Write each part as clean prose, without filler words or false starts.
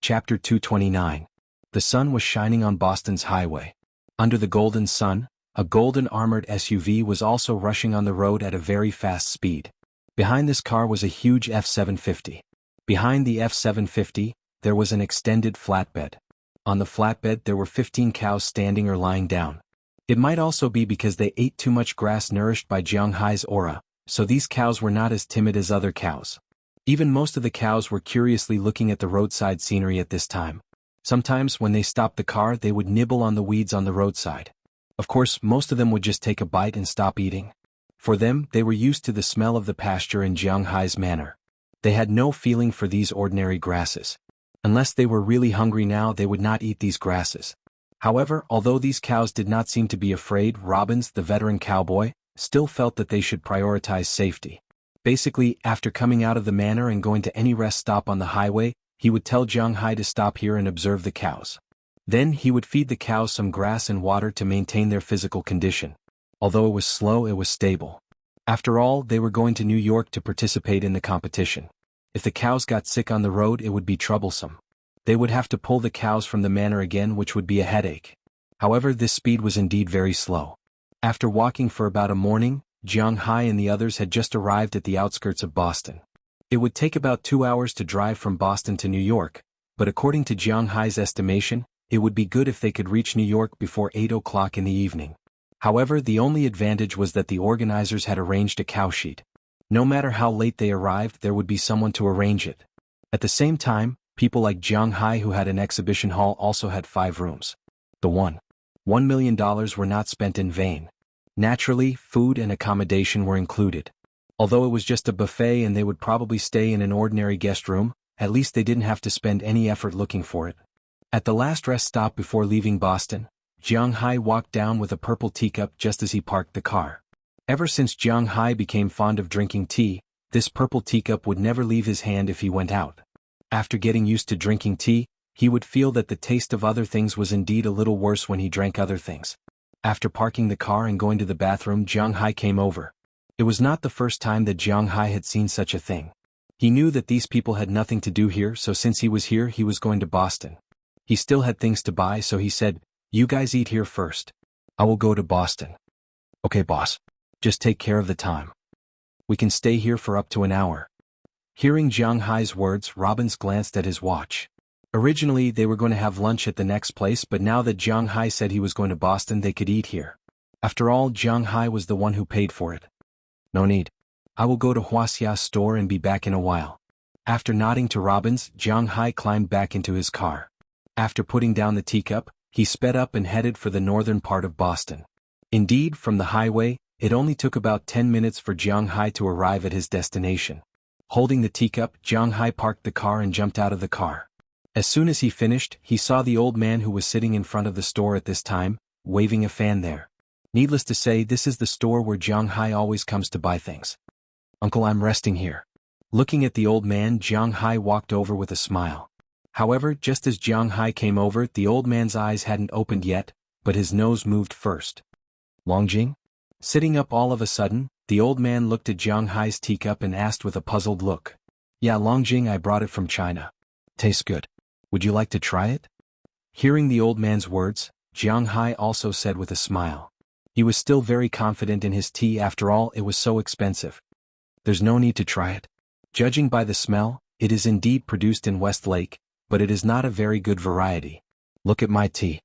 Chapter 229. The sun was shining on Boston's highway. Under the golden sun, a golden armored SUV was also rushing on the road at a very fast speed. Behind this car was a huge F-750. Behind the F-750, there was an extended flatbed. On the flatbed there were 15 cows standing or lying down. It might also be because they ate too much grass nourished by Jianghai's aura, so these cows were not as timid as other cows. Even most of the cows were curiously looking at the roadside scenery at this time. Sometimes when they stopped the car they would nibble on the weeds on the roadside. Of course, most of them would just take a bite and stop eating. For them, they were used to the smell of the pasture in Jianghai's manner. They had no feeling for these ordinary grasses. Unless they were really hungry now they would not eat these grasses. However, although these cows did not seem to be afraid, Robbins, the veteran cowboy, still felt that they should prioritize safety. Basically, after coming out of the manor and going to any rest stop on the highway, he would tell Jianghai to stop here and observe the cows. Then he would feed the cows some grass and water to maintain their physical condition. Although it was slow, it was stable. After all, they were going to New York to participate in the competition. If the cows got sick on the road it would be troublesome. They would have to pull the cows from the manor again, which would be a headache. However, this speed was indeed very slow. After walking for about a morning, Jianghai and the others had just arrived at the outskirts of Boston. It would take about 2 hours to drive from Boston to New York, but according to Jianghai's estimation, it would be good if they could reach New York before 8 o'clock in the evening. However, the only advantage was that the organizers had arranged a cow sheet. No matter how late they arrived, there would be someone to arrange it. At the same time, people like Jianghai who had an exhibition hall also had 5 rooms. The $1 million were not spent in vain. Naturally, food and accommodation were included. Although it was just a buffet and they would probably stay in an ordinary guest room, at least they didn't have to spend any effort looking for it. At the last rest stop before leaving Boston, Jianghai walked down with a purple teacup just as he parked the car. Ever since Jianghai became fond of drinking tea, this purple teacup would never leave his hand if he went out. After getting used to drinking tea, he would feel that the taste of other things was indeed a little worse when he drank other things. After parking the car and going to the bathroom, Jianghai came over. It was not the first time that Jianghai had seen such a thing. He knew that these people had nothing to do here, so since he was here he was going to Boston. He still had things to buy, so he said, "You guys eat here first. I will go to Boston." "Okay, boss. Just take care of the time. We can stay here for up to an hour." Hearing Jianghai's words, Robbins glanced at his watch. Originally they were going to have lunch at the next place, but now that Jianghai said he was going to Boston they could eat here. After all, Jianghai was the one who paid for it. "No need. I will go to Huaxia's store and be back in a while." After nodding to Robbins, Jianghai climbed back into his car. After putting down the teacup, he sped up and headed for the northern part of Boston. Indeed, from the highway, it only took about 10 minutes for Jianghai to arrive at his destination. Holding the teacup, Jianghai parked the car and jumped out of the car. As soon as he finished, he saw the old man who was sitting in front of the store at this time, waving a fan there. Needless to say, this is the store where Jianghai always comes to buy things. "Uncle, I'm resting here." Looking at the old man, Jianghai walked over with a smile. However, just as Jianghai came over, the old man's eyes hadn't opened yet, but his nose moved first. "Longjing?" Sitting up all of a sudden, the old man looked at Jianghai's teacup and asked with a puzzled look. "Yeah, Longjing, I brought it from China. Tastes good. Would you like to try it?" Hearing the old man's words, Jianghai also said with a smile. He was still very confident in his tea, after all it was so expensive. "There's no need to try it. Judging by the smell, it is indeed produced in Westlake, but it is not a very good variety. Look at my tea."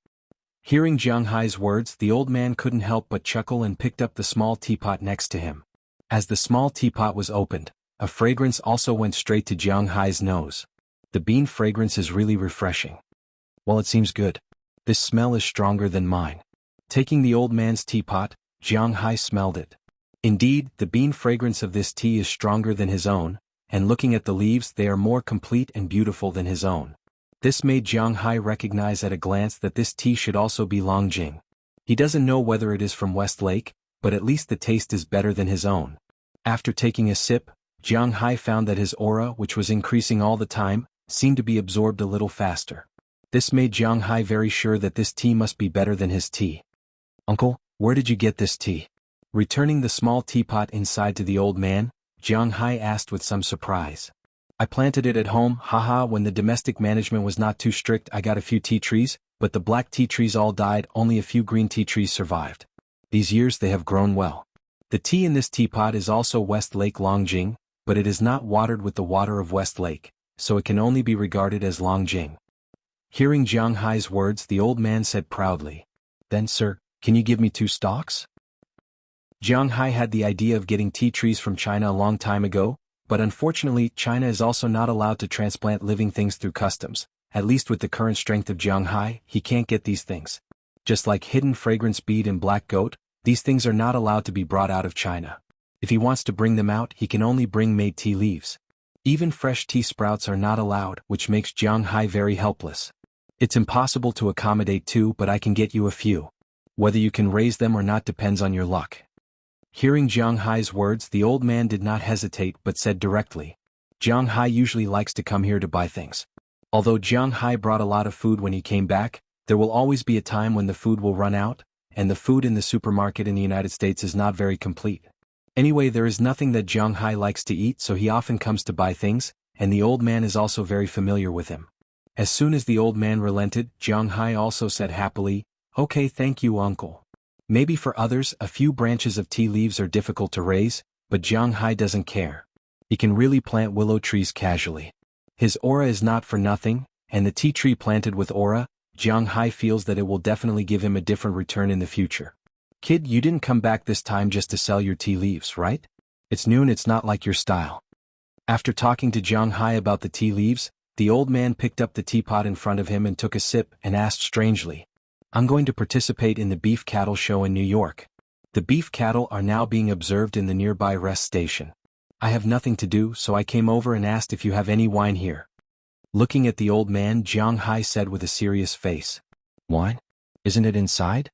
Hearing Jianghai's words, the old man couldn't help but chuckle and picked up the small teapot next to him. As the small teapot was opened, a fragrance also went straight to Jianghai's nose. The bean fragrance is really refreshing. "Well, it seems good. This smell is stronger than mine." Taking the old man's teapot, Jianghai smelled it. Indeed, the bean fragrance of this tea is stronger than his own, and looking at the leaves they are more complete and beautiful than his own. This made Jianghai recognize at a glance that this tea should also be Longjing. He doesn't know whether it is from Westlake, but at least the taste is better than his own. After taking a sip, Jianghai found that his aura, which was increasing all the time, seemed to be absorbed a little faster. This made Jianghai very sure that this tea must be better than his tea. "Uncle, where did you get this tea?" Returning the small teapot inside to the old man, Jianghai asked with some surprise. I planted it at home, haha. When the domestic management was not too strict, I got a few tea trees, but the black tea trees all died, only a few green tea trees survived. These years they have grown well. The tea in this teapot is also West Lake Longjing, but it is not watered with the water of West Lake, so it can only be regarded as Longjing. Hearing Jiang Hai's words, the old man said proudly, "Then, sir, can you give me 2 stalks?" Jiang Hai had the idea of getting tea trees from China a long time ago, but unfortunately China is also not allowed to transplant living things through customs. At least with the current strength of Jiang Hai, he can't get these things. Just like hidden fragrance bead and black goat, these things are not allowed to be brought out of China. If he wants to bring them out, he can only bring made tea leaves. Even fresh tea sprouts are not allowed, which makes Jiang Hai very helpless. It's impossible to accommodate 2, but I can get you a few. Whether you can raise them or not depends on your luck. Hearing Jiang Hai's words, the old man did not hesitate but said directly, "Jiang Hai usually likes to come here to buy things. Although Jiang Hai brought a lot of food when he came back, there will always be a time when the food will run out, and the food in the supermarket in the United States is not very complete. Anyway, there is nothing that Jiang Hai likes to eat, so he often comes to buy things, and the old man is also very familiar with him." As soon as the old man relented, Jiang Hai also said happily, "Okay, thank you, uncle." Maybe for others, a few branches of tea leaves are difficult to raise, but Jiang Hai doesn't care. He can really plant willow trees casually. His aura is not for nothing, and the tea tree planted with aura, Jiang Hai feels that it will definitely give him a different return in the future. "Kid, you didn't come back this time just to sell your tea leaves, right? It's noon, it's not like your style." After talking to Jiang Hai about the tea leaves, the old man picked up the teapot in front of him and took a sip and asked strangely, "I'm going to participate in the beef cattle show in New York. The beef cattle are now being observed in the nearby rest station. I have nothing to do, so I came over and asked if you have any wine here." Looking at the old man, Jiang Hai said with a serious face, "Wine? Isn't it inside?"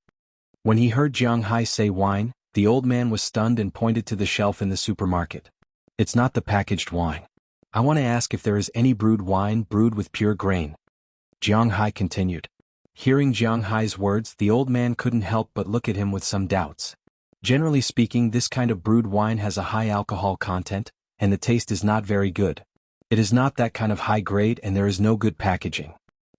When he heard Jiang Hai say wine, the old man was stunned and pointed to the shelf in the supermarket. "It's not the packaged wine. I want to ask if there is any brewed wine brewed with pure grain." Jiang Hai continued. Hearing Jiang Hai's words, the old man couldn't help but look at him with some doubts. Generally speaking, this kind of brewed wine has a high alcohol content, and the taste is not very good. It is not that kind of high grade, and there is no good packaging.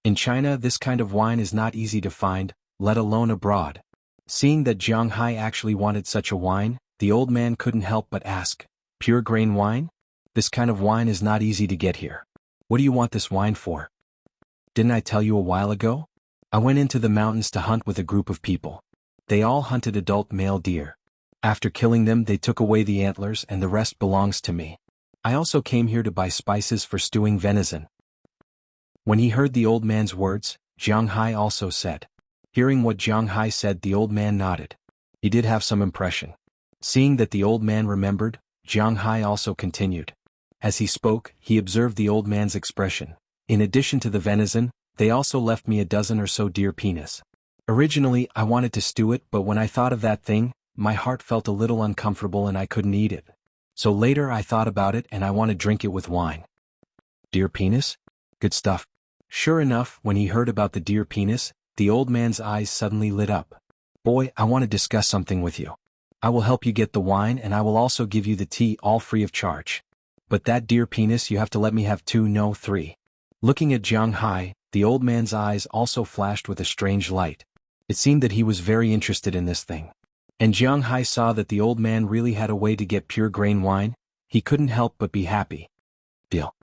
In China, this kind of wine is not easy to find, let alone abroad. Seeing that Jiang Hai actually wanted such a wine, the old man couldn't help but ask, "Pure grain wine? This kind of wine is not easy to get here. What do you want this wine for?" "Didn't I tell you a while ago? I went into the mountains to hunt with a group of people. They all hunted adult male deer. After killing them, they took away the antlers and the rest belongs to me. I also came here to buy spices for stewing venison." When he heard the old man's words, Jiang Hai also said. Hearing what Jiang Hai said, the old man nodded. He did have some impression. Seeing that the old man remembered, Jiang Hai also continued. As he spoke, he observed the old man's expression. "In addition to the venison, they also left me a dozen or so deer penis. Originally, I wanted to stew it, but when I thought of that thing, my heart felt a little uncomfortable and I couldn't eat it. So later I thought about it and I want to drink it with wine." Deer penis? Good stuff. Sure enough, when he heard about the deer penis, the old man's eyes suddenly lit up. "Boy, I want to discuss something with you. I will help you get the wine and I will also give you the tea all free of charge. But that deer penis you have to let me have 2, no 3. Looking at Jiang Hai, the old man's eyes also flashed with a strange light. It seemed that he was very interested in this thing. And Jiang Hai saw that the old man really had a way to get pure grain wine. He couldn't help but be happy. Deal.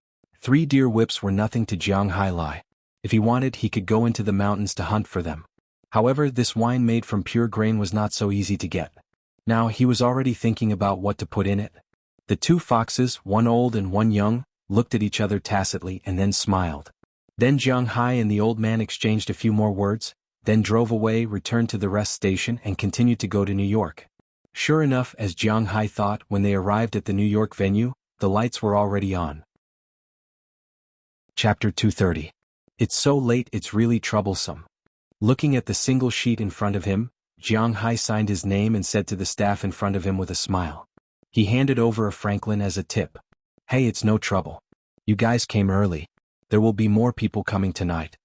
3 deer whips were nothing to Jiang Hai Lai. If he wanted, he could go into the mountains to hunt for them. However, this wine made from pure grain was not so easy to get. Now he was already thinking about what to put in it. The 2 foxes, one old and one young, looked at each other tacitly and then smiled. Then Jiang Hai and the old man exchanged a few more words, then drove away, returned to the rest station and continued to go to New York. Sure enough, as Jiang Hai thought, when they arrived at the New York venue, the lights were already on. Chapter 230. It's so late it's really troublesome. Looking at the single sheet in front of him, Jiang Hai signed his name and said to the staff in front of him with a smile. He handed over a franklin as a tip. "Hey, it's no trouble. You guys came early. There will be more people coming tonight."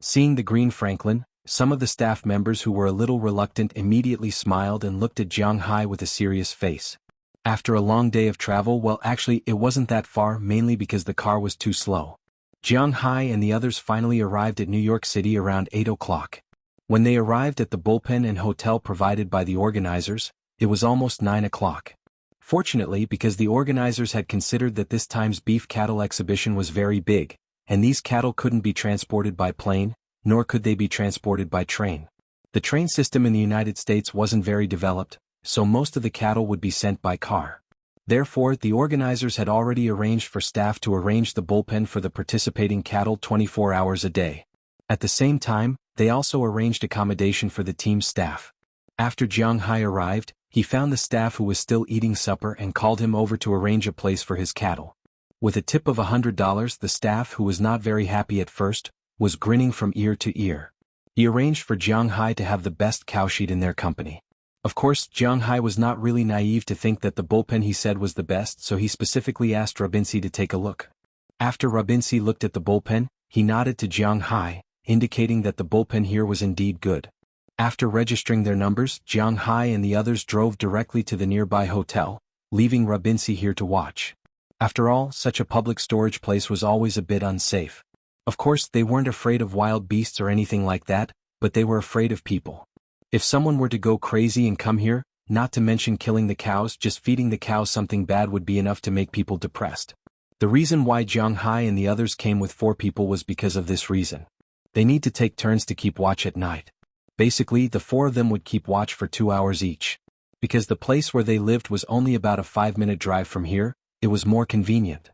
Seeing the green franklin, some of the staff members who were a little reluctant immediately smiled and looked at Jiang Hai with a serious face. After a long day of travel, well, actually it wasn't that far, mainly because the car was too slow. Jiang Hai and the others finally arrived at New York City around 8 o'clock. When they arrived at the bullpen and hotel provided by the organizers, it was almost 9 o'clock. Fortunately, because the organizers had considered that this time's beef cattle exhibition was very big, and these cattle couldn't be transported by plane, nor could they be transported by train. The train system in the United States wasn't very developed, so most of the cattle would be sent by car. Therefore, the organizers had already arranged for staff to arrange the bullpen for the participating cattle 24 hours a day. At the same time, they also arranged accommodation for the team's staff. After Jiang Hai arrived, he found the staff who was still eating supper and called him over to arrange a place for his cattle. With a tip of $100, the staff, who was not very happy at first, was grinning from ear to ear. He arranged for Jiang Hai to have the best cowshed in their company. Of course, Jiang Hai was not really naive to think that the bullpen he said was the best, so he specifically asked Rabinsi to take a look. After Rabinsi looked at the bullpen, he nodded to Jiang Hai, indicating that the bullpen here was indeed good. After registering their numbers, Jiang Hai and the others drove directly to the nearby hotel, leaving Rabinsi here to watch. After all, such a public storage place was always a bit unsafe. Of course, they weren't afraid of wild beasts or anything like that, but they were afraid of people. If someone were to go crazy and come here, not to mention killing the cows, just feeding the cows something bad would be enough to make people depressed. The reason why Jiang Hai and the others came with 4 people was because of this reason. They need to take turns to keep watch at night. Basically, the 4 of them would keep watch for 2 hours each. Because the place where they lived was only about a 5-minute drive from here, it was more convenient.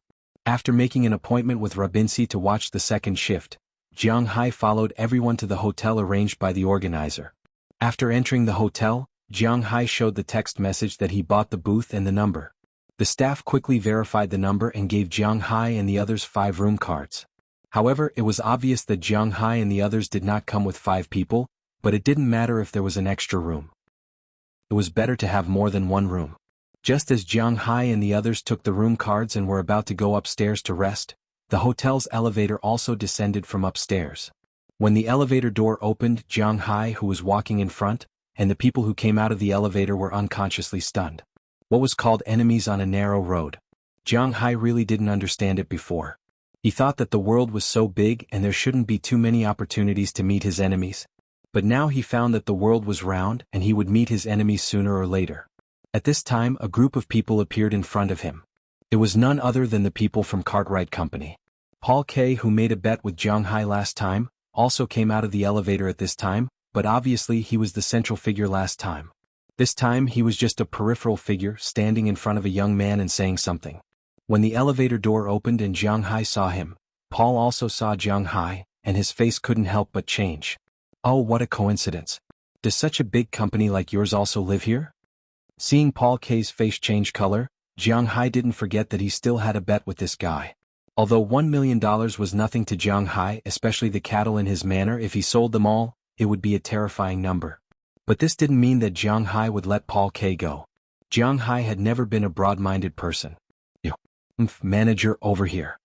After making an appointment with Rabinsi to watch the second shift, Jiang Hai followed everyone to the hotel arranged by the organizer. After entering the hotel, Jiang Hai showed the text message that he bought the booth and the number. The staff quickly verified the number and gave Jiang Hai and the others 5 room cards. However, it was obvious that Jiang Hai and the others did not come with 5 people, but it didn't matter if there was an extra room. It was better to have more than one room. Just as Jiang Hai and the others took the room cards and were about to go upstairs to rest, the hotel's elevator also descended from upstairs. When the elevator door opened, Jiang Hai, who was walking in front, and the people who came out of the elevator were unconsciously stunned. What was called enemies on a narrow road? Jiang Hai really didn't understand it before. He thought that the world was so big and there shouldn't be too many opportunities to meet his enemies. But now he found that the world was round and he would meet his enemies sooner or later. At this time, a group of people appeared in front of him. It was none other than the people from Cartwright Company. Paul K., who made a bet with Jiang Hai last time, also came out of the elevator at this time, but obviously he was the central figure last time. This time he was just a peripheral figure standing in front of a young man and saying something. When the elevator door opened and Jiang Hai saw him, Paul also saw Jiang Hai, and his face couldn't help but change. Oh, what a coincidence. Does such a big company like yours also live here? Seeing Paul K's face change color, Jiang Hai didn't forget that he still had a bet with this guy. Although $1 million was nothing to Jiang Hai, especially the cattle in his manor, if he sold them all, it would be a terrifying number. But this didn't mean that Jiang Hai would let Paul K go. Jiang Hai had never been a broad-minded person. Manager, over here.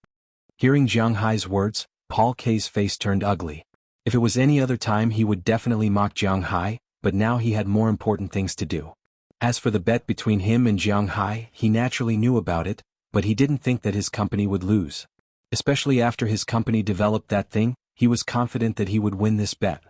Hearing Jiang Hai's words, Paul K's face turned ugly. If it was any other time he would definitely mock Jiang Hai, but now he had more important things to do. As for the bet between him and Jiang Hai, he naturally knew about it, but he didn't think that his company would lose. Especially after his company developed that thing, he was confident that he would win this bet.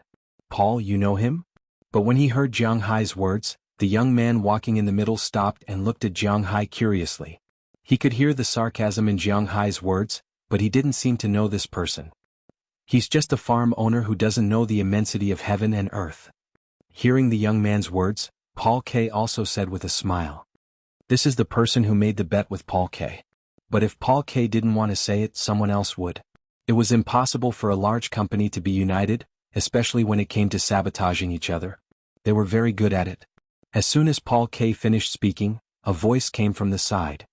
Paul, you know him? But when he heard Jiang Hai's words, the young man walking in the middle stopped and looked at Jiang Hai curiously. He could hear the sarcasm in Jiang Hai's words, but he didn't seem to know this person. He's just a farm owner who doesn't know the immensity of heaven and earth. Hearing the young man's words, Paul K. also said with a smile. This is the person who made the bet with Paul K. But if Paul K. didn't want to say it, someone else would. It was impossible for a large company to be united, especially when it came to sabotaging each other. They were very good at it. As soon as Paul K. finished speaking, a voice came from the side.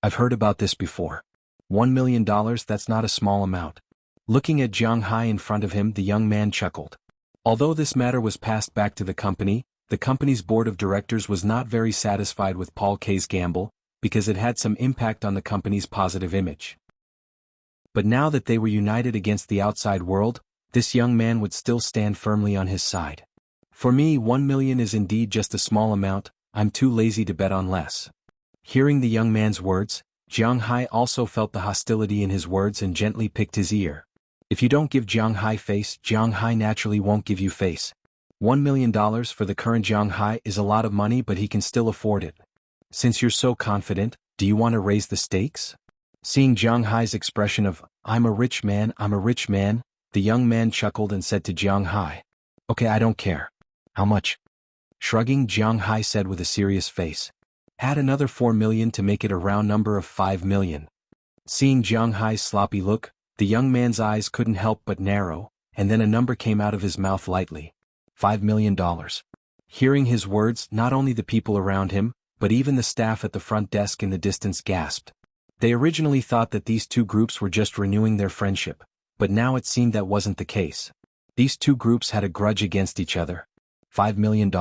I've heard about this before. $1 million, that's not a small amount. Looking at Jiang Hai in front of him, the young man chuckled. Although this matter was passed back to the company's board of directors was not very satisfied with Paul K.'s gamble, because it had some impact on the company's positive image. But now that they were united against the outside world, this young man would still stand firmly on his side. For me, $1 million is indeed just a small amount. I'm too lazy to bet on less. Hearing the young man's words, Jiang Hai also felt the hostility in his words and gently picked his ear. If you don't give Jiang Hai face, Jiang Hai naturally won't give you face. $1 million for the current Jiang Hai is a lot of money, but he can still afford it. Since you're so confident, do you want to raise the stakes? Seeing Jiang Hai's expression of, I'm a rich man, the young man chuckled and said to Jiang Hai, okay, I don't care. How much? Shrugging, Jiang Hai said with a serious face. Add another 4 million to make it a round number of 5 million. Seeing Jiang Hai's sloppy look, the young man's eyes couldn't help but narrow, and then a number came out of his mouth lightly. $5 million. Hearing his words, not only the people around him, but even the staff at the front desk in the distance gasped. They originally thought that these two groups were just renewing their friendship, but now it seemed that wasn't the case. These two groups had a grudge against each other. $5 million.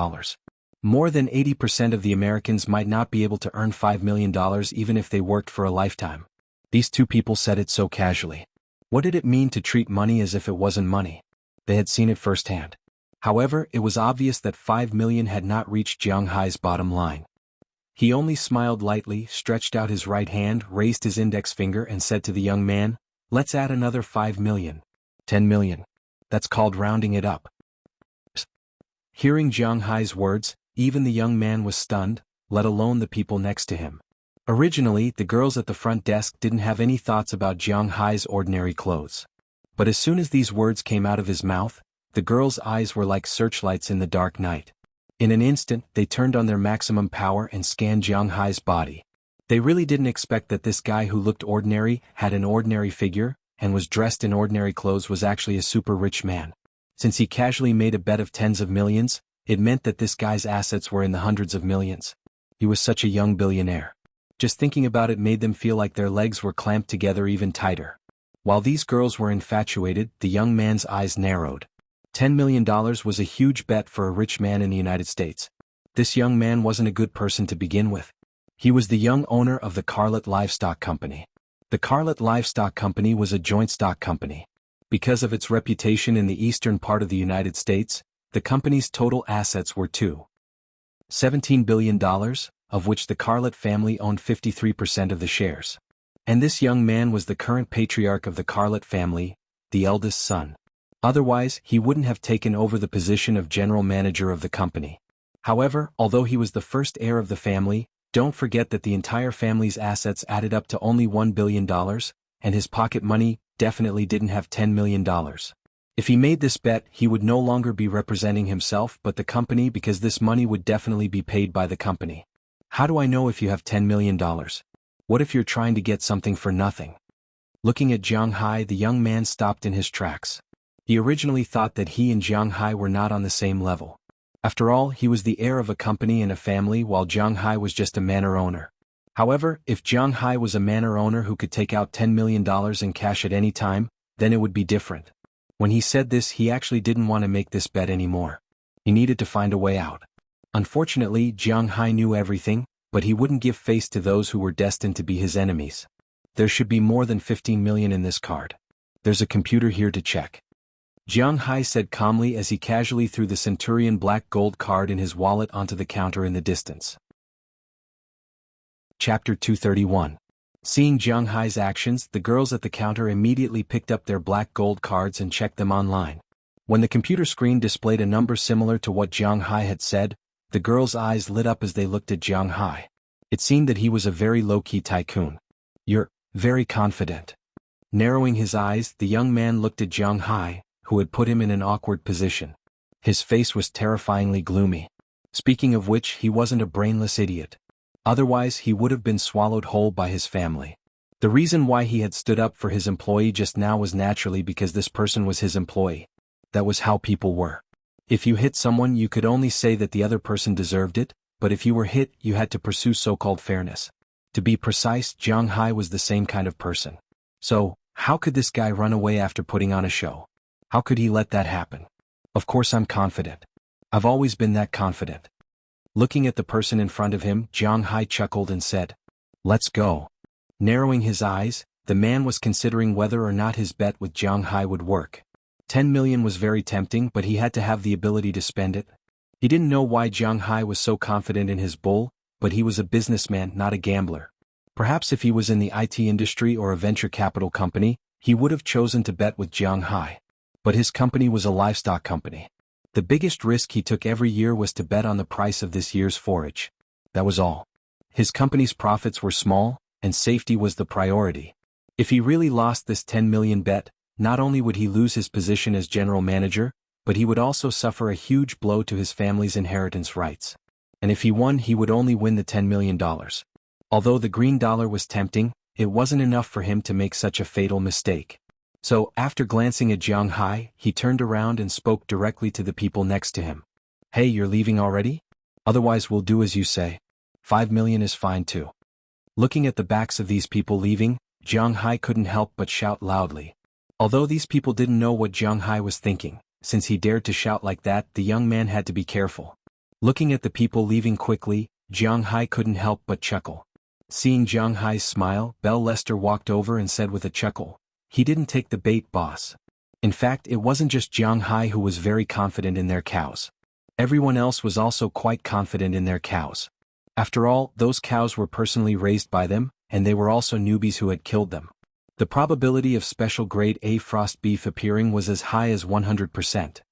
More than 80% of the Americans might not be able to earn $5 million even if they worked for a lifetime. These two people said it so casually. What did it mean to treat money as if it wasn't money? They had seen it firsthand. However, it was obvious that 5 million had not reached Jiang Hai's bottom line. He only smiled lightly, stretched out his right hand, raised his index finger and said to the young man, let's add another 5 million. 10 million. That's called rounding it up. Hearing Jiang Hai's words, even the young man was stunned, let alone the people next to him. Originally, the girls at the front desk didn't have any thoughts about Jiang Hai's ordinary clothes. But as soon as these words came out of his mouth, the girls' eyes were like searchlights in the dark night. In an instant, they turned on their maximum power and scanned Jiang Hai's body. They really didn't expect that this guy who looked ordinary, had an ordinary figure, and was dressed in ordinary clothes was actually a super rich man. Since he casually made a bet of tens of millions, it meant that this guy's assets were in the hundreds of millions. He was such a young billionaire. Just thinking about it made them feel like their legs were clamped together even tighter. While these girls were infatuated, the young man's eyes narrowed. $10 million was a huge bet for a rich man in the United States. This young man wasn't a good person to begin with. He was the young owner of the Carlet Livestock Company. The Carlet Livestock Company was a joint stock company. Because of its reputation in the eastern part of the United States, the company's total assets were $17 billion, of which the Carlet family owned 53% of the shares. And this young man was the current patriarch of the Carlet family, the eldest son. Otherwise, he wouldn't have taken over the position of general manager of the company. However, although he was the first heir of the family, don't forget that the entire family's assets added up to only $1 billion, and his pocket money definitely didn't have $10 million. If he made this bet, he would no longer be representing himself but the company, because this money would definitely be paid by the company. How do I know if you have $10 million? What if you're trying to get something for nothing? Looking at Jiang Hai, the young man stopped in his tracks. He originally thought that he and Jiang Hai were not on the same level. After all, he was the heir of a company and a family while Jiang Hai was just a manor owner. However, if Jiang Hai was a manor owner who could take out $10 million in cash at any time, then it would be different. When he said this, he actually didn't want to make this bet anymore. He needed to find a way out. Unfortunately, Jiang Hai knew everything, but he wouldn't give face to those who were destined to be his enemies. There should be more than 15 million in this card. There's a computer here to check. Jiang Hai said calmly as he casually threw the Centurion black gold card in his wallet onto the counter in the distance. Chapter 231. Seeing Jiang Hai's actions, the girls at the counter immediately picked up their black gold cards and checked them online. When the computer screen displayed a number similar to what Jiang Hai had said, the girls' eyes lit up as they looked at Jiang Hai. It seemed that he was a very low-key tycoon. You're very confident. Narrowing his eyes, the young man looked at Jiang Hai, who had put him in an awkward position. His face was terrifyingly gloomy. Speaking of which, he wasn't a brainless idiot. Otherwise, he would have been swallowed whole by his family. The reason why he had stood up for his employee just now was naturally because this person was his employee. That was how people were. If you hit someone, you could only say that the other person deserved it, but if you were hit, you had to pursue so-called fairness. To be precise, Jiang Hai was the same kind of person. So, how could this guy run away after putting on a show? How could he let that happen? Of course I'm confident. I've always been that confident. Looking at the person in front of him, Jiang Hai chuckled and said, "Let's go." Narrowing his eyes, the man was considering whether or not his bet with Jiang Hai would work. 10 million was very tempting, but he had to have the ability to spend it. He didn't know why Jiang Hai was so confident in his bull, but he was a businessman, not a gambler. Perhaps if he was in the IT industry or a venture capital company, he would have chosen to bet with Jiang Hai. But his company was a livestock company. The biggest risk he took every year was to bet on the price of this year's forage. That was all. His company's profits were small, and safety was the priority. If he really lost this 10 million bet, not only would he lose his position as general manager, but he would also suffer a huge blow to his family's inheritance rights. And if he won, he would only win the $10 million. Although the green dollar was tempting, it wasn't enough for him to make such a fatal mistake. So, after glancing at Jiang Hai, he turned around and spoke directly to the people next to him. "Hey, you're leaving already? Otherwise we'll do as you say. 5 million is fine too." Looking at the backs of these people leaving, Jiang Hai couldn't help but shout loudly. Although these people didn't know what Jiang Hai was thinking, since he dared to shout like that, the young man had to be careful. Looking at the people leaving quickly, Jiang Hai couldn't help but chuckle. Seeing Jiang Hai's smile, Bell Lester walked over and said with a chuckle, "He didn't take the bait, boss." In fact, it wasn't just Jiang Hai who was very confident in their cows. Everyone else was also quite confident in their cows. After all, those cows were personally raised by them, and they were also newbies who had killed them. The probability of special grade A frost beef appearing was as high as 100%.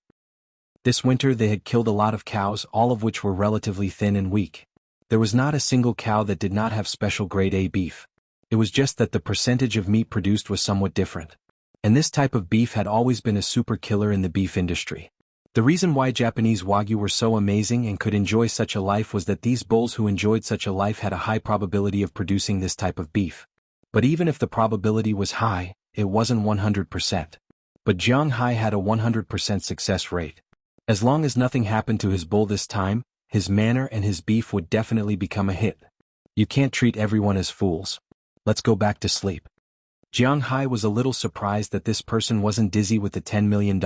This winter they had killed a lot of cows, all of which were relatively thin and weak. There was not a single cow that did not have special grade A beef. It was just that the percentage of meat produced was somewhat different. And this type of beef had always been a super killer in the beef industry. The reason why Japanese Wagyu were so amazing and could enjoy such a life was that these bulls who enjoyed such a life had a high probability of producing this type of beef. But even if the probability was high, it wasn't 100%. But Jiang Hai had a 100% success rate. As long as nothing happened to his bull this time, his manor and his beef would definitely become a hit. You can't treat everyone as fools. Let's go back to sleep. Jiang Hai was a little surprised that this person wasn't dizzy with the $10 million.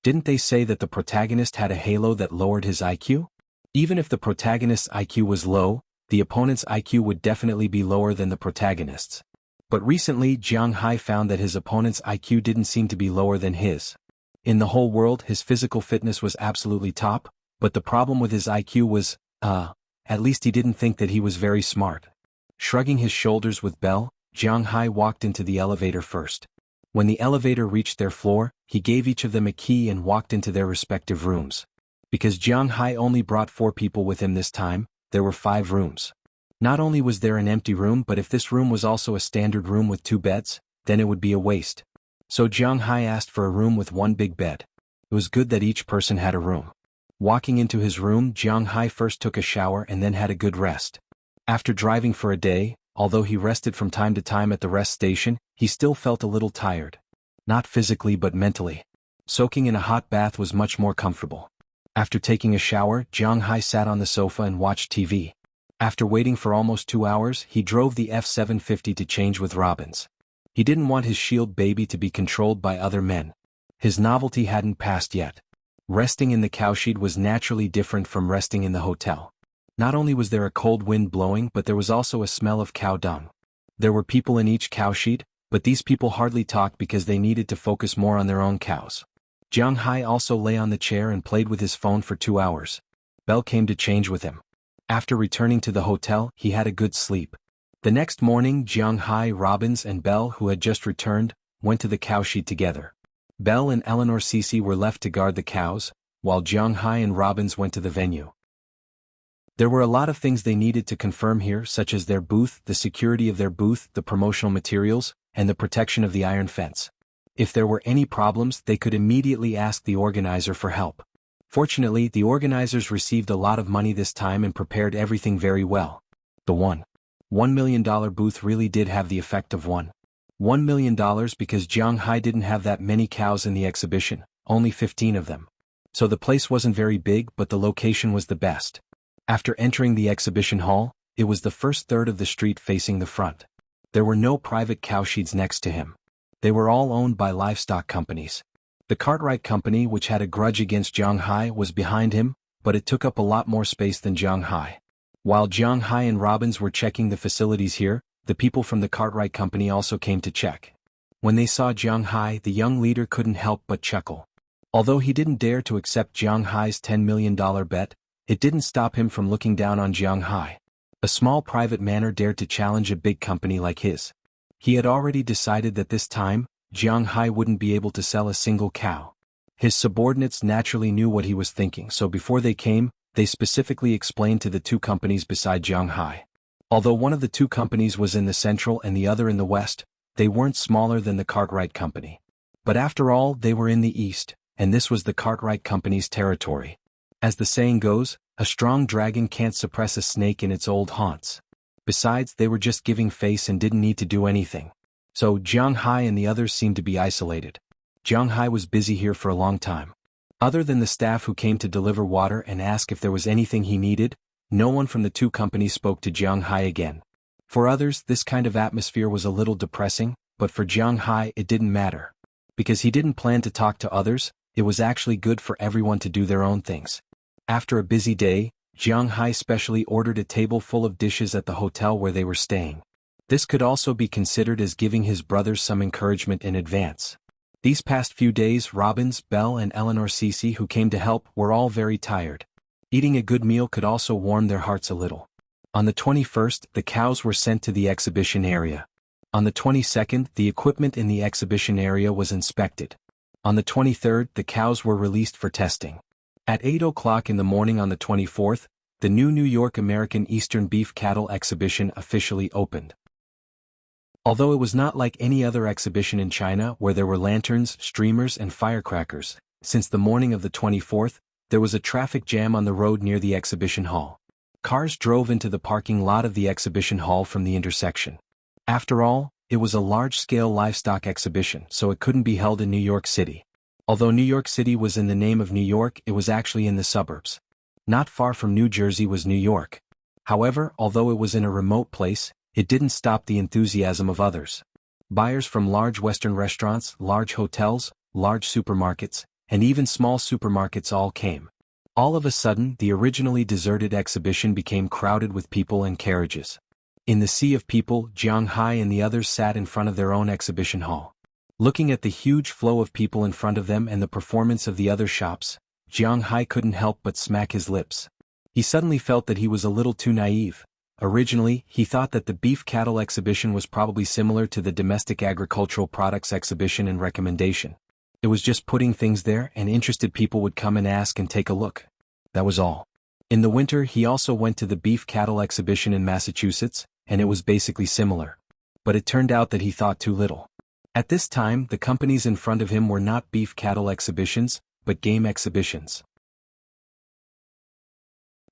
Didn't they say that the protagonist had a halo that lowered his IQ? Even if the protagonist's IQ was low, the opponent's IQ would definitely be lower than the protagonist's. But recently Jiang Hai found that his opponent's IQ didn't seem to be lower than his. In the whole world his physical fitness was absolutely top, but the problem with his IQ was, at least he didn't think that he was very smart. Shrugging his shoulders with Bell, Jiang Hai walked into the elevator first. When the elevator reached their floor, he gave each of them a key and walked into their respective rooms. Because Jiang Hai only brought 4 people with him this time, there were 5 rooms. Not only was there an empty room, but if this room was also a standard room with 2 beds, then it would be a waste. So Jiang Hai asked for a room with 1 big bed. It was good that each person had a room. Walking into his room, Jiang Hai first took a shower and then had a good rest. After driving for a day, although he rested from time to time at the rest station, he still felt a little tired. Not physically but mentally. Soaking in a hot bath was much more comfortable. After taking a shower, Jiang Hai sat on the sofa and watched TV. After waiting for almost 2 hours, he drove the F-750 to change with Robbins. He didn't want his shield baby to be controlled by other men. His novelty hadn't passed yet. Resting in the cowshed was naturally different from resting in the hotel. Not only was there a cold wind blowing, but there was also a smell of cow dung. There were people in each cowshed, but these people hardly talked because they needed to focus more on their own cows. Jiang Hai also lay on the chair and played with his phone for 2 hours. Bell came to change with him. After returning to the hotel, he had a good sleep. The next morning, Jiang Hai, Robbins and Bell, who had just returned, went to the cowshed together. Bell and Eleanor Cece were left to guard the cows, while Jiang Hai and Robbins went to the venue. There were a lot of things they needed to confirm here, such as their booth, the security of their booth, the promotional materials, and the protection of the iron fence. If there were any problems, they could immediately ask the organizer for help. Fortunately, the organizers received a lot of money this time and prepared everything very well. The $1 million booth really did have the effect of $1 million because Jiang Hai didn't have that many cows in the exhibition, only 15 of them. So the place wasn't very big, but the location was the best. After entering the exhibition hall, it was the first third of the street facing the front. There were no private cowsheds next to him. They were all owned by livestock companies. The Cartwright Company, which had a grudge against Jiang Hai, was behind him, but it took up a lot more space than Jiang Hai. While Jiang Hai and Robbins were checking the facilities here, the people from the Cartwright Company also came to check. When they saw Jiang Hai, the young leader couldn't help but chuckle. Although he didn't dare to accept Jiang Hai's $10 million bet, it didn't stop him from looking down on Jiang Hai. A small private manor dared to challenge a big company like his. He had already decided that this time, Jiang Hai wouldn't be able to sell a single cow. His subordinates naturally knew what he was thinking, so before they came, they specifically explained to the two companies beside Jiang Hai. Although one of the two companies was in the central and the other in the west, they weren't smaller than the Cartwright Company. But after all, they were in the east, and this was the Cartwright Company's territory. As the saying goes, a strong dragon can't suppress a snake in its old haunts. Besides, they were just giving face and didn't need to do anything. So Jiang Hai and the others seemed to be isolated. Jiang Hai was busy here for a long time. Other than the staff who came to deliver water and ask if there was anything he needed, no one from the two companies spoke to Jiang Hai again. For others, this kind of atmosphere was a little depressing, but for Jiang Hai it didn't matter. Because he didn't plan to talk to others, it was actually good for everyone to do their own things. After a busy day, Jiang Hai specially ordered a table full of dishes at the hotel where they were staying. This could also be considered as giving his brothers some encouragement in advance. These past few days, Robbins, Belle and Eleanor Cece, who came to help, were all very tired. Eating a good meal could also warm their hearts a little. On the 21st, the cows were sent to the exhibition area. On the 22nd, the equipment in the exhibition area was inspected. On the 23rd, the cows were released for testing. At 8 o'clock in the morning on the 24th, the new New York American Eastern Beef Cattle Exhibition officially opened. Although it was not like any other exhibition in China where there were lanterns, streamers and firecrackers, since the morning of the 24th, there was a traffic jam on the road near the exhibition hall. Cars drove into the parking lot of the exhibition hall from the intersection. After all, it was a large-scale livestock exhibition, so it couldn't be held in New York City. Although New York City was in the name of New York, it was actually in the suburbs. Not far from New Jersey was New York. However, although it was in a remote place, it didn't stop the enthusiasm of others. Buyers from large Western restaurants, large hotels, large supermarkets, and even small supermarkets all came. All of a sudden, the originally deserted exhibition became crowded with people and carriages. In the sea of people, Jiang Hai and the others sat in front of their own exhibition hall. Looking at the huge flow of people in front of them and the performance of the other shops, Jiang Hai couldn't help but smack his lips. He suddenly felt that he was a little too naive. Originally, he thought that the beef cattle exhibition was probably similar to the domestic agricultural products exhibition and recommendation. It was just putting things there and interested people would come and ask and take a look. That was all. In the winter, he also went to the beef cattle exhibition in Massachusetts, and it was basically similar. But it turned out that he thought too little. At this time, the companies in front of him were not beef cattle exhibitions, but game exhibitions.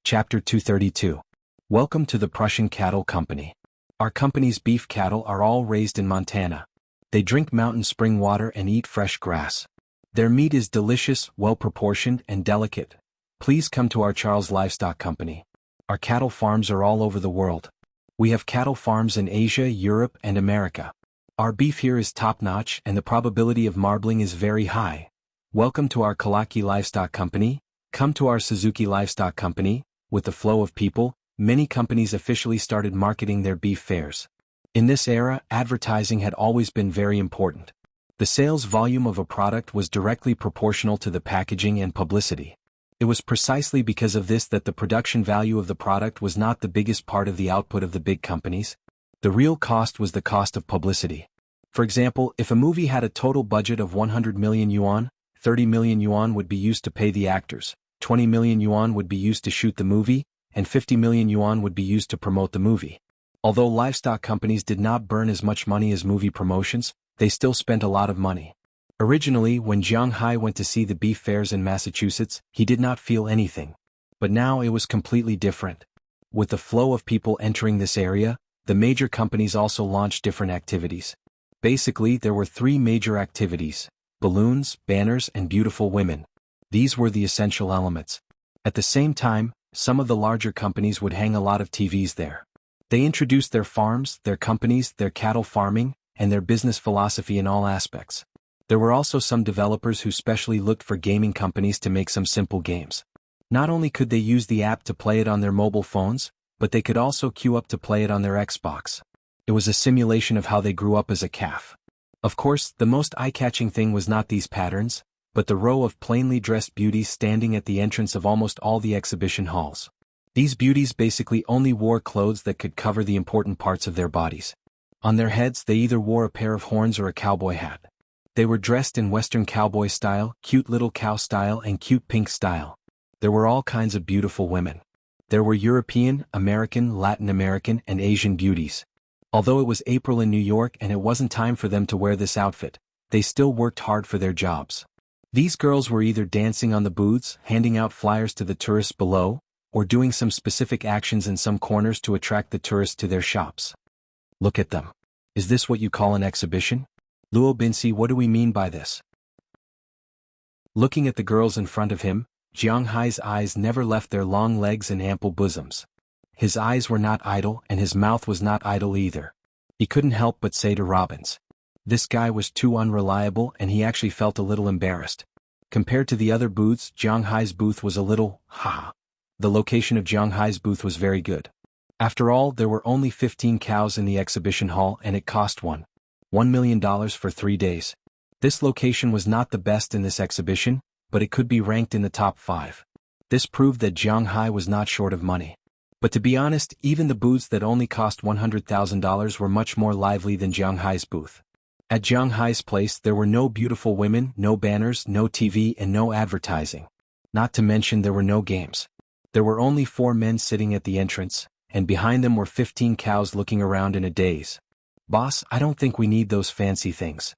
Chapter 232. Welcome to the Prussian Cattle Company. Our company's beef cattle are all raised in Montana. They drink mountain spring water and eat fresh grass. Their meat is delicious, well-proportioned, and delicate. Please come to our Charles Livestock Company. Our cattle farms are all over the world. We have cattle farms in Asia, Europe, and America. Our beef here is top-notch and the probability of marbling is very high. Welcome to our Kawasaki Livestock Company. Come to our Suzuki Livestock Company. With the flow of people, many companies officially started marketing their beef fairs. In this era, advertising had always been very important. The sales volume of a product was directly proportional to the packaging and publicity. It was precisely because of this that the production value of the product was not the biggest part of the output of the big companies. The real cost was the cost of publicity. For example, if a movie had a total budget of 100 million yuan, 30 million yuan would be used to pay the actors, 20 million yuan would be used to shoot the movie, and 50 million yuan would be used to promote the movie. Although livestock companies did not burn as much money as movie promotions, they still spent a lot of money. Originally, when Jiang Hai went to see the beef fairs in Massachusetts, he did not feel anything. But now it was completely different. With the flow of people entering this area, the major companies also launched different activities. Basically, there were three major activities: balloons, banners, and beautiful women. These were the essential elements. At the same time, some of the larger companies would hang a lot of TVs there. They introduced their farms, their companies, their cattle farming, and their business philosophy in all aspects. There were also some developers who specially looked for gaming companies to make some simple games. Not only could they use the app to play it on their mobile phones, but they could also queue up to play it on their Xbox. It was a simulation of how they grew up as a calf. Of course, the most eye-catching thing was not these patterns, but the row of plainly dressed beauties standing at the entrance of almost all the exhibition halls. These beauties basically only wore clothes that could cover the important parts of their bodies. On their heads they either wore a pair of horns or a cowboy hat. They were dressed in Western cowboy style, cute little cow style and cute pink style. There were all kinds of beautiful women. There were European, American, Latin American, and Asian beauties. Although it was April in New York and it wasn't time for them to wear this outfit, they still worked hard for their jobs. These girls were either dancing on the booths, handing out flyers to the tourists below, or doing some specific actions in some corners to attract the tourists to their shops. Look at them. Is this what you call an exhibition? Luo Binsi, what do we mean by this? Looking at the girls in front of him, Jiang Hai's eyes never left their long legs and ample bosoms. His eyes were not idle and his mouth was not idle either. He couldn't help but say to Robbins, this guy was too unreliable, and he actually felt a little embarrassed. Compared to the other booths, Jiang Hai's booth was a little, The location of Jiang Hai's booth was very good. After all, there were only 15 cows in the exhibition hall and it cost $1 million for 3 days. This location was not the best in this exhibition, but it could be ranked in the top 5. This proved that Jiang Hai was not short of money. But to be honest, even the booths that only cost $100,000 were much more lively than Jiang Hai's booth. At Jiang Hai's place there were no beautiful women, no banners, no TV and no advertising. Not to mention there were no games. There were only 4 men sitting at the entrance, and behind them were 15 cows looking around in a daze. Boss, I don't think we need those fancy things.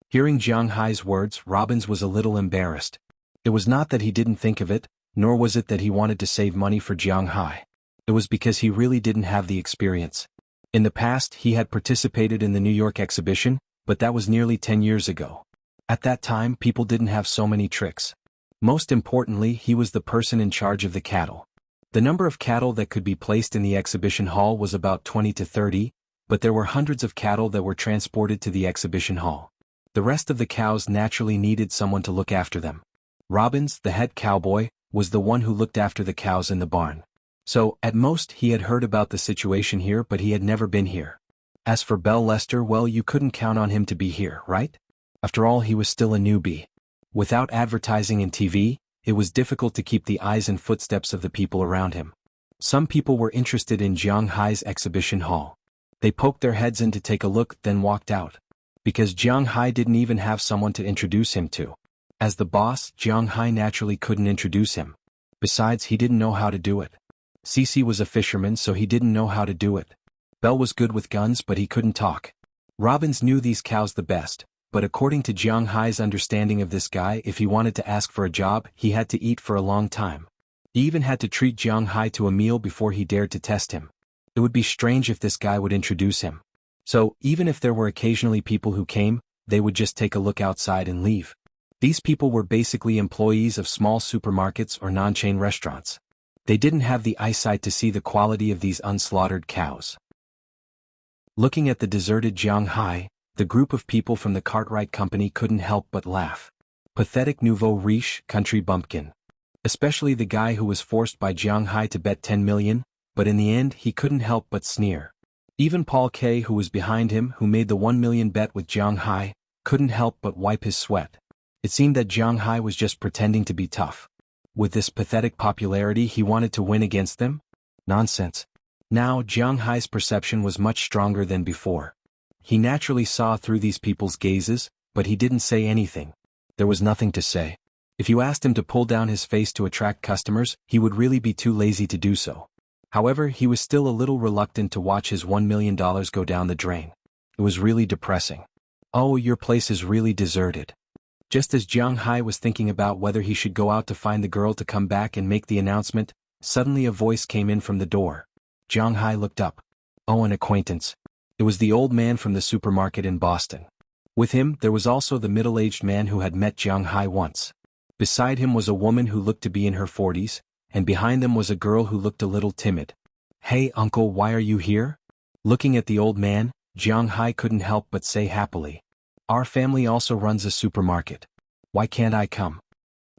Hearing Jiang Hai's words, Robbins was a little embarrassed. It was not that he didn't think of it, nor was it that he wanted to save money for Jiang Hai. It was because he really didn't have the experience. In the past, he had participated in the New York exhibition, but that was nearly 10 years ago. At that time, people didn't have so many tricks. Most importantly, he was the person in charge of the cattle. The number of cattle that could be placed in the exhibition hall was about 20 to 30, but there were hundreds of cattle that were transported to the exhibition hall. The rest of the cows naturally needed someone to look after them. Robbins, the head cowboy, was the one who looked after the cows in the barn. So, at most, he had heard about the situation here, but he had never been here. As for Bell Lester, well, you couldn't count on him to be here, right? After all, he was still a newbie. Without advertising and TV, it was difficult to keep the eyes and footsteps of the people around him. Some people were interested in Jiang Hai's exhibition hall. They poked their heads in to take a look, then walked out. Because Jiang Hai didn't even have someone to introduce him to. As the boss, Jiang Hai naturally couldn't introduce him. Besides, he didn't know how to do it. Cece was a fisherman, so he didn't know how to do it. Bell was good with guns, but he couldn't talk. Robbins knew these cows the best, but according to Jiang Hai's understanding of this guy, if he wanted to ask for a job, he had to eat for a long time. He even had to treat Jiang Hai to a meal before he dared to test him. It would be strange if this guy would introduce him. So, even if there were occasionally people who came, they would just take a look outside and leave. These people were basically employees of small supermarkets or non-chain restaurants. They didn't have the eyesight to see the quality of these unslaughtered cows. Looking at the deserted Jiang Hai, the group of people from the Cartwright Company couldn't help but laugh. Pathetic nouveau riche country bumpkin. Especially the guy who was forced by Jiang Hai to bet 10 million, but in the end he couldn't help but sneer. Even Paul K., who was behind him, who made the 1 million bet with Jiang Hai, couldn't help but wipe his sweat. It seemed that Jiang Hai was just pretending to be tough. With this pathetic popularity, he wanted to win against them? Nonsense. Now, Jiang Hai's perception was much stronger than before. He naturally saw through these people's gazes, but he didn't say anything. There was nothing to say. If you asked him to pull down his face to attract customers, he would really be too lazy to do so. However, he was still a little reluctant to watch his $1 million go down the drain. It was really depressing. Oh, your place is really deserted. Just as Jiang Hai was thinking about whether he should go out to find the girl to come back and make the announcement, suddenly a voice came in from the door. Jiang Hai looked up. Oh, an acquaintance. It was the old man from the supermarket in Boston. With him, there was also the middle-aged man who had met Jiang Hai once. Beside him was a woman who looked to be in her 40s, and behind them was a girl who looked a little timid. Hey, uncle, why are you here? Looking at the old man, Jiang Hai couldn't help but say happily. Our family also runs a supermarket. Why can't I come?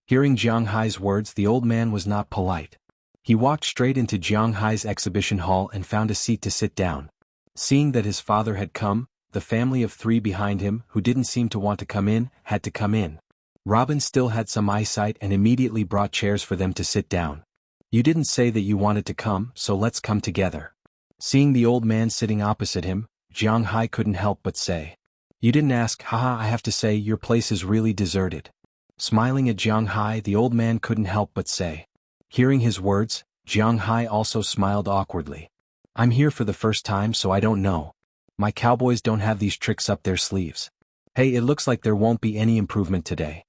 Hearing Jiang Hai's words, the old man was not polite. He walked straight into Jiang Hai's exhibition hall and found a seat to sit down. Seeing that his father had come, the family of 3 behind him, who didn't seem to want to come in, had to come in. Robin still had some eyesight and immediately brought chairs for them to sit down. You didn't say that you wanted to come, so let's come together. Seeing the old man sitting opposite him, Jiang Hai couldn't help but say. You didn't ask, haha, I have to say, your place is really deserted. Smiling at Jiang Hai, the old man couldn't help but say. Hearing his words, Jiang Hai also smiled awkwardly. I'm here for the first time, so I don't know. My cowboys don't have these tricks up their sleeves. Hey, it looks like there won't be any improvement today.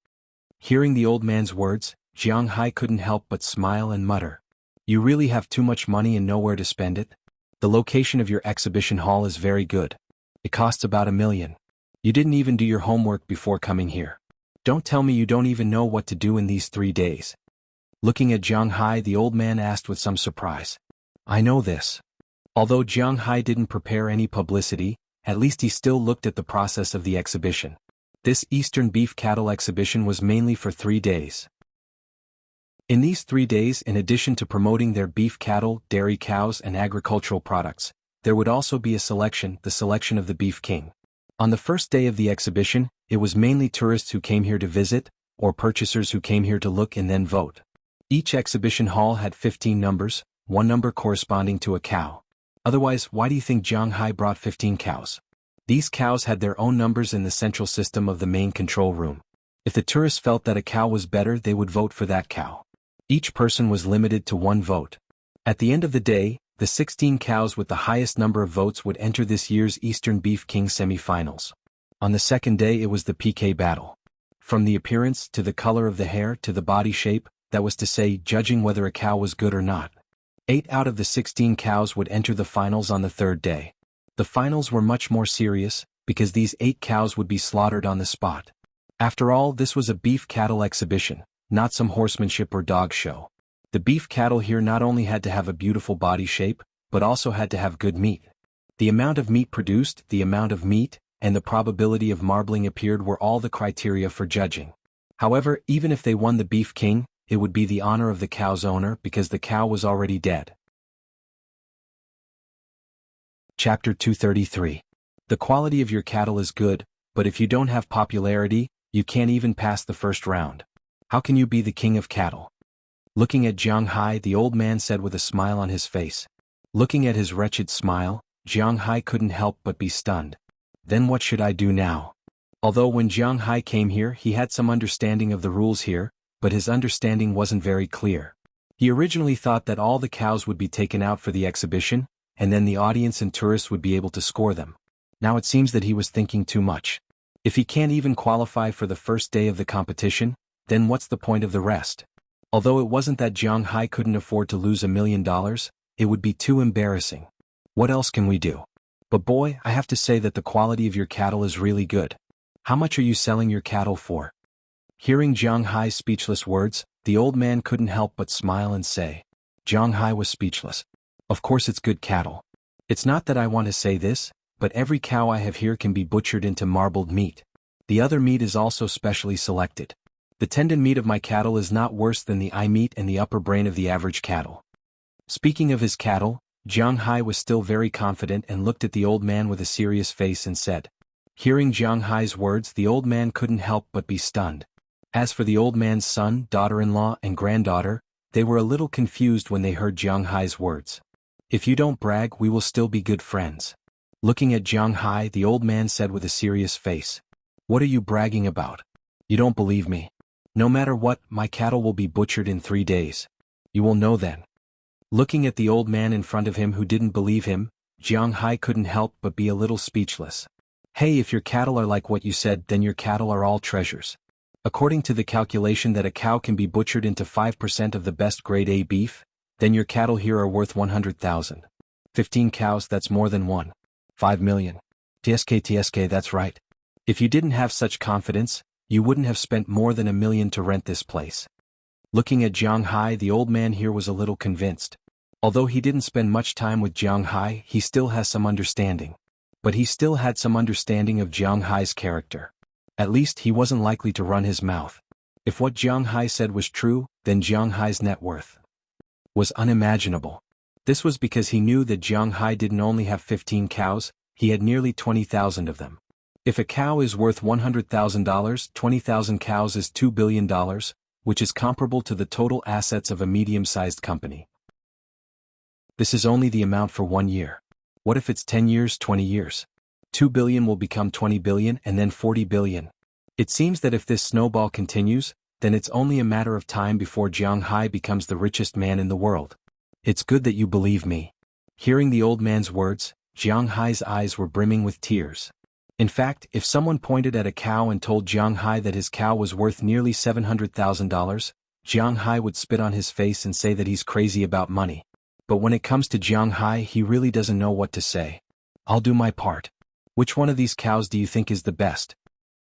Hearing the old man's words, Jiang Hai couldn't help but smile and mutter. You really have too much money and nowhere to spend it? The location of your exhibition hall is very good. It costs about $1 million. You didn't even do your homework before coming here. Don't tell me you don't even know what to do in these 3 days. Looking at Jiang Hai, the old man asked with some surprise. I know this. Although Jiang Hai didn't prepare any publicity, at least he still looked at the process of the exhibition. This Eastern beef cattle exhibition was mainly for 3 days. In these 3 days, in addition to promoting their beef cattle, dairy cows and agricultural products, there would also be the selection of the Beef King. On the first day of the exhibition, it was mainly tourists who came here to visit, or purchasers who came here to look and then vote. Each exhibition hall had 15 numbers, 1 number corresponding to a cow. Otherwise, why do you think Jiang Hai brought 15 cows? These cows had their own numbers in the central system of the main control room. If the tourists felt that a cow was better, they would vote for that cow. Each person was limited to 1 vote. At the end of the day, the 16 cows with the highest number of votes would enter this year's Eastern Beef King semi-finals. On the second day, it was the PK battle. From the appearance, to the color of the hair, to the body shape, that was to say, judging whether a cow was good or not. 8 out of the 16 cows would enter the finals on the third day. The finals were much more serious, because these 8 cows would be slaughtered on the spot. After all, this was a beef cattle exhibition, not some horsemanship or dog show. The beef cattle here not only had to have a beautiful body shape, but also had to have good meat. The amount of meat produced, the amount of meat, and the probability of marbling appeared were all the criteria for judging. However, even if they won the Beef King, it would be the honor of the cow's owner because the cow was already dead. Chapter 233. The quality of your cattle is good, but if you don't have popularity, you can't even pass the first round. How can you be the king of cattle? Looking at Jiang Hai, the old man said with a smile on his face. Looking at his wretched smile, Jiang Hai couldn't help but be stunned. Then what should I do now? Although when Jiang Hai came here, he had some understanding of the rules here, but his understanding wasn't very clear. He originally thought that all the cows would be taken out for the exhibition, and then the audience and tourists would be able to score them. Now it seems that he was thinking too much. If he can't even qualify for the first day of the competition, then what's the point of the rest? Although it wasn't that Jiang Hai couldn't afford to lose $1 million, it would be too embarrassing. What else can we do? But boy, I have to say that the quality of your cattle is really good. How much are you selling your cattle for? Hearing Jiang Hai's speechless words, the old man couldn't help but smile and say. Jiang Hai was speechless. Of course it's good cattle. It's not that I want to say this, but every cow I have here can be butchered into marbled meat. The other meat is also specially selected. The tendon meat of my cattle is not worse than the eye meat and the upper brain of the average cattle. Speaking of his cattle, Jiang Hai was still very confident and looked at the old man with a serious face and said. Hearing Jiang Hai's words, the old man couldn't help but be stunned. As for the old man's son, daughter-in-law, and granddaughter, they were a little confused when they heard Jiang Hai's words. If you don't brag, we will still be good friends. Looking at Jiang Hai, the old man said with a serious face. What are you bragging about? You don't believe me. No matter what, my cattle will be butchered in 3 days. You will know then. Looking at the old man in front of him who didn't believe him, Jiang Hai couldn't help but be a little speechless. Hey, if your cattle are like what you said, then your cattle are all treasures. According to the calculation that a cow can be butchered into 5% of the best grade A beef, then your cattle here are worth 100,000. 15 cows, that's more than 5 million. TSK, that's right. If you didn't have such confidence, you wouldn't have spent more than $1 million to rent this place. Looking at Jiang Hai, the old man here was a little convinced. Although he didn't spend much time with Jiang Hai, he still has some understanding. But he still had some understanding of Jiang Hai's character. At least he wasn't likely to run his mouth. If what Jiang Hai said was true, then Jiang Hai's net worth was unimaginable. This was because he knew that Jiang Hai didn't only have 15 cows, he had nearly 20,000 of them. If a cow is worth $100,000, 20,000 cows is $2 billion, which is comparable to the total assets of a medium-sized company. This is only the amount for 1 year. What if it's 10 years, 20 years? 2 billion will become 20 billion and then 40 billion. It seems that if this snowball continues, then it's only a matter of time before Jiang Hai becomes the richest man in the world. It's good that you believe me. Hearing the old man's words, Jiang Hai's eyes were brimming with tears. In fact, if someone pointed at a cow and told Jiang Hai that his cow was worth nearly $700,000, Jiang Hai would spit on his face and say that he's crazy about money. But when it comes to Jiang Hai, he really doesn't know what to say. I'll do my part. Which one of these cows do you think is the best?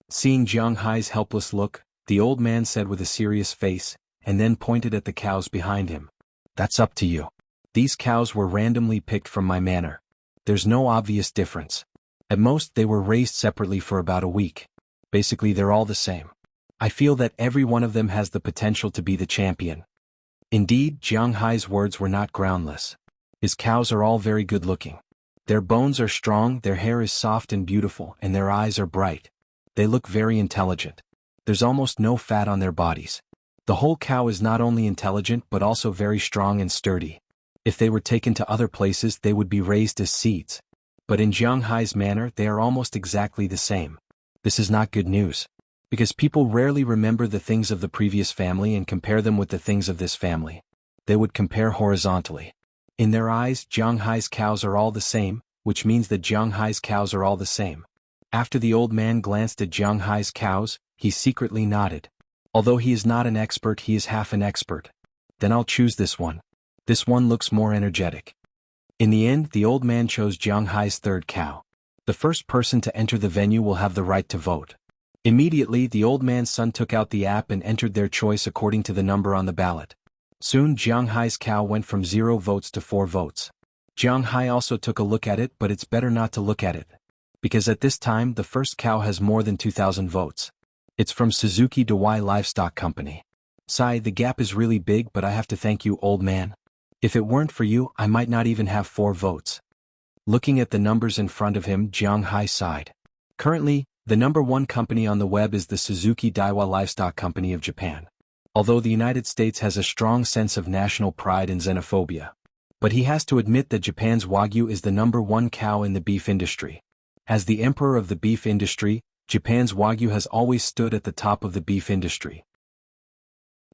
Seeing Jiang Hai's helpless look, the old man said with a serious face, and then pointed at the cows behind him. That's up to you. These cows were randomly picked from my manor. There's no obvious difference. At most, they were raised separately for about a week. Basically, they're all the same. I feel that every one of them has the potential to be the champion. Indeed, Jiang Hai's words were not groundless. His cows are all very good looking. Their bones are strong, their hair is soft and beautiful, and their eyes are bright. They look very intelligent. There's almost no fat on their bodies. The whole cow is not only intelligent but also very strong and sturdy. If they were taken to other places, they would be raised as seeds. But in Jiang Hai's manor, they are almost exactly the same. This is not good news. Because people rarely remember the things of the previous family and compare them with the things of this family. They would compare horizontally. In their eyes, Jiang Hai's cows are all the same, which means that Jiang Hai's cows are all the same. After the old man glanced at Jiang Hai's cows, he secretly nodded. Although he is not an expert, he is half an expert. Then I'll choose this one. This one looks more energetic. In the end, the old man chose Jiang Hai's third cow. The first person to enter the venue will have the right to vote. Immediately, the old man's son took out the app and entered their choice according to the number on the ballot. Soon, Jiang Hai's cow went from 0 votes to 4 votes. Jiang Hai also took a look at it, but it's better not to look at it. Because at this time, the first cow has more than 2,000 votes. It's from Suzuki Dewey Livestock Company. Sigh, the gap is really big, but I have to thank you, old man. If it weren't for you, I might not even have 4 votes. Looking at the numbers in front of him, Jiang Hai sighed. Currently, the number 1 company on the web is the Suzuki Daiwa Livestock Company of Japan. Although the United States has a strong sense of national pride and xenophobia. But he has to admit that Japan's Wagyu is the number 1 cow in the beef industry. As the emperor of the beef industry, Japan's Wagyu has always stood at the top of the beef industry.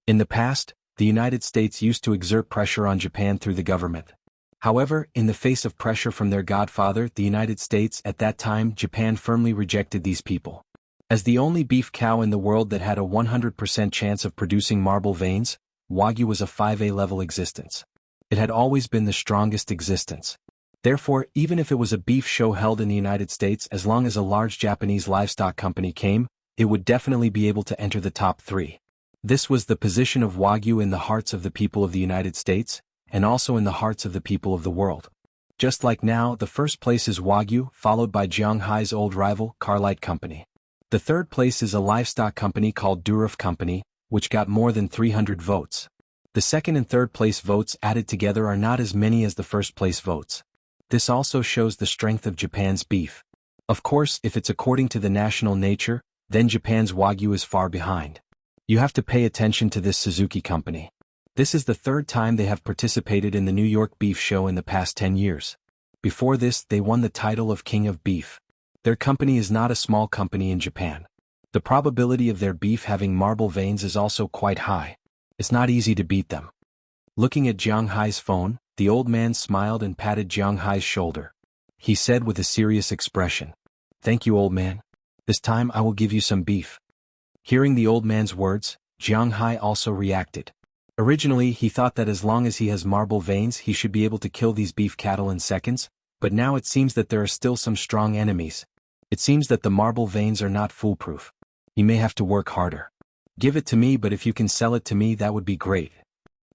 In the past, the United States used to exert pressure on Japan through the government. However, in the face of pressure from their godfather, the United States, at that time, Japan firmly rejected these people. As the only beef cow in the world that had a 100% chance of producing marble veins, Wagyu was a 5A level existence. It had always been the strongest existence. Therefore, even if it was a beef show held in the United States, as long as a large Japanese livestock company came, it would definitely be able to enter the top 3. This was the position of Wagyu in the hearts of the people of the United States, and also in the hearts of the people of the world. Just like now, the first place is Wagyu, followed by Jiang Hai's old rival, Carlite Company. The third place is a livestock company called Durif Company, which got more than 300 votes. The second and third place votes added together are not as many as the first place votes. This also shows the strength of Japan's beef. Of course, if it's according to the national nature, then Japan's Wagyu is far behind. You have to pay attention to this Suzuki company. This is the 3rd time they have participated in the New York Beef Show in the past 10 years. Before this, they won the title of King of Beef. Their company is not a small company in Japan. The probability of their beef having marble veins is also quite high. It's not easy to beat them. Looking at Jiang Hai's phone, the old man smiled and patted Jiang Hai's shoulder. He said with a serious expression, "Thank you, old man. This time I will give you some beef." Hearing the old man's words, Jiang Hai also reacted. Originally, he thought that as long as he has marble veins, he should be able to kill these beef cattle in seconds, but now it seems that there are still some strong enemies. It seems that the marble veins are not foolproof. He may have to work harder. Give it to me, but if you can sell it to me, that would be great.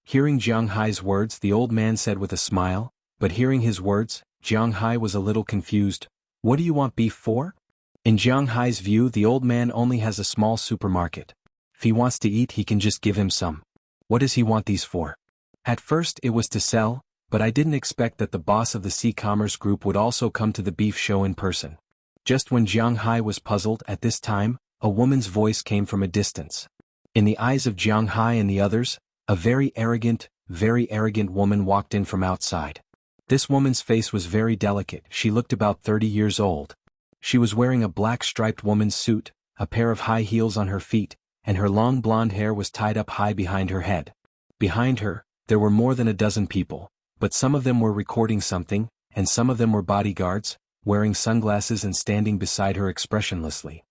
Hearing Jiang Hai's words, the old man said with a smile, but hearing his words, Jiang Hai was a little confused. What do you want beef for? In Jiang Hai's view, the old man only has a small supermarket. If he wants to eat, he can just give him some. What does he want these for? At first it was to sell, but I didn't expect that the boss of the C-Commerce Group would also come to the beef show in person. Just when Jiang Hai was puzzled at this time, a woman's voice came from a distance. In the eyes of Jiang Hai and the others, a very arrogant woman walked in from outside. This woman's face was very delicate. She looked about 30 years old. She was wearing a black striped woman's suit, a pair of high heels on her feet, and her long blonde hair was tied up high behind her head. Behind her, there were more than a dozen people, but some of them were recording something, and some of them were bodyguards, wearing sunglasses and standing beside her expressionlessly.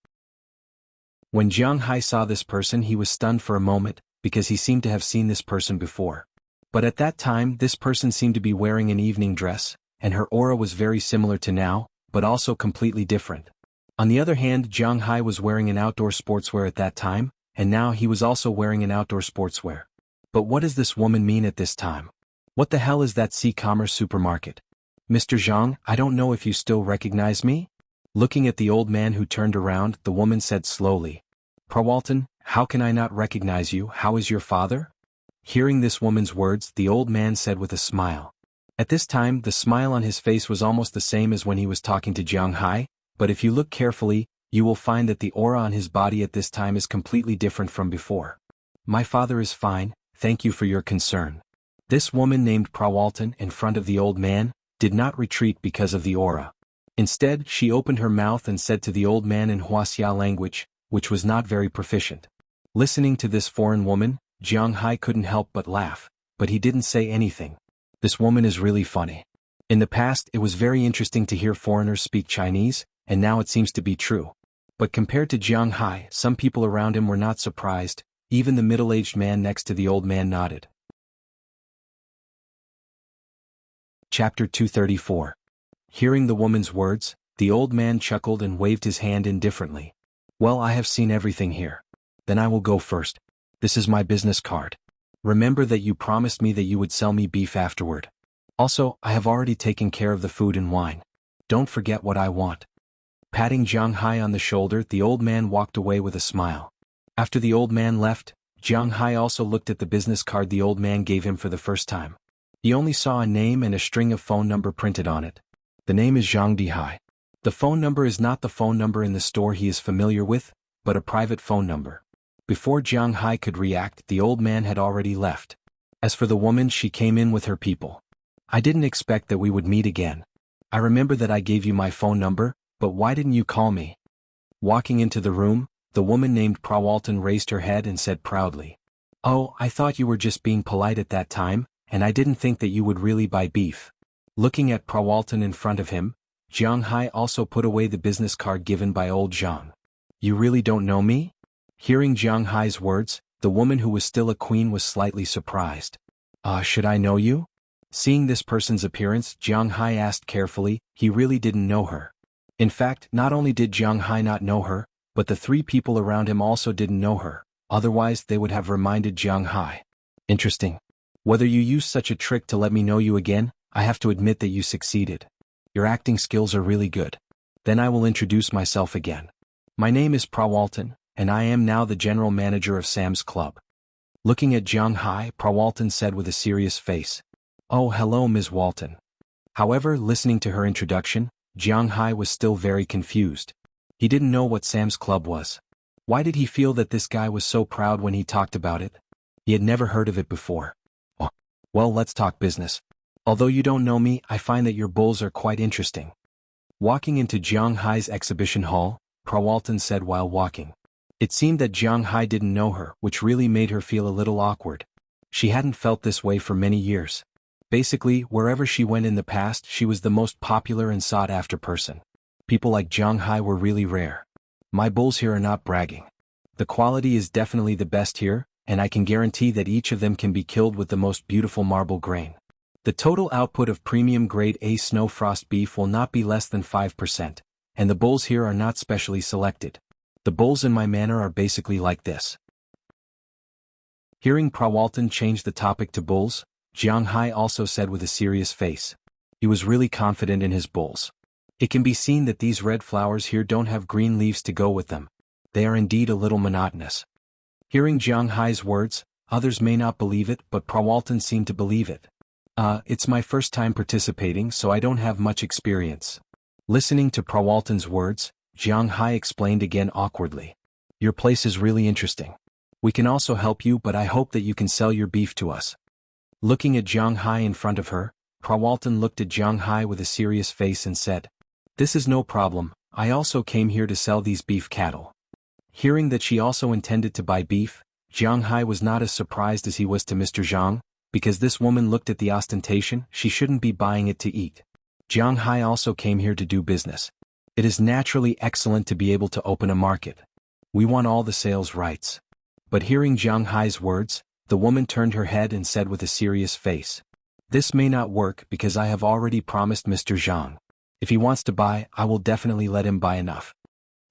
When Jiang Hai saw this person, he was stunned for a moment, because he seemed to have seen this person before. But at that time, this person seemed to be wearing an evening dress, and her aura was very similar to now, but also completely different. On the other hand, Jiang Hai was wearing an outdoor sportswear at that time, and now he was also wearing an outdoor sportswear. But what does this woman mean at this time? What the hell is that C-commerce supermarket? Mr. Zhang, I don't know if you still recognize me? Looking at the old man who turned around, the woman said slowly. Prawalton, how can I not recognize you? How is your father? Hearing this woman's words, the old man said with a smile. At this time, the smile on his face was almost the same as when he was talking to Jiang Hai, but if you look carefully, you will find that the aura on his body at this time is completely different from before. My father is fine, thank you for your concern. This woman named Prawalton in front of the old man did not retreat because of the aura. Instead, she opened her mouth and said to the old man in Huaxia language, which was not very proficient. Listening to this foreign woman, Jiang Hai couldn't help but laugh, but he didn't say anything. This woman is really funny. In the past, it was very interesting to hear foreigners speak Chinese, and now it seems to be true. But compared to Jiang Hai, some people around him were not surprised, even the middle-aged man next to the old man nodded. Chapter 234. Hearing the woman's words, the old man chuckled and waved his hand indifferently. Well, I have seen everything here. Then I will go first. This is my business card. Remember that you promised me that you would sell me beef afterward. Also, I have already taken care of the food and wine. Don't forget what I want. Patting Jiang Hai on the shoulder, the old man walked away with a smile. After the old man left, Jiang Hai also looked at the business card the old man gave him for the first time. He only saw a name and a string of phone number printed on it. The name is Zhang Dihai. The phone number is not the phone number in the store he is familiar with, but a private phone number. Before Jiang Hai could react, the old man had already left. As for the woman, she came in with her people. I didn't expect that we would meet again. I remember that I gave you my phone number, but why didn't you call me? Walking into the room, the woman named Prawalton raised her head and said proudly. Oh, I thought you were just being polite at that time, and I didn't think that you would really buy beef. Looking at Prawalton in front of him, Jiang Hai also put away the business card given by old Zhang. You really don't know me? Hearing Jiang Hai's words, the woman who was still a queen was slightly surprised. Should I know you? Seeing this person's appearance, Jiang Hai asked carefully. He really didn't know her. In fact, not only did Jiang Hai not know her, but the three people around him also didn't know her, otherwise they would have reminded Jiang Hai. Interesting. Whether you use such a trick to let me know you again, I have to admit that you succeeded. Your acting skills are really good. Then I will introduce myself again. My name is Prawalton, and I am now the general manager of Sam's Club. Looking at Jiang Hai, Prawalton said with a serious face. Oh, hello, Ms. Walton. However, listening to her introduction, Jiang Hai was still very confused. He didn't know what Sam's Club was. Why did he feel that this guy was so proud when he talked about it? He had never heard of it before. Oh, well, let's talk business. Although you don't know me, I find that your bulls are quite interesting. Walking into Jiang Hai's exhibition hall, Prawalton said while walking. It seemed that Jiang Hai didn't know her, which really made her feel a little awkward. She hadn't felt this way for many years. Basically, wherever she went in the past, she was the most popular and sought-after person. People like Jiang Hai were really rare. My bulls here are not bragging. The quality is definitely the best here, and I can guarantee that each of them can be killed with the most beautiful marble grain. The total output of premium grade A snow frost beef will not be less than 5%, and the bulls here are not specially selected. The bulls in my manor are basically like this. Hearing Prawalton change the topic to bulls, Jiang Hai also said with a serious face. He was really confident in his bulls. It can be seen that these red flowers here don't have green leaves to go with them. They are indeed a little monotonous. Hearing Jiang Hai's words, others may not believe it, but Prawalton seemed to believe it. It's my first time participating, so I don't have much experience. Listening to Prawalton's words, Jiang Hai explained again awkwardly. Your place is really interesting. We can also help you, but I hope that you can sell your beef to us. Looking at Jiang Hai in front of her, Prawalton looked at Jiang Hai with a serious face and said, This is no problem, I also came here to sell these beef cattle. Hearing that she also intended to buy beef, Jiang Hai was not as surprised as he was to Mr. Zhang, because this woman looked at the ostentation. She shouldn't be buying it to eat. Jiang Hai also came here to do business. It is naturally excellent to be able to open a market. We want all the sales rights. But hearing Jiang Hai's words, the woman turned her head and said with a serious face, This may not work because I have already promised Mr. Zhang. If he wants to buy, I will definitely let him buy enough.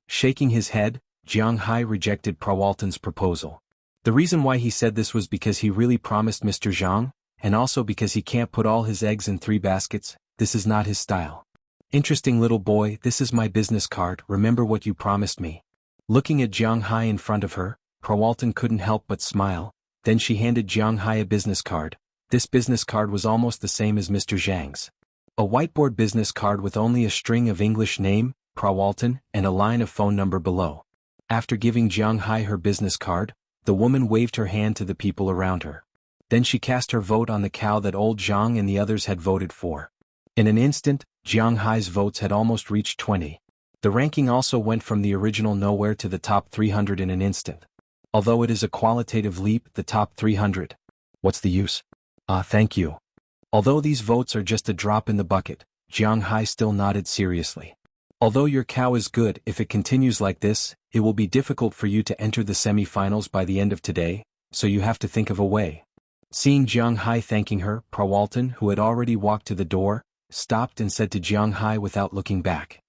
Shaking his head, Jiang Hai rejected Prawalton's proposal. The reason why he said this was because he really promised Mr. Zhang, and also because he can't put all his eggs in 3 baskets. This is not his style. Interesting little boy, this is my business card, remember what you promised me. Looking at Jiang Hai in front of her, Prawalton couldn't help but smile. Then she handed Jiang Hai a business card. This business card was almost the same as Mr. Zhang's. A whiteboard business card with only a string of English name, Prawalton, and a line of phone number below. After giving Jiang Hai her business card, the woman waved her hand to the people around her. Then she cast her vote on the cow that old Zhang and the others had voted for. In an instant, Jiang Hai's votes had almost reached 20. The ranking also went from the original nowhere to the top 300 in an instant. Although it is a qualitative leap, the top 300. What's the use? Thank you. Although these votes are just a drop in the bucket, Jiang Hai still nodded seriously. Although your cow is good, if it continues like this, it will be difficult for you to enter the semi-finals by the end of today, so you have to think of a way. Seeing Jiang Hai thanking her, Prawalton, who had already walked to the door, stopped and said to Jiang Hai without looking back.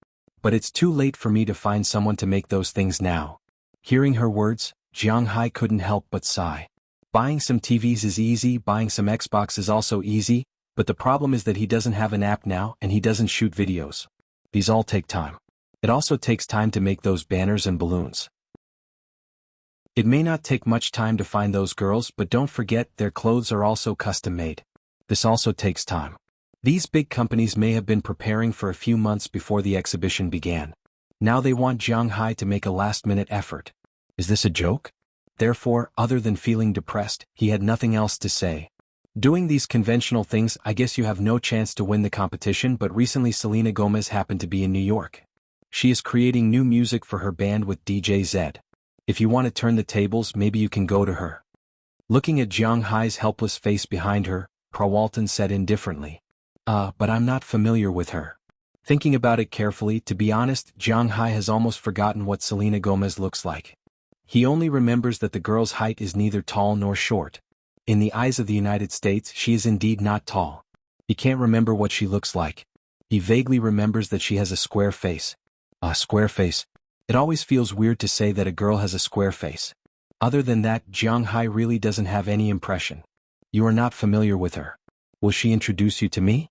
But it's too late for me to find someone to make those things now. Hearing her words, Jiang Hai couldn't help but sigh. Buying some TVs is easy, buying some Xbox is also easy, but the problem is that he doesn't have an app now and he doesn't shoot videos. These all take time. It also takes time to make those banners and balloons. It may not take much time to find those girls, but don't forget their clothes are also custom made. This also takes time. These big companies may have been preparing for a few months before the exhibition began. Now they want Jiang Hai to make a last-minute effort. Is this a joke? Therefore, other than feeling depressed, he had nothing else to say. Doing these conventional things, I guess you have no chance to win the competition, but recently Selena Gomez happened to be in New York. She is creating new music for her band with DJ Zed. If you want to turn the tables, maybe you can go to her. Looking at Jiang Hai's helpless face behind her, Prawalton said indifferently. But I'm not familiar with her. Thinking about it carefully, to be honest, Jiang Hai has almost forgotten what Selena Gomez looks like. He only remembers that the girl's height is neither tall nor short. In the eyes of the United States, she is indeed not tall. He can't remember what she looks like. He vaguely remembers that she has a square face. A square face. It always feels weird to say that a girl has a square face. Other than that, Jiang Hai really doesn't have any impression. You are not familiar with her. Will she introduce you to me?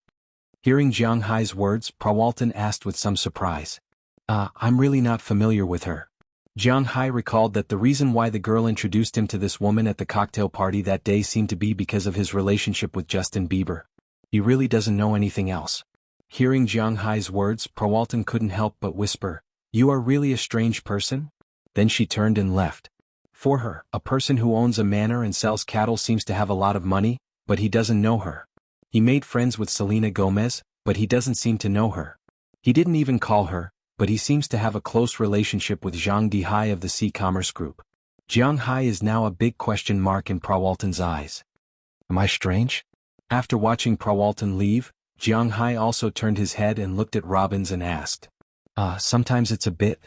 Hearing Jiang Hai's words, Prawalton asked with some surprise. I'm really not familiar with her. Jiang Hai recalled that the reason why the girl introduced him to this woman at the cocktail party that day seemed to be because of his relationship with Justin Bieber. He really doesn't know anything else. Hearing Jiang Hai's words, Prawalton couldn't help but whisper, "You are really a strange person?" Then she turned and left. For her, a person who owns a manor and sells cattle seems to have a lot of money, but he doesn't know her. He made friends with Selena Gomez, but he doesn't seem to know her. He didn't even call her, but he seems to have a close relationship with Zhang Dihai of the C-Commerce Group. Jiang Hai is now a big question mark in Prawalton's eyes. Am I strange? After watching Prawalton leave, Jiang Hai also turned his head and looked at Robbins and asked. Sometimes it's a bit.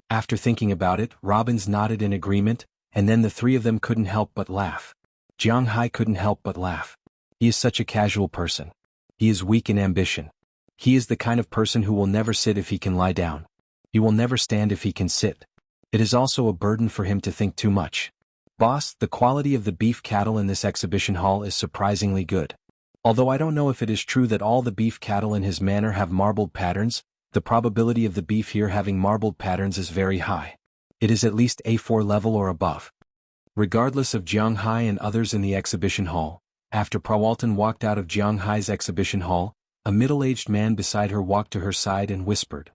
After thinking about it, Robbins nodded in agreement, and then the three of them couldn't help but laugh. Jiang Hai couldn't help but laugh. He is such a casual person. He is weak in ambition. He is the kind of person who will never sit if he can lie down. He will never stand if he can sit. It is also a burden for him to think too much. Boss, the quality of the beef cattle in this exhibition hall is surprisingly good. Although I don't know if it is true that all the beef cattle in his manor have marbled patterns, the probability of the beef here having marbled patterns is very high. It is at least A4 level or above. Regardless of Jiang Hai and others in the exhibition hall, after Prawalton walked out of Jiang Hai's exhibition hall, a middle-aged man beside her walked to her side and whispered.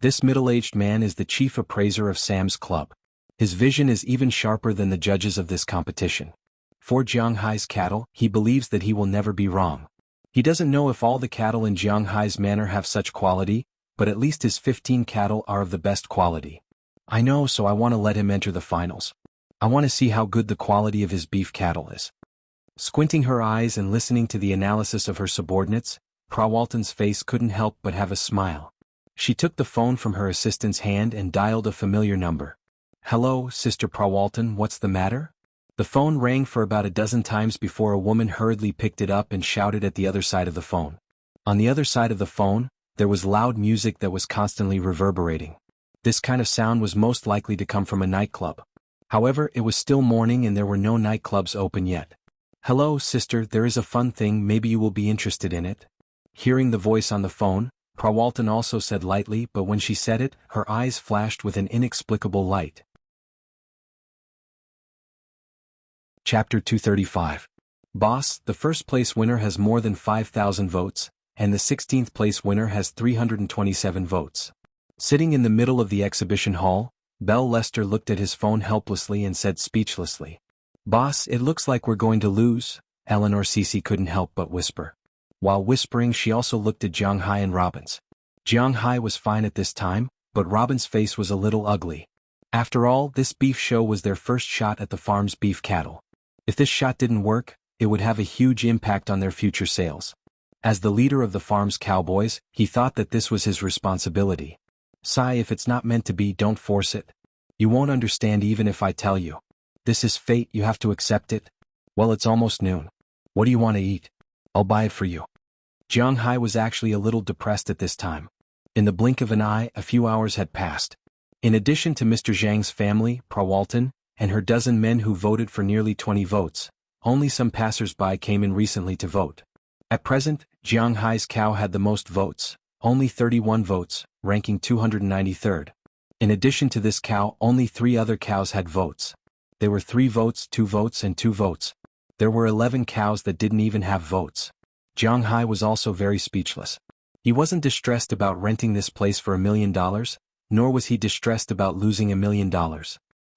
This middle-aged man is the chief appraiser of Sam's Club. His vision is even sharper than the judges of this competition. For Jianghai's cattle, he believes that he will never be wrong. He doesn't know if all the cattle in Jianghai's manor have such quality, but at least his 15 cattle are of the best quality. I know, so I want to let him enter the finals. I want to see how good the quality of his beef cattle is. Squinting her eyes and listening to the analysis of her subordinates, Prawalton's face couldn't help but have a smile. She took the phone from her assistant's hand and dialed a familiar number. Hello, Sister Prawalton, what's the matter? The phone rang for about a dozen times before a woman hurriedly picked it up and shouted at the other side of the phone. On the other side of the phone, there was loud music that was constantly reverberating. This kind of sound was most likely to come from a nightclub. However, it was still morning and there were no nightclubs open yet. Hello, sister, there is a fun thing, maybe you will be interested in it. Hearing the voice on the phone, Prawalton also said lightly, but when she said it, her eyes flashed with an inexplicable light. Chapter 235. Boss, the first place winner has more than 5,000 votes, and the 16th place winner has 327 votes. Sitting in the middle of the exhibition hall, Belle Lester looked at his phone helplessly and said speechlessly, Boss, it looks like we're going to lose, Eleanor Cece couldn't help but whisper. While whispering, she also looked at Jianghai and Robin's. Jianghai was fine at this time, but Robin's face was a little ugly. After all, this beef show was their first shot at the farm's beef cattle. If this shot didn't work, it would have a huge impact on their future sales. As the leader of the farm's cowboys, he thought that this was his responsibility. Sigh, if it's not meant to be, don't force it. You won't understand even if I tell you. This is fate, you have to accept it. Well, it's almost noon. What do you want to eat? I'll buy it for you. Jianghai was actually a little depressed at this time. In the blink of an eye, a few hours had passed. In addition to Mr. Zhang's family, Prawalton, and her dozen men who voted for nearly 20 votes, only some passers-by came in recently to vote. At present, Jianghai's cow had the most votes, only 31 votes, ranking 293rd. In addition to this cow, only 3 other cows had votes. They were 3 votes, 2 votes, and 2 votes. There were 11 cows that didn't even have votes. Jianghai was also very speechless. He wasn't distressed about renting this place for $1 million, nor was he distressed about losing $1 million.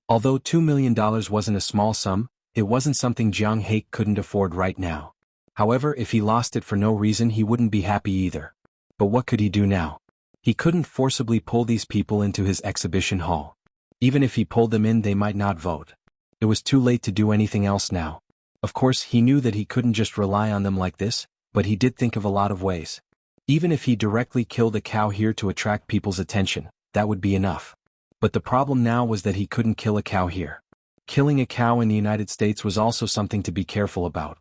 Although $2 million wasn't a small sum, it wasn't something Jianghai couldn't afford right now. However, if he lost it for no reason, he wouldn't be happy either. But what could he do now? He couldn't forcibly pull these people into his exhibition hall. Even if he pulled them in, they might not vote. It was too late to do anything else now. Of course, he knew that he couldn't just rely on them like this, but he did think of a lot of ways. Even if he directly killed a cow here to attract people's attention, that would be enough. But the problem now was that he couldn't kill a cow here. Killing a cow in the United States was also something to be careful about.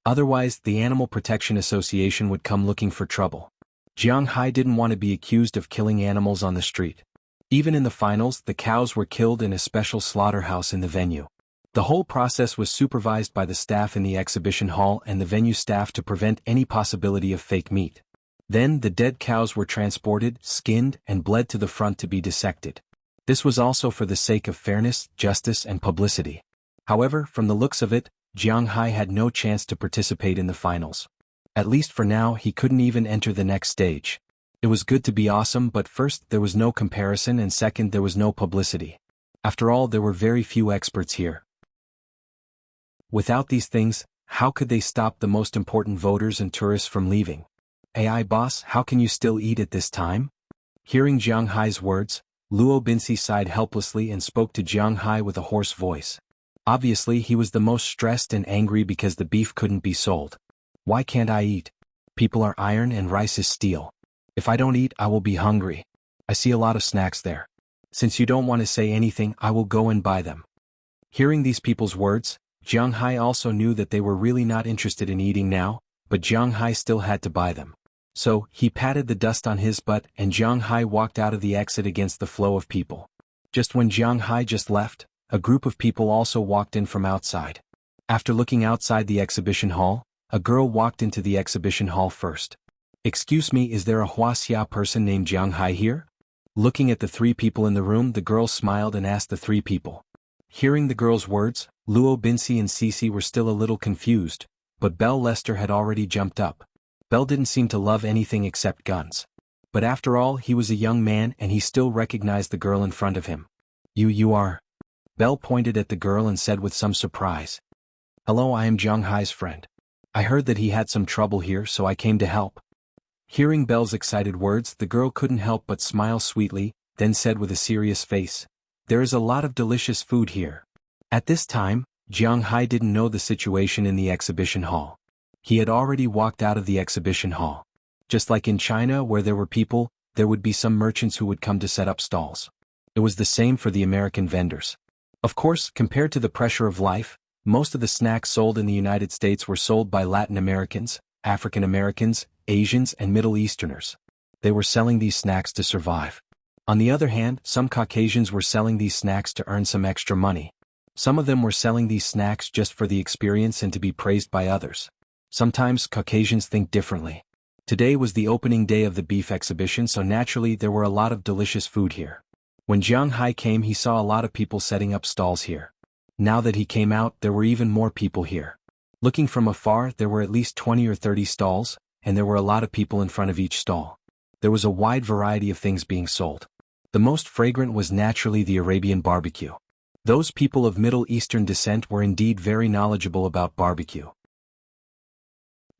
Otherwise, the Animal Protection Association would come looking for trouble. Jianghai didn't want to be accused of killing animals on the street. Even in the finals, the cows were killed in a special slaughterhouse in the venue. The whole process was supervised by the staff in the exhibition hall and the venue staff to prevent any possibility of fake meat. Then, the dead cows were transported, skinned, and bled to the front to be dissected. This was also for the sake of fairness, justice, and publicity. However, from the looks of it, Jianghai had no chance to participate in the finals. At least for now, he couldn't even enter the next stage. It was good to be awesome, but first, there was no comparison, and second, there was no publicity. After all, there were very few experts here. Without these things, how could they stop the most important voters and tourists from leaving? AI boss, how can you still eat at this time? Hearing Jianghai's words, Luo Binsi sighed helplessly and spoke to Jianghai with a hoarse voice. Obviously, he was the most stressed and angry because the beef couldn't be sold. Why can't I eat? People are iron and rice is steel. If I don't eat, I will be hungry. I see a lot of snacks there. Since you don't want to say anything, I will go and buy them. Hearing these people's words, Jianghai also knew that they were really not interested in eating now, but Jianghai still had to buy them. So, he patted the dust on his butt and Jianghai walked out of the exit against the flow of people. Just when Jianghai just left, a group of people also walked in from outside. After looking outside the exhibition hall, a girl walked into the exhibition hall first. Excuse me, is there a Huaxia person named Jianghai here? Looking at the 3 people in the room, the girl smiled and asked the 3 people. Hearing the girl's words, Luo Binsi and Cece were still a little confused, but Belle Lester had already jumped up. Bell didn't seem to love anything except guns. But after all, he was a young man and he still recognized the girl in front of him. You are? Bell pointed at the girl and said with some surprise. Hello, I am Jiang Hai's friend. I heard that he had some trouble here, so I came to help. Hearing Bell's excited words, the girl couldn't help but smile sweetly, then said with a serious face, There is a lot of delicious food here. At this time, Jiang Hai didn't know the situation in the exhibition hall. He had already walked out of the exhibition hall. Just like in China where there were people, there would be some merchants who would come to set up stalls. It was the same for the American vendors. Of course, compared to the pressure of life, most of the snacks sold in the United States were sold by Latin Americans, African Americans, Asians and Middle Easterners. They were selling these snacks to survive. On the other hand, some Caucasians were selling these snacks to earn some extra money. Some of them were selling these snacks just for the experience and to be praised by others. Sometimes Caucasians think differently. Today was the opening day of the beef exhibition, so naturally there were a lot of delicious food here. When Jiang Hai came, he saw a lot of people setting up stalls here. Now that he came out, there were even more people here. Looking from afar, there were at least 20 or 30 stalls, and there were a lot of people in front of each stall. There was a wide variety of things being sold. The most fragrant was naturally the Arabian barbecue. Those people of Middle Eastern descent were indeed very knowledgeable about barbecue.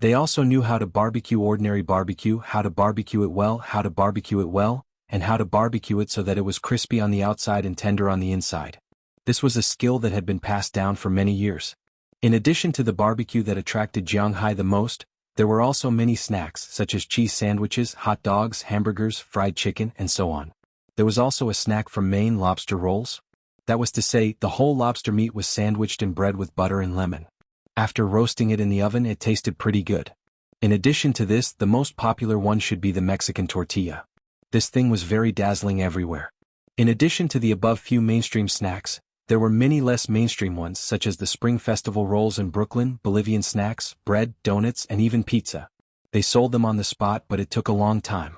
They also knew how to barbecue ordinary barbecue, how to barbecue it well, and how to barbecue it so that it was crispy on the outside and tender on the inside. This was a skill that had been passed down for many years. In addition to the barbecue that attracted Jiang Hai the most, there were also many snacks such as cheese sandwiches, hot dogs, hamburgers, fried chicken, and so on. There was also a snack from Maine, lobster rolls. That was to say, the whole lobster meat was sandwiched in bread with butter and lemon. After roasting it in the oven, it tasted pretty good. In addition to this, the most popular one should be the Mexican tortilla. This thing was very dazzling everywhere. In addition to the above few mainstream snacks, there were many less mainstream ones such as the Spring Festival rolls in Brooklyn, Bolivian snacks, bread, donuts, and even pizza. They sold them on the spot, but it took a long time.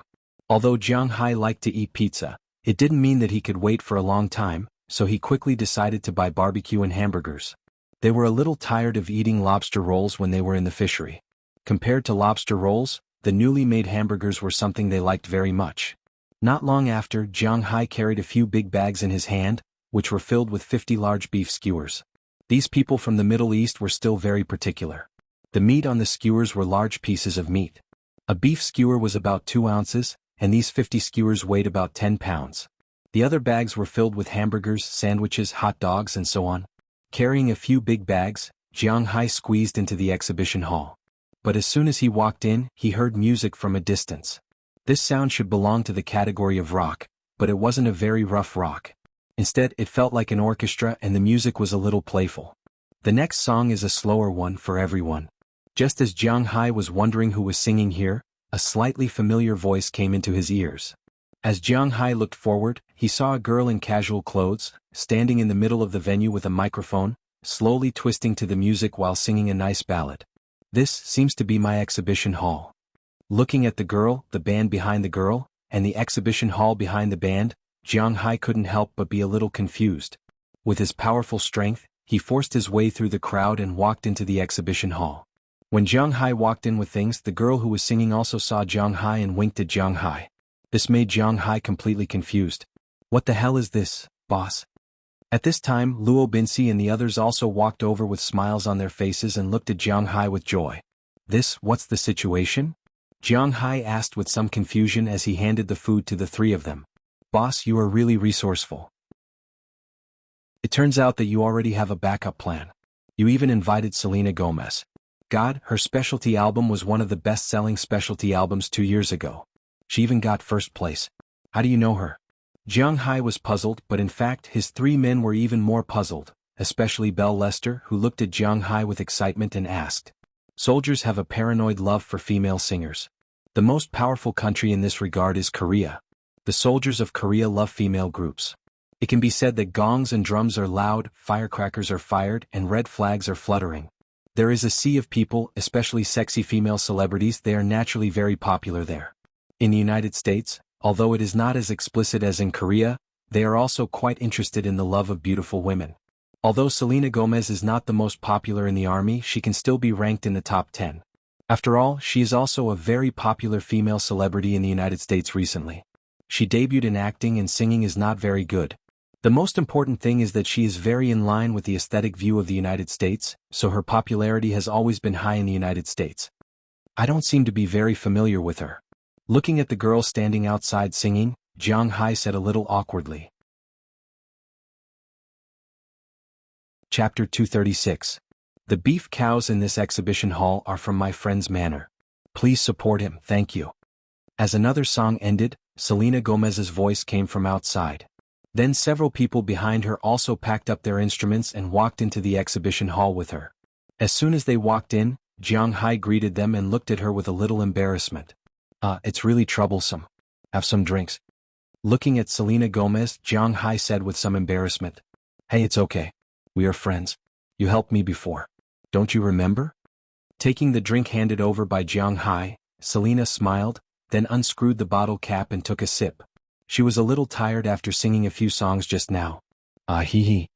Although Jiang Hai liked to eat pizza, it didn't mean that he could wait for a long time, so he quickly decided to buy barbecue and hamburgers. They were a little tired of eating lobster rolls when they were in the fishery. Compared to lobster rolls, the newly made hamburgers were something they liked very much. Not long after, Jiang Hai carried a few big bags in his hand, which were filled with 50 large beef skewers. These people from the Middle East were still very particular. The meat on the skewers were large pieces of meat. A beef skewer was about 2 ounces, and these 50 skewers weighed about 10 pounds. The other bags were filled with hamburgers, sandwiches, hot dogs, and so on. Carrying a few big bags, Jiang Hai squeezed into the exhibition hall. But as soon as he walked in, he heard music from a distance. This sound should belong to the category of rock, but it wasn't a very rough rock. Instead, it felt like an orchestra and the music was a little playful. The next song is a slower one for everyone. Just as Jiang Hai was wondering who was singing here, a slightly familiar voice came into his ears. As Jiang Hai looked forward, he saw a girl in casual clothes, standing in the middle of the venue with a microphone, slowly twisting to the music while singing a nice ballad. This seems to be my exhibition hall. Looking at the girl, the band behind the girl, and the exhibition hall behind the band, Jiang Hai couldn't help but be a little confused. With his powerful strength, he forced his way through the crowd and walked into the exhibition hall. When Jiang Hai walked in with things, the girl who was singing also saw Jiang Hai and winked at Jiang Hai. This made Jiang Hai completely confused. What the hell is this, boss? At this time, Luo Binsi and the others also walked over with smiles on their faces and looked at Jiang Hai with joy. What's the situation? Jiang Hai asked with some confusion as he handed the food to the three of them. Boss, you are really resourceful. It turns out that you already have a backup plan. You even invited Selena Gomez. God, her specialty album was one of the best-selling specialty albums 2 years ago. She even got first place. How do you know her? Jiang Hai was puzzled, but in fact his 3 men were even more puzzled, especially Belle Lester, who looked at Jiang Hai with excitement and asked. Soldiers have a paranoid love for female singers. The most powerful country in this regard is Korea. The soldiers of Korea love female groups. It can be said that gongs and drums are loud, firecrackers are fired, and red flags are fluttering. There is a sea of people, especially sexy female celebrities. They are naturally very popular there. In the United States, although it is not as explicit as in Korea, they are also quite interested in the love of beautiful women. Although Selena Gomez is not the most popular in the army, she can still be ranked in the top 10. After all, she is also a very popular female celebrity in the United States recently. She debuted in acting, and singing is not very good. The most important thing is that she is very in line with the aesthetic view of the United States, so her popularity has always been high in the United States. I don't seem to be very familiar with her. Looking at the girl standing outside singing, Jiang Hai said a little awkwardly. Chapter 236. The beef cows in this exhibition hall are from my friend's manor. Please support him, thank you. As another song ended, Selena Gomez's voice came from outside. Then several people behind her also packed up their instruments and walked into the exhibition hall with her. As soon as they walked in, Jiang Hai greeted them and looked at her with a little embarrassment. It's really troublesome. Have some drinks. Looking at Selena Gomez, Jiang Hai said with some embarrassment. Hey, it's okay. We are friends. You helped me before. Don't you remember? Taking the drink handed over by Jiang Hai, Selena smiled, then unscrewed the bottle cap and took a sip. She was a little tired after singing a few songs just now. Hee hee.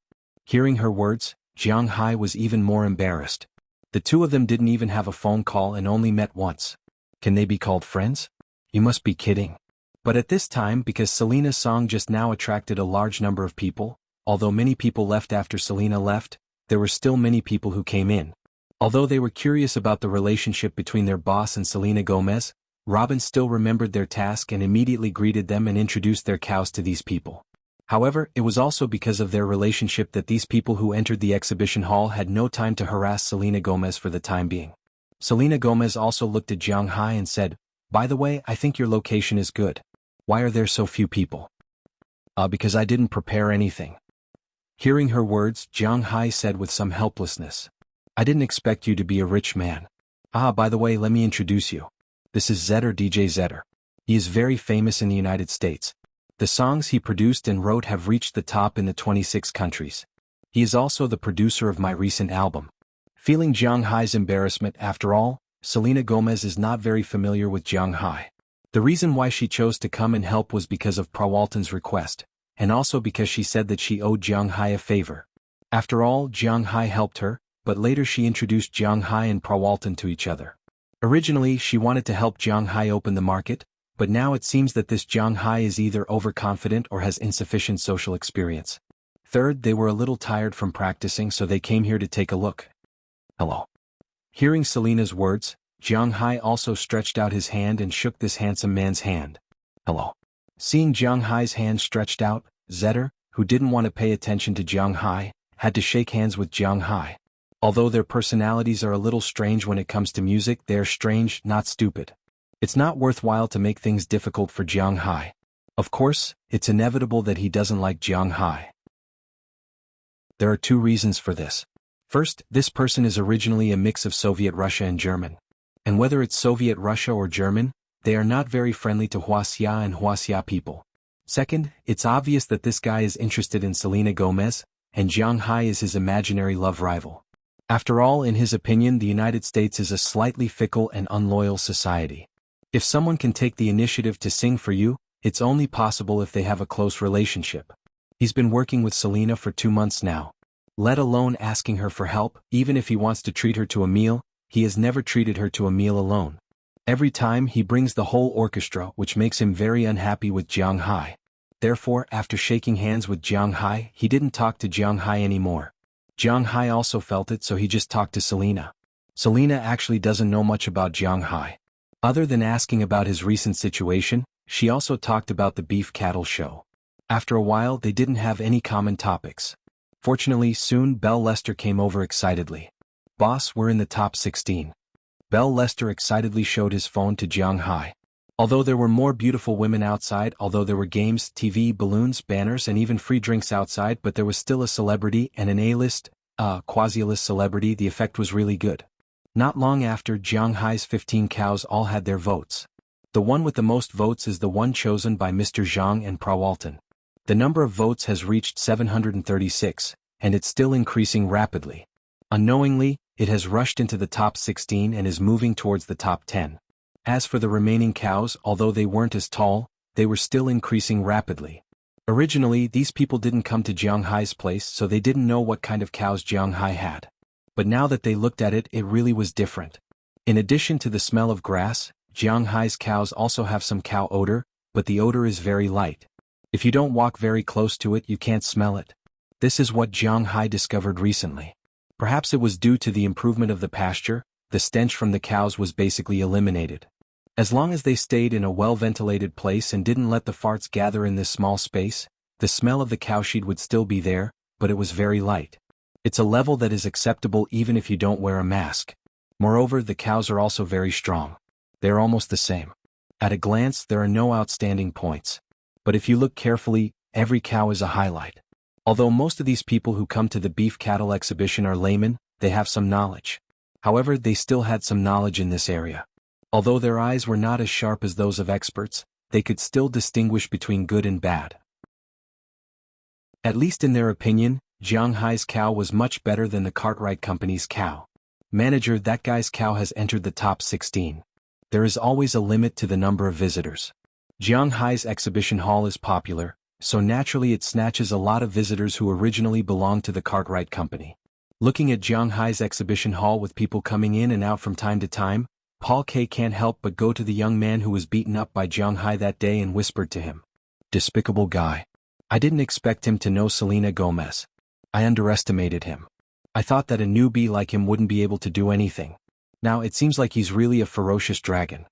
Hearing her words, Jiang Hai was even more embarrassed. The two of them didn't even have a phone call and only met once. Can they be called friends? You must be kidding. But at this time, because Selena's song just now attracted a large number of people, although many people left after Selena left, there were still many people who came in. Although they were curious about the relationship between their boss and Selena Gomez, Robin still remembered their task and immediately greeted them and introduced their cows to these people. However, it was also because of their relationship that these people who entered the exhibition hall had no time to harass Selena Gomez for the time being. Selena Gomez also looked at Jiang Hai and said, By the way, I think your location is good. Why are there so few people? Because I didn't prepare anything. Hearing her words, Jiang Hai said with some helplessness. I didn't expect you to be a rich man. By the way, let me introduce you. This is Zetter, DJ Zetter. He is very famous in the United States. The songs he produced and wrote have reached the top in the 26 countries. He is also the producer of my recent album. Feeling Jiang Hai's embarrassment, after all, Selena Gomez is not very familiar with Jiang Hai. The reason why she chose to come and help was because of Prawalton's request, and also because she said that she owed Jiang Hai a favor. After all, Jiang Hai helped her, but later she introduced Jiang Hai and Prawalton to each other. Originally, she wanted to help Jiang Hai open the market, but now it seems that this Jiang Hai is either overconfident or has insufficient social experience. Third, they were a little tired from practicing, so they came here to take a look. Hello. Hearing Selena's words, Jiang Hai also stretched out his hand and shook this handsome man's hand. Hello. Seeing Jiang Hai's hand stretched out, Zetter, who didn't want to pay attention to Jiang Hai, had to shake hands with Jiang Hai. Although their personalities are a little strange when it comes to music, they are strange, not stupid. It's not worthwhile to make things difficult for Jiang Hai. Of course, it's inevitable that he doesn't like Jiang Hai. There are two reasons for this. First, this person is originally a mix of Soviet Russia and German. And whether it's Soviet Russia or German, they are not very friendly to Huaxia and Huaxia people. Second, it's obvious that this guy is interested in Selena Gomez, and Jiang Hai is his imaginary love rival. After all, in his opinion, the United States is a slightly fickle and unloyal society. If someone can take the initiative to sing for you, it's only possible if they have a close relationship. He's been working with Selena for 2 months now. Let alone asking her for help, even if he wants to treat her to a meal, he has never treated her to a meal alone. Every time he brings the whole orchestra, which makes him very unhappy with Jiang Hai. Therefore, after shaking hands with Jiang Hai, he didn't talk to Jiang Hai anymore. Jiang Hai also felt it, so he just talked to Selena. Selena actually doesn't know much about Jiang Hai. Other than asking about his recent situation, she also talked about the beef cattle show. After a while, they didn't have any common topics. Fortunately, soon Belle Lester came over excitedly. Boss, we're in the top 16. Belle Lester excitedly showed his phone to Jiang Hai. Although there were more beautiful women outside, although there were games, TV, balloons, banners and even free drinks outside, but there was still a celebrity and an A-list, quasi-A-list celebrity, the effect was really good. Not long after, Jiang Hai's 15 cows all had their votes. The one with the most votes is the one chosen by Mr. Zhang and Prawalton. The number of votes has reached 736, and it's still increasing rapidly. Unknowingly, it has rushed into the top 16 and is moving towards the top 10. As for the remaining cows, although they weren't as tall, they were still increasing rapidly. Originally, these people didn't come to Jiang Hai's place, so they didn't know what kind of cows Jiang Hai had. But now that they looked at it, it really was different. In addition to the smell of grass, Jianghai's cows also have some cow odor, but the odor is very light. If you don't walk very close to it, you can't smell it. This is what Jianghai discovered recently. Perhaps it was due to the improvement of the pasture, the stench from the cows was basically eliminated. As long as they stayed in a well-ventilated place and didn't let the farts gather in this small space, the smell of the cowshed would still be there, but it was very light. It's a level that is acceptable even if you don't wear a mask. Moreover, the cows are also very strong. They're almost the same. At a glance, there are no outstanding points. But if you look carefully, every cow is a highlight. Although most of these people who come to the beef cattle exhibition are laymen, they have some knowledge. However, they still had some knowledge in this area. Although their eyes were not as sharp as those of experts, they could still distinguish between good and bad. At least in their opinion, Jianghai's cow was much better than the Cartwright Company's cow. Manager, that guy's cow has entered the top 16. There is always a limit to the number of visitors. Jianghai's exhibition hall is popular, so naturally it snatches a lot of visitors who originally belonged to the Cartwright Company. Looking at Jianghai's exhibition hall with people coming in and out from time to time, Paul K. can't help but go to the young man who was beaten up by Jianghai that day and whispered to him. Despicable guy. I didn't expect him to know Selena Gomez. I underestimated him. I thought that a newbie like him wouldn't be able to do anything. Now it seems like he's really a ferocious dragon.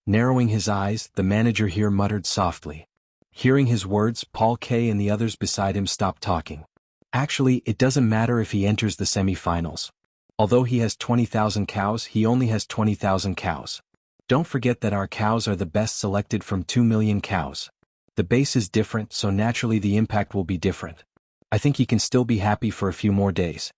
Narrowing his eyes, the manager here muttered softly. Hearing his words, Paul K. and the others beside him stopped talking. Actually, it doesn't matter if he enters the semi-finals. Although he has 20,000 cows, he only has 20,000 cows. Don't forget that our cows are the best selected from 2 million cows. The base is different, so naturally the impact will be different. I think he can still be happy for a few more days.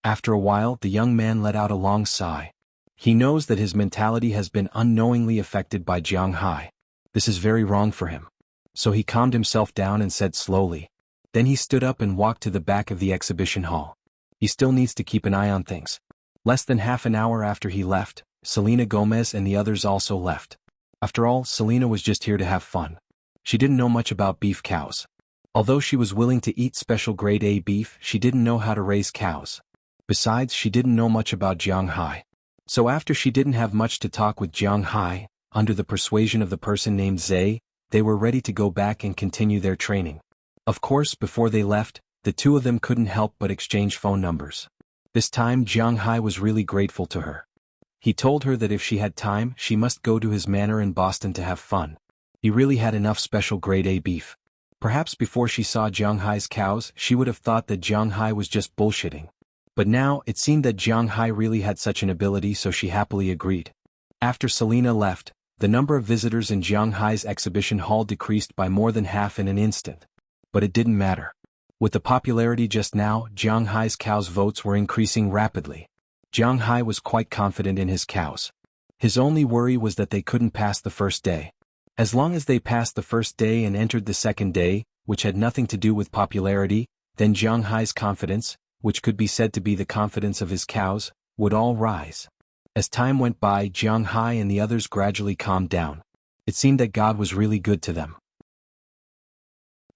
After a while, the young man let out a long sigh. He knows that his mentality has been unknowingly affected by Jianghai. This is very wrong for him. So he calmed himself down and said slowly. Then he stood up and walked to the back of the exhibition hall. He still needs to keep an eye on things. Less than half an hour after he left, Selena Gomez and the others also left. After all, Selena was just here to have fun. She didn't know much about beef cows. Although she was willing to eat special grade A beef, she didn't know how to raise cows. Besides, she didn't know much about Jianghai. So after she didn't have much to talk with Jianghai, under the persuasion of the person named Zay, they were ready to go back and continue their training. Of course, before they left, the two of them couldn't help but exchange phone numbers. This time Jianghai was really grateful to her. He told her that if she had time, she must go to his manor in Boston to have fun. He really had enough special grade A beef. Perhaps before she saw Jianghai's cows, she would have thought that Jianghai was just bullshitting. But now, it seemed that Jianghai really had such an ability, so she happily agreed. After Selena left, the number of visitors in Jianghai's exhibition hall decreased by more than half in an instant. But it didn't matter. With the popularity just now, Jianghai's cows' votes were increasing rapidly. Jianghai was quite confident in his cows. His only worry was that they couldn't pass the first day. As long as they passed the first day and entered the second day, which had nothing to do with popularity, then Jianghai's confidence, which could be said to be the confidence of his cows, would all rise. As time went by, Jianghai and the others gradually calmed down. It seemed that God was really good to them.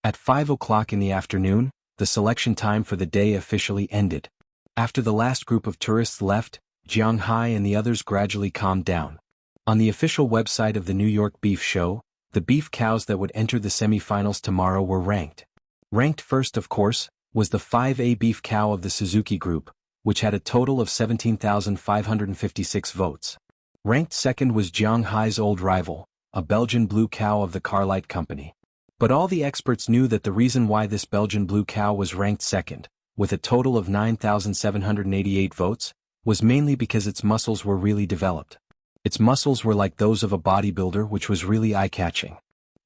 At 5 o'clock in the afternoon, the selection time for the day officially ended. After the last group of tourists left, Jianghai and the others gradually calmed down. On the official website of the New York Beef Show, the beef cows that would enter the semi-finals tomorrow were ranked. Ranked first, of course, was the 5A beef cow of the Suzuki Group, which had a total of 17,556 votes. Ranked second was Jianghai's old rival, a Belgian blue cow of the Cartwright Company. But all the experts knew that the reason why this Belgian blue cow was ranked second, with a total of 9,788 votes, was mainly because its muscles were really developed. Its muscles were like those of a bodybuilder, which was really eye-catching.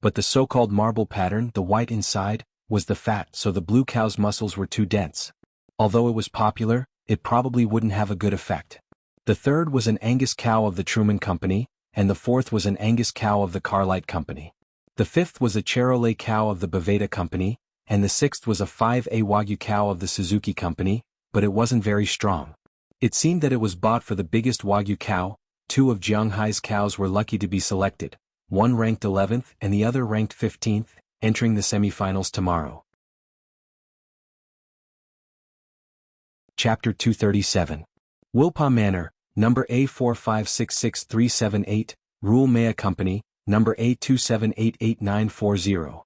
But the so-called marble pattern, the white inside, was the fat, so the blue cow's muscles were too dense. Although it was popular, it probably wouldn't have a good effect. The third was an Angus cow of the Truman Company, and the fourth was an Angus cow of the Cartwright Company. The fifth was a Charolais cow of the Boveda Company, and the sixth was a 5A Wagyu cow of the Suzuki Company, but it wasn't very strong. It seemed that it was bought for the biggest Wagyu cow. Two of Jianghai's cows were lucky to be selected, one ranked 11th and the other ranked 15th, entering the semifinals tomorrow. Chapter 237. Wilpa Manor, number A4566378, Rule Maya Company, number A2788940.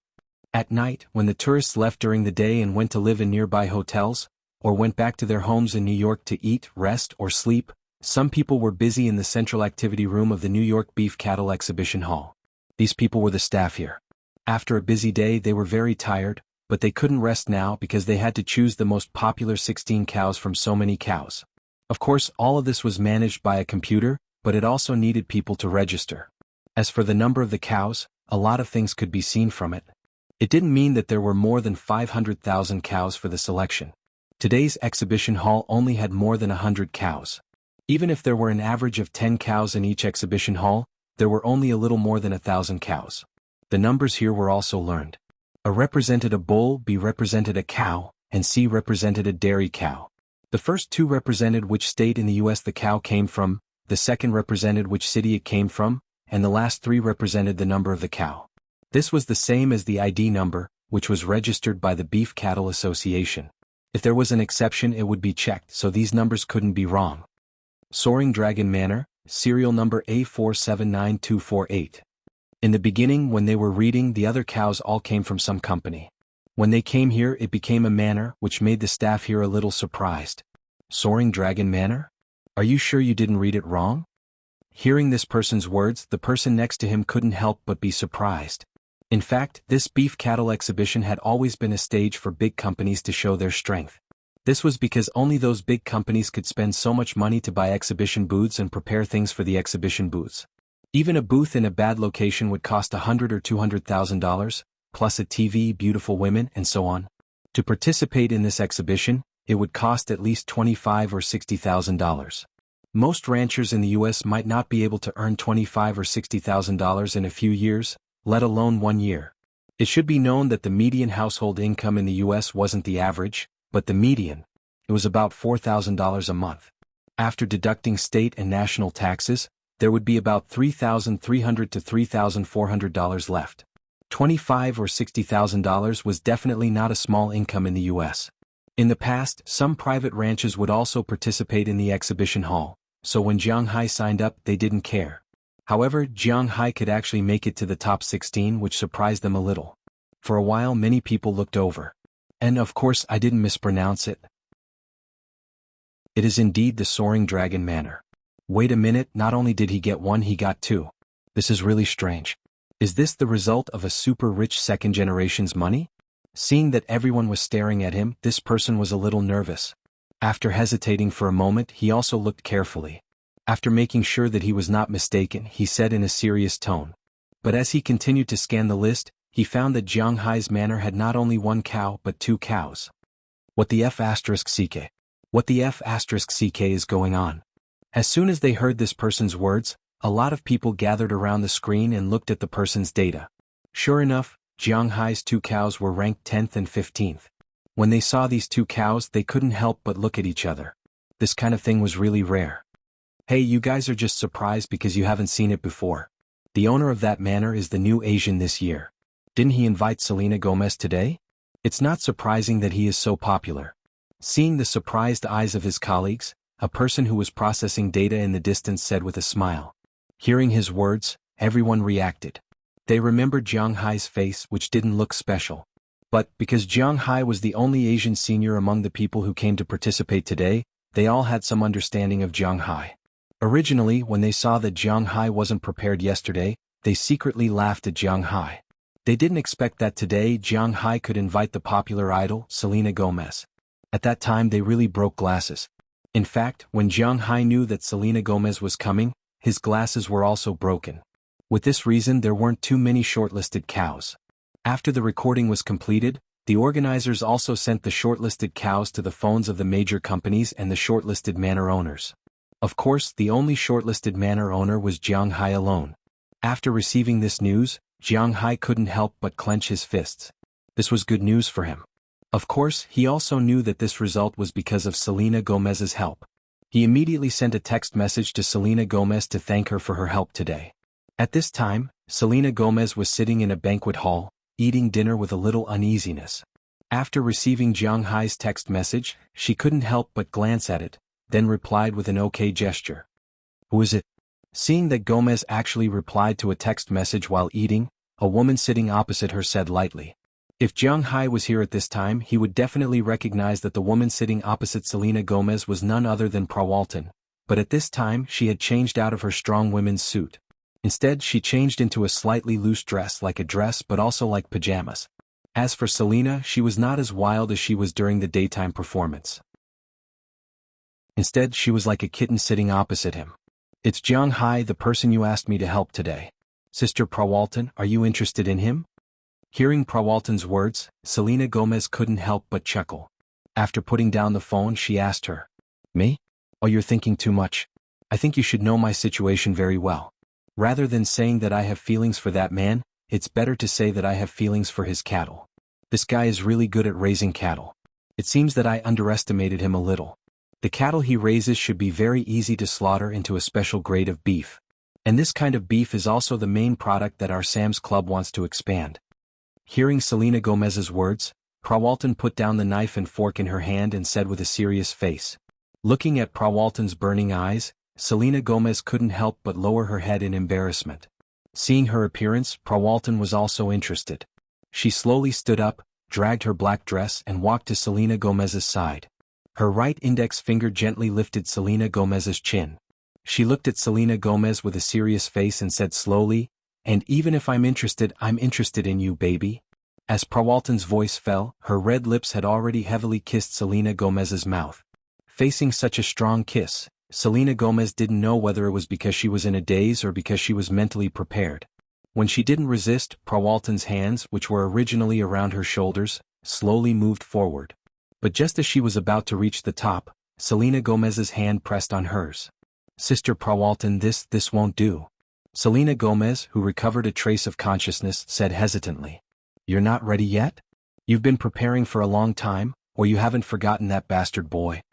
At night, when the tourists left during the day and went to live in nearby hotels, or went back to their homes in New York to eat, rest, or sleep, some people were busy in the central activity room of the New York Beef Cattle Exhibition Hall. These people were the staff here. After a busy day they were very tired, but they couldn't rest now because they had to choose the most popular 16 cows from so many cows. Of course, all of this was managed by a computer, but it also needed people to register. As for the number of the cows, a lot of things could be seen from it. It didn't mean that there were more than 500,000 cows for the selection. Today's exhibition hall only had more than 100 cows. Even if there were an average of 10 cows in each exhibition hall, there were only a little more than 1,000 cows. The numbers here were also learned. A represented a bull, B represented a cow, and C represented a dairy cow. The first two represented which state in the US the cow came from, the second represented which city it came from, and the last three represented the number of the cow. This was the same as the ID number, which was registered by the Beef Cattle Association. If there was an exception it would be checked, so these numbers couldn't be wrong. Soaring Dragon Manor, serial number A479248. In the beginning when they were reading, the other cows all came from some company. When they came here it became a manor, which made the staff here a little surprised. Soaring Dragon Manor? Are you sure you didn't read it wrong? Hearing this person's words, the person next to him couldn't help but be surprised. In fact, this beef cattle exhibition had always been a stage for big companies to show their strength. This was because only those big companies could spend so much money to buy exhibition booths and prepare things for the exhibition booths. Even a booth in a bad location would cost $100,000 or $200,000, plus a TV, beautiful women, and so on. To participate in this exhibition, it would cost at least $25,000 or $60,000. Most ranchers in the US might not be able to earn $25,000 or $60,000 in a few years, let alone 1 year. It should be known that the median household income in the US wasn't the average, but the median. It was about $4,000 a month. After deducting state and national taxes, there would be about $3,300 to $3,400 left. $25,000 or $60,000 was definitely not a small income in the US. In the past, some private ranches would also participate in the exhibition hall, so when Jiang Hai signed up they didn't care. However, Jiang Hai could actually make it to the top 16, which surprised them a little. For a while many people looked over. And of course I didn't mispronounce it. It is indeed the Soaring Dragon Manor. Wait a minute, not only did he get one, he got two. This is really strange. Is this the result of a super rich second generation's money? Seeing that everyone was staring at him, this person was a little nervous. After hesitating for a moment, he also looked carefully. After making sure that he was not mistaken, he said in a serious tone. But as he continued to scan the list, he found that Jiang Hai's manor had not only one cow but two cows. What the F***CK? What the F***CK is going on? As soon as they heard this person's words, a lot of people gathered around the screen and looked at the person's data. Sure enough, Jiang Hai's two cows were ranked 10th and 15th. When they saw these two cows, they couldn't help but look at each other. This kind of thing was really rare. Hey, you guys are just surprised because you haven't seen it before. The owner of that manor is the new Asian this year. Didn't he invite Selena Gomez today? It's not surprising that he is so popular. Seeing the surprised eyes of his colleagues, a person who was processing data in the distance said with a smile. Hearing his words, everyone reacted. They remembered Jiang Hai's face, which didn't look special. But, because Jiang Hai was the only Asian senior among the people who came to participate today, they all had some understanding of Jiang Hai. Originally, when they saw that Jiang Hai wasn't prepared yesterday, they secretly laughed at Jiang Hai. They didn't expect that today Jiang Hai could invite the popular idol, Selena Gomez. At that time they really broke glasses. In fact, when Jiang Hai knew that Selena Gomez was coming, his glasses were also broken. With this reason there weren't too many shortlisted cows. After the recording was completed, the organizers also sent the shortlisted cows to the phones of the major companies and the shortlisted manor owners. Of course, the only shortlisted manor owner was Jiang Hai alone. After receiving this news, Jiang Hai couldn't help but clench his fists. This was good news for him. Of course, he also knew that this result was because of Selena Gomez's help. He immediately sent a text message to Selena Gomez to thank her for her help today. At this time, Selena Gomez was sitting in a banquet hall, eating dinner with a little uneasiness. After receiving Jiang Hai's text message, she couldn't help but glance at it, then replied with an okay gesture. Who is it? Seeing that Gomez actually replied to a text message while eating, a woman sitting opposite her said lightly. If Jiang Hai was here at this time, he would definitely recognize that the woman sitting opposite Selena Gomez was none other than Prawalton, but at this time she had changed out of her strong women's suit. Instead, she changed into a slightly loose dress, like a dress but also like pajamas. As for Selena, she was not as wild as she was during the daytime performance. Instead, she was like a kitten sitting opposite him. It's Jiang Hai, the person you asked me to help today. Sister Prawalton, are you interested in him? Hearing Prawalton's words, Selena Gomez couldn't help but chuckle. After putting down the phone, she asked her. Me? Oh, you're thinking too much. I think you should know my situation very well. Rather than saying that I have feelings for that man, it's better to say that I have feelings for his cattle. This guy is really good at raising cattle. It seems that I underestimated him a little. The cattle he raises should be very easy to slaughter into a special grade of beef. And this kind of beef is also the main product that our Sam's Club wants to expand. Hearing Selena Gomez's words, Prawalton put down the knife and fork in her hand and said with a serious face. Looking at Prawalton's burning eyes, Selena Gomez couldn't help but lower her head in embarrassment. Seeing her appearance, Prawalton was also interested. She slowly stood up, dragged her black dress and walked to Selena Gomez's side. Her right index finger gently lifted Selena Gomez's chin. She looked at Selena Gomez with a serious face and said slowly, "And even if I'm interested in you, baby." As Prawalton's voice fell, her red lips had already heavily kissed Selena Gomez's mouth. Facing such a strong kiss, Selena Gomez didn't know whether it was because she was in a daze or because she was mentally prepared. When she didn't resist, Prawalton's hands, which were originally around her shoulders, slowly moved forward. But just as she was about to reach the top, Selena Gomez's hand pressed on hers. "Sister Prawalton, this won't do." Selena Gomez, who recovered a trace of consciousness, said hesitantly. "You're not ready yet? You've been preparing for a long time, or you haven't forgotten that bastard boy?"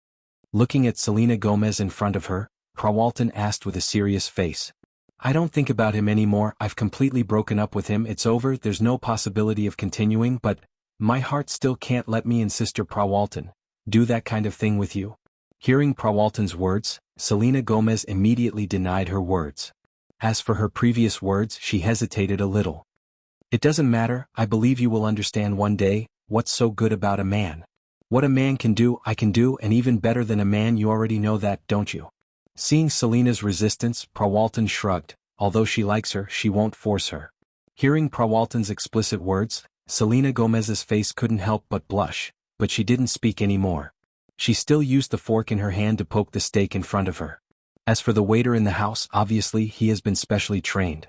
Looking at Selena Gomez in front of her, Prawalton asked with a serious face. "I don't think about him anymore. I've completely broken up with him. It's over. There's no possibility of continuing, but my heart still can't let me and Sister Prawalton do that kind of thing with you." Hearing Prawalton's words, Selena Gomez immediately denied her words. As for her previous words, she hesitated a little. "It doesn't matter. I believe you will understand one day what's so good about a man. What a man can do, I can do, and even better than a man. You already know that, don't you?" Seeing Selena's resistance, Prawalton shrugged. Although she likes her, she won't force her. Hearing Prawalton's explicit words, Selena Gomez's face couldn't help but blush, but she didn't speak anymore. She still used the fork in her hand to poke the steak in front of her. As for the waiter in the house, obviously he has been specially trained.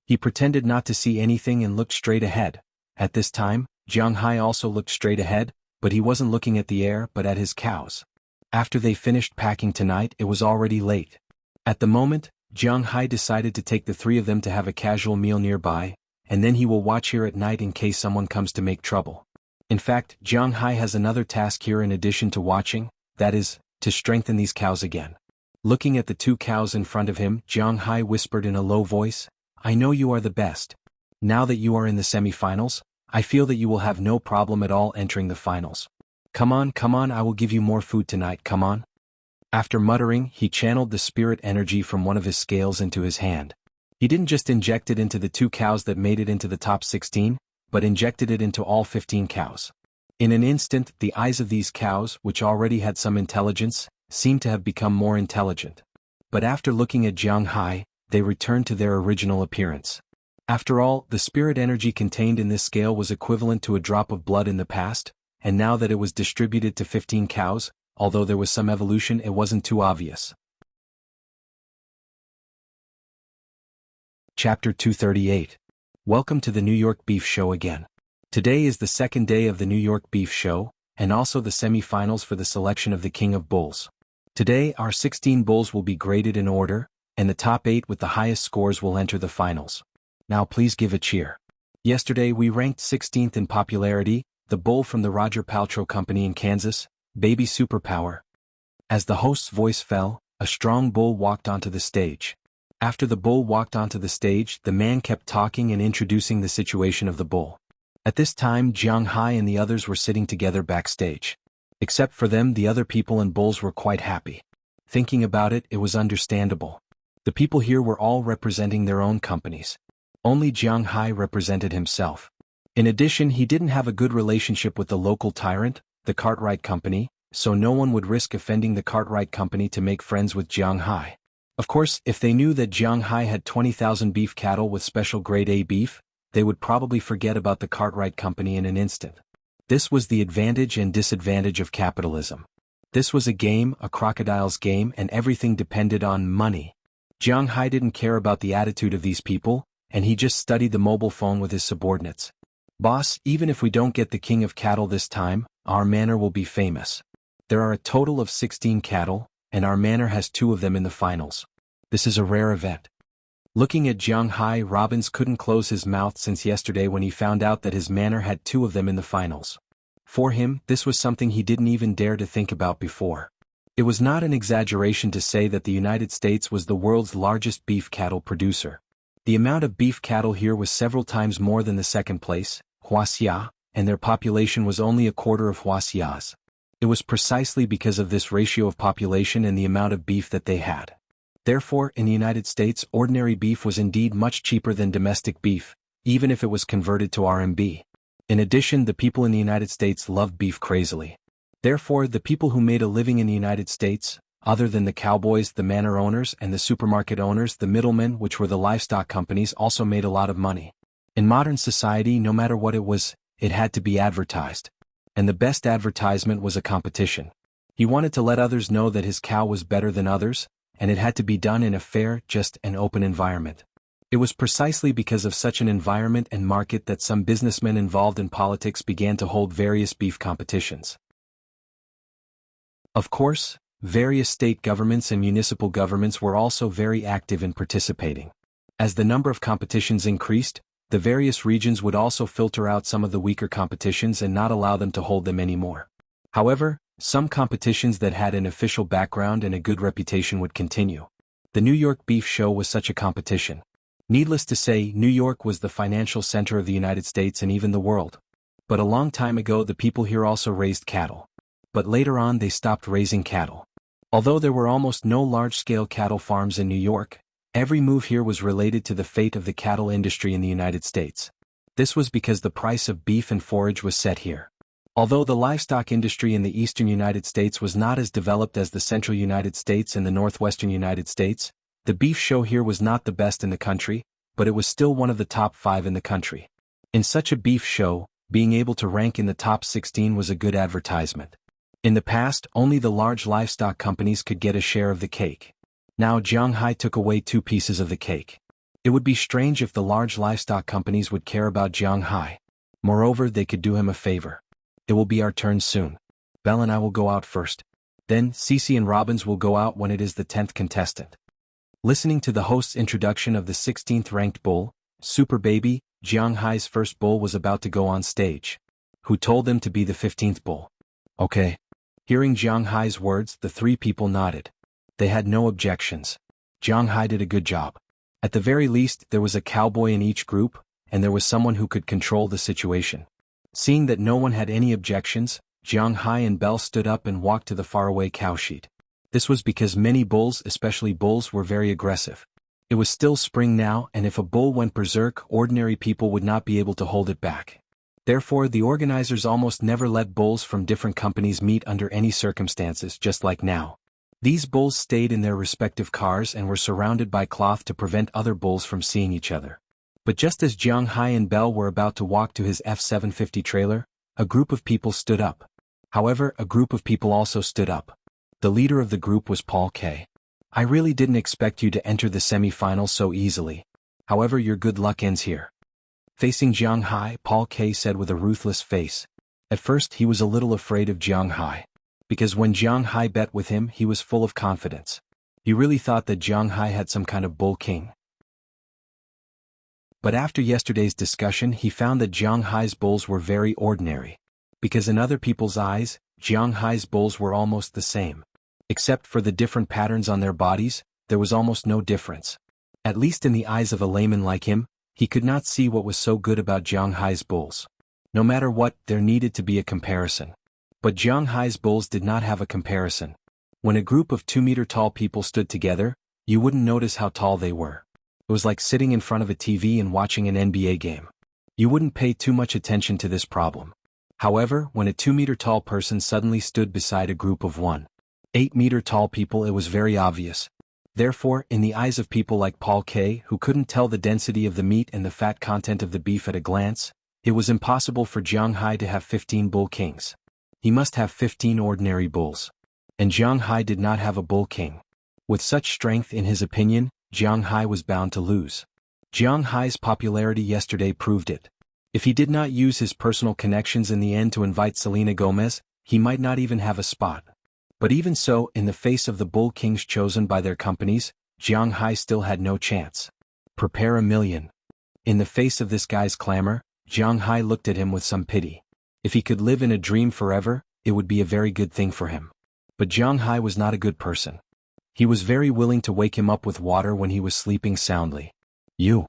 He pretended not to see anything and looked straight ahead. At this time, Jiang Hai also looked straight ahead, but he wasn't looking at the air but at his cows. After they finished packing tonight, it was already late. At the moment, Jiang Hai decided to take the three of them to have a casual meal nearby, and then he will watch here at night in case someone comes to make trouble. In fact, Jiang Hai has another task here in addition to watching, that is, to strengthen these cows again. Looking at the two cows in front of him, Jiang Hai whispered in a low voice, "I know you are the best. Now that you are in the semi-finals, I feel that you will have no problem at all entering the finals. Come on, I will give you more food tonight, come on." After muttering, he channeled the spirit energy from one of his scales into his hand. He didn't just inject it into the two cows that made it into the top 16, but injected it into all 15 cows. In an instant, the eyes of these cows, which already had some intelligence, seemed to have become more intelligent. But after looking at Jiang Hai, they returned to their original appearance. After all, the spirit energy contained in this scale was equivalent to a drop of blood in the past, and now that it was distributed to 15 cows, although there was some evolution, it wasn't too obvious. Chapter 238. Welcome to the New York Beef Show again. Today is the second day of the New York Beef Show, and also the semi-finals for the selection of the King of Bulls. Today, our 16 bulls will be graded in order, and the top 8 with the highest scores will enter the finals. Now please give a cheer. Yesterday we ranked 16th in popularity, the bull from the Roger Paltrow Company in Kansas, Baby Superpower. As the host's voice fell, a strong bull walked onto the stage. After the bull walked onto the stage, the man kept talking and introducing the situation of the bull. At this time, Jiang Hai and the others were sitting together backstage. Except for them, the other people and bulls were quite happy. Thinking about it, it was understandable. The people here were all representing their own companies. Only Jiang Hai represented himself. In addition, he didn't have a good relationship with the local tyrant, the Cartwright Company, so no one would risk offending the Cartwright Company to make friends with Jiang Hai. Of course, if they knew that Jiang Hai had 20,000 beef cattle with special grade A beef, they would probably forget about the Cartwright Company in an instant. This was the advantage and disadvantage of capitalism. This was a game, a crocodile's game, and everything depended on money. Jiang Hai didn't care about the attitude of these people, and he just studied the mobile phone with his subordinates. Boss, even if we don't get the king of cattle this time, our manor will be famous. There are a total of 16 cattle, and our manor has 2 of them in the finals. This is a rare event. Looking at Jiang Hai, Robbins couldn't close his mouth since yesterday when he found out that his manor had 2 of them in the finals. For him, this was something he didn't even dare to think about before. It was not an exaggeration to say that the United States was the world's largest beef cattle producer. The amount of beef cattle here was several times more than the second place, Huaxia, and their population was only a quarter of Huaxia's. It was precisely because of this ratio of population and the amount of beef that they had. Therefore, in the United States, ordinary beef was indeed much cheaper than domestic beef, even if it was converted to RMB. In addition, the people in the United States loved beef crazily. Therefore, the people who made a living in the United States, other than the cowboys, the manor owners, and the supermarket owners, the middlemen, which were the livestock companies, also made a lot of money. In modern society, no matter what it was, it had to be advertised. And the best advertisement was a competition. He wanted to let others know that his cow was better than others, and it had to be done in a fair, just, and open environment. It was precisely because of such an environment and market that some businessmen involved in politics began to hold various beef competitions. Of course, various state governments and municipal governments were also very active in participating. As the number of competitions increased, the various regions would also filter out some of the weaker competitions and not allow them to hold them anymore. However, some competitions that had an official background and a good reputation would continue. The New York Beef Show was such a competition. Needless to say, New York was the financial center of the United States and even the world. But a long time ago the people here also raised cattle. But later on they stopped raising cattle. Although there were almost no large-scale cattle farms in New York, every move here was related to the fate of the cattle industry in the United States. This was because the price of beef and forage was set here. Although the livestock industry in the eastern United States was not as developed as the central United States and the northwestern United States, the beef show here was not the best in the country, but it was still one of the top 5 in the country. In such a beef show, being able to rank in the top 16 was a good advertisement. In the past, only the large livestock companies could get a share of the cake. Now Jiang Hai took away 2 pieces of the cake. It would be strange if the large livestock companies would care about Jiang Hai. Moreover, they could do him a favor. It will be our turn soon. Belle and I will go out first. Then, Cece and Robbins will go out when it is the 10th contestant. Listening to the host's introduction of the 16th ranked bull, Super Baby, Jiang Hai's first bull was about to go on stage. Who told them to be the 15th bull? Okay. Hearing Jiang Hai's words, the 3 people nodded. They had no objections. Jiang Hai did a good job. At the very least, there was a cowboy in each group, and there was someone who could control the situation. Seeing that no one had any objections, Jiang Hai and Belle stood up and walked to the faraway cowshed. This was because many bulls, especially bulls, were very aggressive. It was still spring now, and if a bull went berserk, ordinary people would not be able to hold it back. Therefore, the organizers almost never let bulls from different companies meet under any circumstances, just like now. These bulls stayed in their respective cars and were surrounded by cloth to prevent other bulls from seeing each other. But just as Jiang Hai and Belle were about to walk to his F-750 trailer, a group of people stood up. However, a group of people also stood up. The leader of the group was Paul K. I really didn't expect you to enter the semi-finals so easily. However, your good luck ends here. Facing Jiang Hai, Paul K said with a ruthless face. At first he was a little afraid of Jiang Hai. Because when Jiang Hai bet with him, he was full of confidence. He really thought that Jiang Hai had some kind of bull king. But after yesterday's discussion, he found that Jiang Hai's bulls were very ordinary. Because in other people's eyes, Jiang Hai's bulls were almost the same. Except for the different patterns on their bodies, there was almost no difference. At least in the eyes of a layman like him, he could not see what was so good about Jiang Hai's bulls. No matter what, there needed to be a comparison. But Jiang Hai's bulls did not have a comparison. When a group of 2-meter-tall people stood together, you wouldn't notice how tall they were. It was like sitting in front of a TV and watching an NBA game. You wouldn't pay too much attention to this problem. However, when a 2-meter-tall person suddenly stood beside a group of 1.8-meter-tall people, it was very obvious. Therefore, in the eyes of people like Paul K., who couldn't tell the density of the meat and the fat content of the beef at a glance, it was impossible for Jiang Hai to have 15 bull kings. He must have 15 ordinary bulls. And Jiang Hai did not have a bull king. With such strength in his opinion, Jiang Hai was bound to lose. Jiang Hai's popularity yesterday proved it. If he did not use his personal connections in the end to invite Selena Gomez, he might not even have a spot. But even so, in the face of the bull kings chosen by their companies, Jiang Hai still had no chance. Prepare $1 million. In the face of this guy's clamor, Jiang Hai looked at him with some pity. If he could live in a dream forever, it would be a very good thing for him. But Jiang Hai was not a good person. He was very willing to wake him up with water when he was sleeping soundly. You.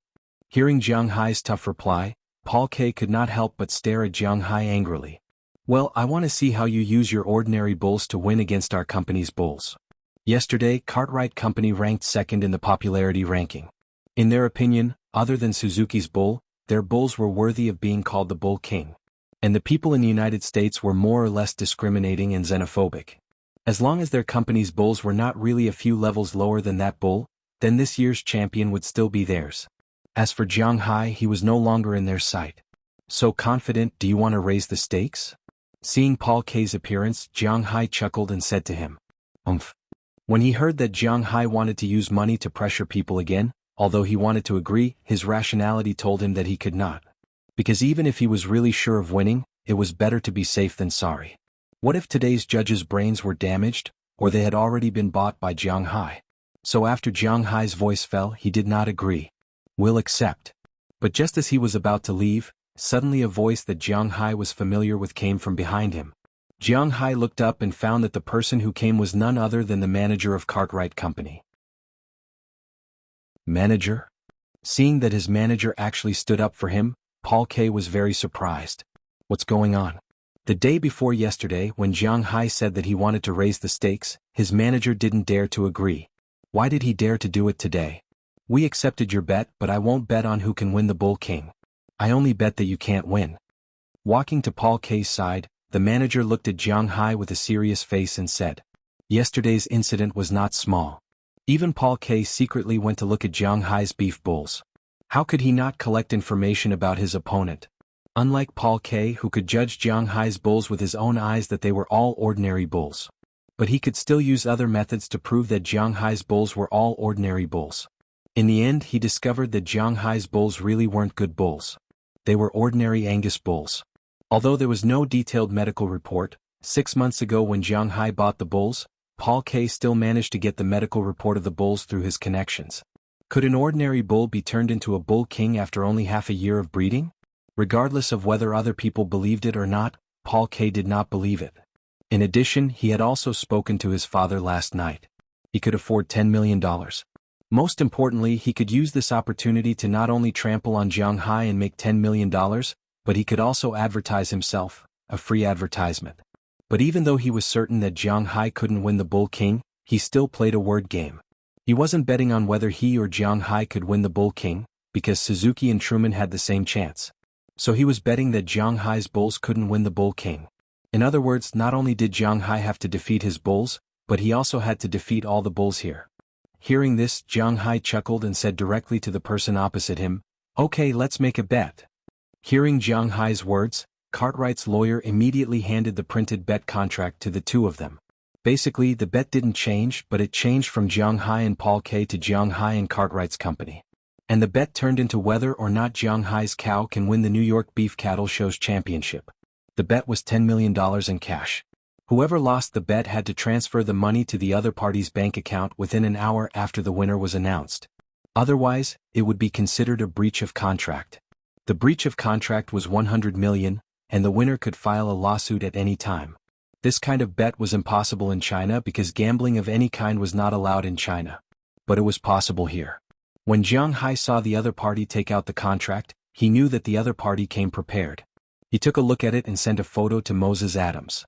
Hearing Jiang Hai's tough reply, Paul K. could not help but stare at Jiang Hai angrily. Well, I want to see how you use your ordinary bulls to win against our company's bulls. Yesterday, Cartwright Company ranked second in the popularity ranking. In their opinion, other than Suzuki's bull, their bulls were worthy of being called the Bull King. And the people in the United States were more or less discriminating and xenophobic. As long as their company's bulls were not really a few levels lower than that bull, then this year's champion would still be theirs. As for Jiang Hai, he was no longer in their sight. So confident, do you want to raise the stakes? Seeing Paul K's appearance, Jiang Hai chuckled and said to him, "Umph." When he heard that Jiang Hai wanted to use money to pressure people again, although he wanted to agree, his rationality told him that he could not. Because even if he was really sure of winning, it was better to be safe than sorry. What if today's judges' brains were damaged, or they had already been bought by Jiang Hai? So after Jiang Hai's voice fell, he did not agree. Will accept. But just as he was about to leave, suddenly a voice that Jiang Hai was familiar with came from behind him. Jiang Hai looked up and found that the person who came was none other than the manager of Cartwright Company. Manager? Seeing that his manager actually stood up for him, Paul K. was very surprised. What's going on? The day before yesterday, when Jiang Hai said that he wanted to raise the stakes, his manager didn't dare to agree. Why did he dare to do it today? We accepted your bet, but I won't bet on who can win the Bull King. I only bet that you can't win. Walking to Paul K's side, the manager looked at Jiang Hai with a serious face and said, "Yesterday's incident was not small." Even Paul K secretly went to look at Jiang Hai's beef bulls. How could he not collect information about his opponent? Unlike Paul K, who could judge Jiang Hai's bulls with his own eyes that they were all ordinary bulls. But he could still use other methods to prove that Jiang Hai's bulls were all ordinary bulls. In the end, he discovered that Jiang Hai's bulls really weren't good bulls. They were ordinary Angus bulls. Although there was no detailed medical report, 6 months ago when Jiang Hai bought the bulls, Paul K still managed to get the medical report of the bulls through his connections. Could an ordinary bull be turned into a bull king after only half a year of breeding? Regardless of whether other people believed it or not, Paul K did not believe it. In addition, he had also spoken to his father last night. He could afford $10 million. Most importantly, he could use this opportunity to not only trample on Jiang Hai and make $10 million, but he could also advertise himself, a free advertisement. But even though he was certain that Jiang Hai couldn't win the Bull King, he still played a word game. He wasn't betting on whether he or Jiang Hai could win the Bull King, because Suzuki and Truman had the same chance. So he was betting that Jiang Hai's bulls couldn't win the Bull King. In other words, not only did Jiang Hai have to defeat his bulls, but he also had to defeat all the bulls here. Hearing this, Jiang Hai chuckled and said directly to the person opposite him, "Okay, let's make a bet." Hearing Jiang Hai's words, Cartwright's lawyer immediately handed the printed bet contract to the two of them. Basically, the bet didn't change, but it changed from Jiang Hai and Paul K to Jiang Hai and Cartwright's company. And the bet turned into whether or not Jiang Hai's cow can win the New York Beef Cattle Show's championship. The bet was $10 million in cash. Whoever lost the bet had to transfer the money to the other party's bank account within an hour after the winner was announced. Otherwise, it would be considered a breach of contract. The breach of contract was $100 million, and the winner could file a lawsuit at any time. This kind of bet was impossible in China because gambling of any kind was not allowed in China. But it was possible here. When Jiang Hai saw the other party take out the contract, he knew that the other party came prepared. He took a look at it and sent a photo to Moses Adams.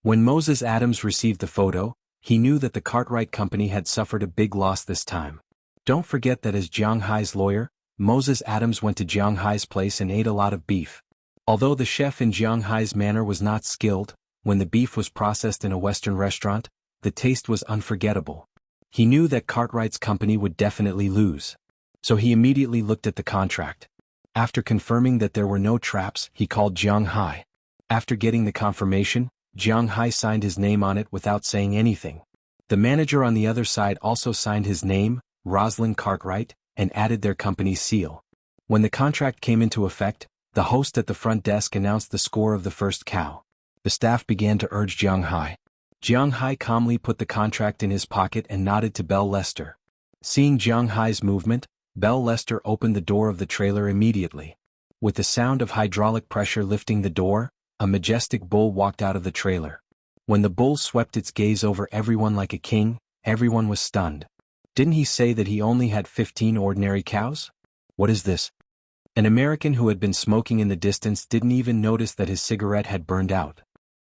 When Moses Adams received the photo, he knew that the Cartwright Company had suffered a big loss this time. Don't forget that as Jiang Hai's lawyer, Moses Adams went to Jiang Hai's place and ate a lot of beef. Although the chef in Jiang Hai's manor was not skilled, when the beef was processed in a Western restaurant, the taste was unforgettable. He knew that Cartwright's company would definitely lose. So he immediately looked at the contract. After confirming that there were no traps, he called Jiang Hai. After getting the confirmation, Jiang Hai signed his name on it without saying anything. The manager on the other side also signed his name, Rosalind Cartwright, and added their company's seal. When the contract came into effect, the host at the front desk announced the score of the first cow. The staff began to urge Jiang Hai. Jiang Hai calmly put the contract in his pocket and nodded to Belle Lester. Seeing Jiang Hai's movement, Belle Lester opened the door of the trailer immediately. With the sound of hydraulic pressure lifting the door, a majestic bull walked out of the trailer. When the bull swept its gaze over everyone like a king, everyone was stunned. Didn't he say that he only had 15 ordinary cows? What is this? An American who had been smoking in the distance didn't even notice that his cigarette had burned out.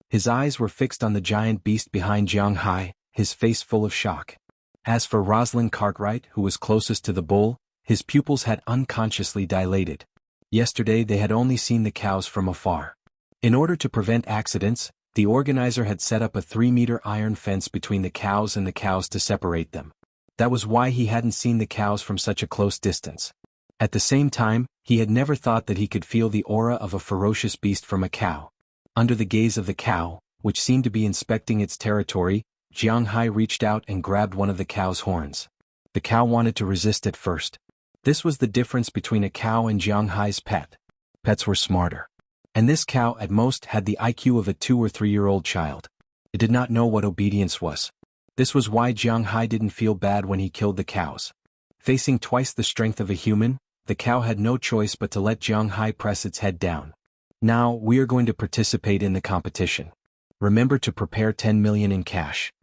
His eyes were fixed on the giant beast behind Jiang Hai, his face full of shock. As for Rosalind Cartwright, who was closest to the bull, his pupils had unconsciously dilated. Yesterday they had only seen the cows from afar. In order to prevent accidents, the organizer had set up a 3-meter iron fence between the cows and the cows to separate them. That was why he hadn't seen the cows from such a close distance. At the same time, he had never thought that he could feel the aura of a ferocious beast from a cow. Under the gaze of the cow, which seemed to be inspecting its territory, Jiang Hai reached out and grabbed one of the cow's horns. The cow wanted to resist at first. This was the difference between a cow and Jiang Hai's pet. Pets were smarter. And this cow at most had the IQ of a 2- or 3-year-old child. It did not know what obedience was. This was why Jiang Hai didn't feel bad when he killed the cows. Facing twice the strength of a human, the cow had no choice but to let Jiang Hai press its head down. Now, we are going to participate in the competition. Remember to prepare 10 million in cash.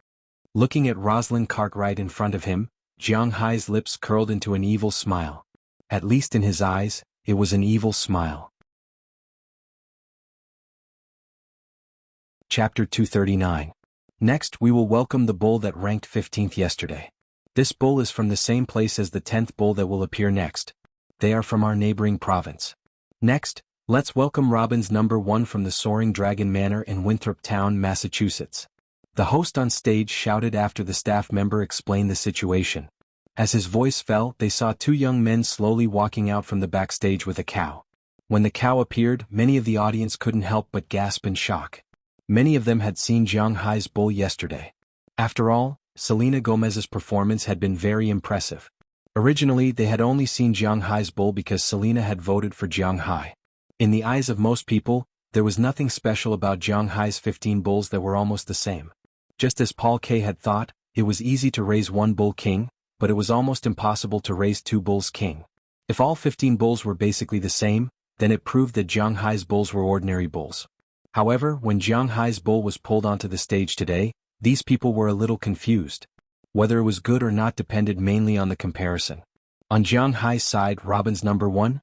Looking at Rosalind Cartwright in front of him, Jiang Hai's lips curled into an evil smile. At least in his eyes, it was an evil smile. Chapter 239. Next, we will welcome the bull that ranked 15th yesterday. This bull is from the same place as the 10th bull that will appear next. They are from our neighboring province. Next, let's welcome Robin's number 1 from the Soaring Dragon Manor in Winthrop Town, Massachusetts. The host on stage shouted after the staff member explained the situation. As his voice fell, they saw 2 young men slowly walking out from the backstage with a cow. When the cow appeared, many of the audience couldn't help but gasp in shock. Many of them had seen Jiang Hai's bull yesterday. After all, Selena Gomez's performance had been very impressive. Originally, they had only seen Jiang Hai's bull because Selena had voted for Jiang Hai. In the eyes of most people, there was nothing special about Jiang Hai's 15 bulls that were almost the same. Just as Paul K. had thought, it was easy to raise 1 bull king, but it was almost impossible to raise 2 bulls king. If all 15 bulls were basically the same, then it proved that Jiang Hai's bulls were ordinary bulls. However, when Jiang Hai's bull was pulled onto the stage today, these people were a little confused. Whether it was good or not depended mainly on the comparison. On Jiang Hai's side, Robin's number 1,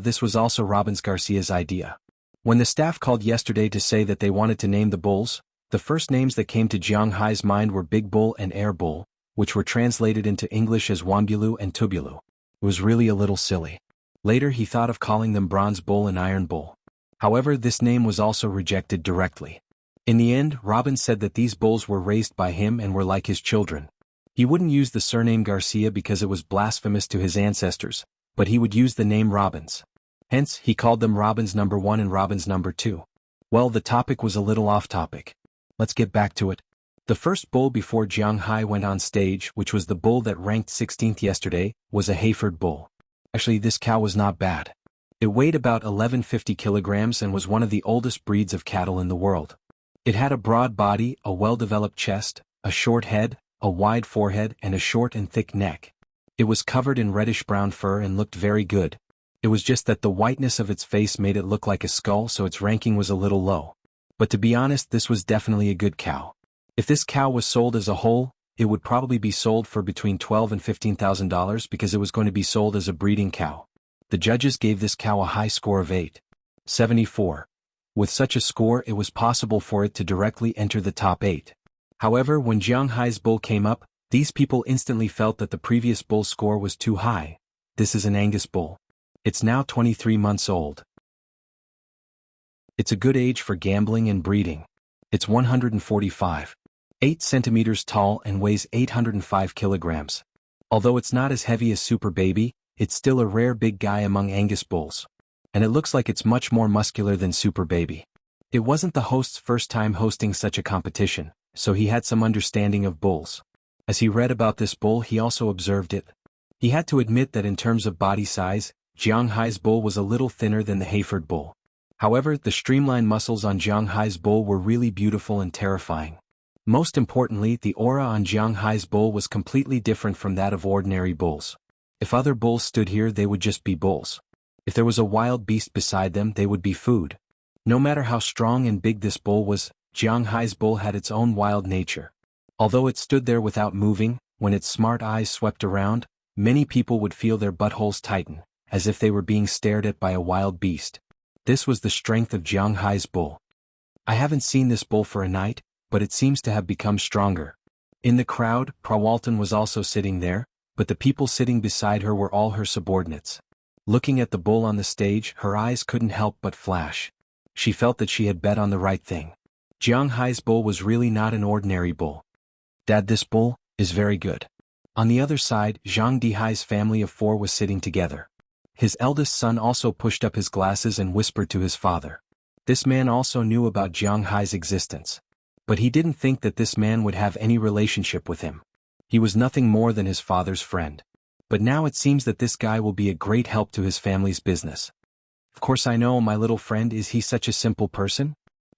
this was also Robin's Garcia's idea. When the staff called yesterday to say that they wanted to name the bulls, the first names that came to Jiang Hai's mind were Big Bull and Air Bull, which were translated into English as Wambulu and Tubulu. It was really a little silly. Later he thought of calling them Bronze Bull and Iron Bull. However, this name was also rejected directly. In the end, Robin said that these bulls were raised by him and were like his children. He wouldn't use the surname Garcia because it was blasphemous to his ancestors, but he would use the name Robins. Hence, he called them Robin's number 1 and Robin's number 2. Well, the topic was a little off topic. Let's get back to it. The first bull before Jiang Hai went on stage, which was the bull that ranked 16th yesterday, was a Hayford bull. Actually, this cow was not bad. It weighed about 1150 kilograms and was one of the oldest breeds of cattle in the world. It had a broad body, a well-developed chest, a short head, a wide forehead and a short and thick neck. It was covered in reddish-brown fur and looked very good. It was just that the whiteness of its face made it look like a skull, so its ranking was a little low. But to be honest, this was definitely a good cow. If this cow was sold as a whole, it would probably be sold for between $12,000 and $15,000 because it was going to be sold as a breeding cow. The judges gave this cow a high score of 8.74. With such a score it was possible for it to directly enter the top 8. However, when Jiang Hai's bull came up, these people instantly felt that the previous bull's score was too high. This is an Angus bull. It's now 23 months old. It's a good age for gambling and breeding. It's 145.8 centimeters tall and weighs 805 kilograms. Although it's not as heavy as Super Baby, it's still a rare big guy among Angus bulls. And it looks like it's much more muscular than Super Baby. It wasn't the host's first time hosting such a competition, so he had some understanding of bulls. As he read about this bull, he also observed it. He had to admit that in terms of body size, Jiang Hai's bull was a little thinner than the Hayford bull. However, the streamlined muscles on Jiang Hai's bull were really beautiful and terrifying. Most importantly, the aura on Jiang Hai's bull was completely different from that of ordinary bulls. If other bulls stood here, they would just be bulls. If there was a wild beast beside them, they would be food. No matter how strong and big this bull was, Jiang Hai's bull had its own wild nature. Although it stood there without moving, when its smart eyes swept around, many people would feel their buttholes tighten, as if they were being stared at by a wild beast. This was the strength of Jiang Hai's bull. I haven't seen this bull for a night, but it seems to have become stronger. In the crowd, Prawalton was also sitting there, but the people sitting beside her were all her subordinates. Looking at the bull on the stage, her eyes couldn't help but flash. She felt that she had bet on the right thing. Jiang Hai's bull was really not an ordinary bull. Dad, this bull is very good. On the other side, Zhang Dihai's family of 4 was sitting together. His eldest son also pushed up his glasses and whispered to his father. This man also knew about Jiang Hai's existence. But he didn't think that this man would have any relationship with him. He was nothing more than his father's friend. But now it seems that this guy will be a great help to his family's business. Of course I know, my little friend, is he such a simple person?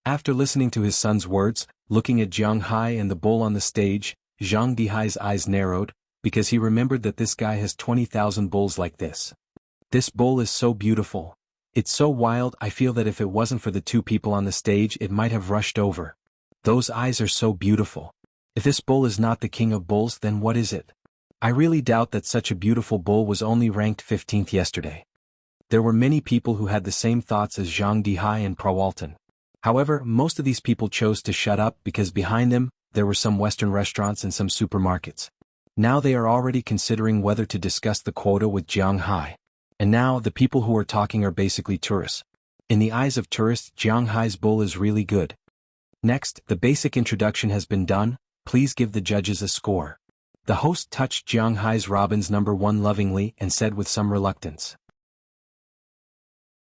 After listening to his son's words, looking at Jiang Hai and the bull on the stage, Zhang Dihai's eyes narrowed, because he remembered that this guy has 20,000 bulls like this. This bull is so beautiful. It's so wild, I feel that if it wasn't for the 2 people on the stage, it might have rushed over. Those eyes are so beautiful. If this bull is not the king of bulls, then what is it? I really doubt that such a beautiful bull was only ranked 15th yesterday. There were many people who had the same thoughts as Zhang Dihai and Prawalton. However, most of these people chose to shut up because behind them, there were some Western restaurants and some supermarkets. Now they are already considering whether to discuss the quota with Jiang Hai. And now, the people who are talking are basically tourists. In the eyes of tourists, Jiang Hai's bull is really good. Next, the basic introduction has been done. Please give the judges a score. The host touched Jiang Hai's Robin's number 1 lovingly and said with some reluctance.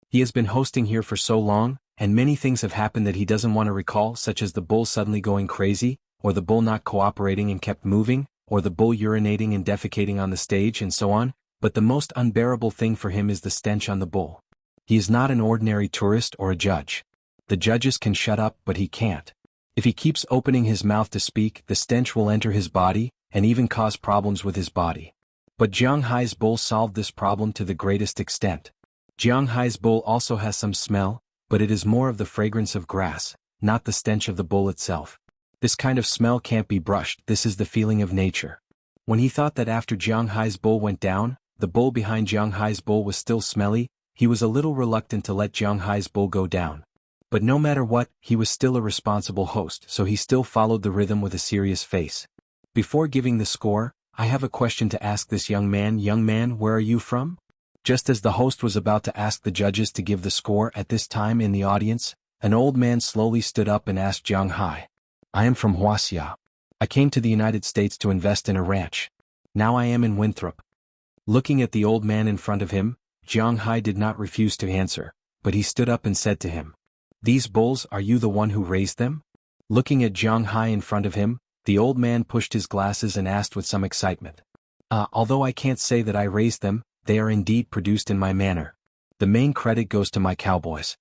He has been hosting here for so long, and many things have happened that he doesn't want to recall, such as the bull suddenly going crazy, or the bull not cooperating and kept moving, or the bull urinating and defecating on the stage and so on, but the most unbearable thing for him is the stench on the bull. He is not an ordinary tourist or a judge. The judges can shut up, but he can't. If he keeps opening his mouth to speak, the stench will enter his body, and even cause problems with his body. But Jiang Hai's bull solved this problem to the greatest extent. Jiang Hai's bull also has some smell, but it is more of the fragrance of grass, not the stench of the bull itself. This kind of smell can't be brushed, this is the feeling of nature. When he thought that after Jiang Hai's bull went down, the bull behind Jiang Hai's bull was still smelly, he was a little reluctant to let Jiang Hai's bull go down. But no matter what, he was still a responsible host, so he still followed the rhythm with a serious face. Before giving the score, I have a question to ask this young man. Young man, where are you from? Just as the host was about to ask the judges to give the score, at this time in the audience, an old man slowly stood up and asked Jiang Hai. I am from Huaxia. I came to the United States to invest in a ranch. Now I am in Winthrop. Looking at the old man in front of him, Jiang Hai did not refuse to answer, but he stood up and said to him, These bulls, are you the one who raised them? Looking at Jiang Hai in front of him, the old man pushed his glasses and asked with some excitement. Although I can't say that I raised them, they are indeed produced in my manor. The main credit goes to my cowboys.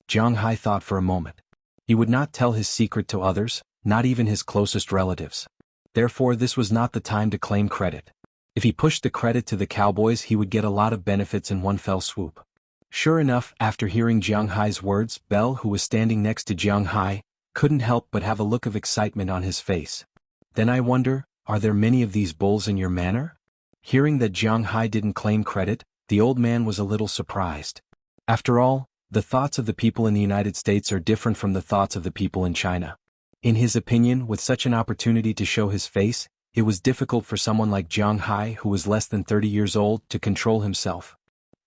Jiang Hai thought for a moment. He would not tell his secret to others, not even his closest relatives. Therefore this was not the time to claim credit. If he pushed the credit to the cowboys, he would get a lot of benefits in one fell swoop. Sure enough, after hearing Jiang Hai's words, Bell, who was standing next to Jiang Hai, couldn't help but have a look of excitement on his face. Then I wonder, are there many of these bulls in your manor? Hearing that Jiang Hai didn't claim credit, the old man was a little surprised. After all, The thoughts of the people in the United States are different from the thoughts of the people in China. In his opinion, with such an opportunity to show his face, it was difficult for someone like Jiang Hai, who was less than 30 years old, to control himself.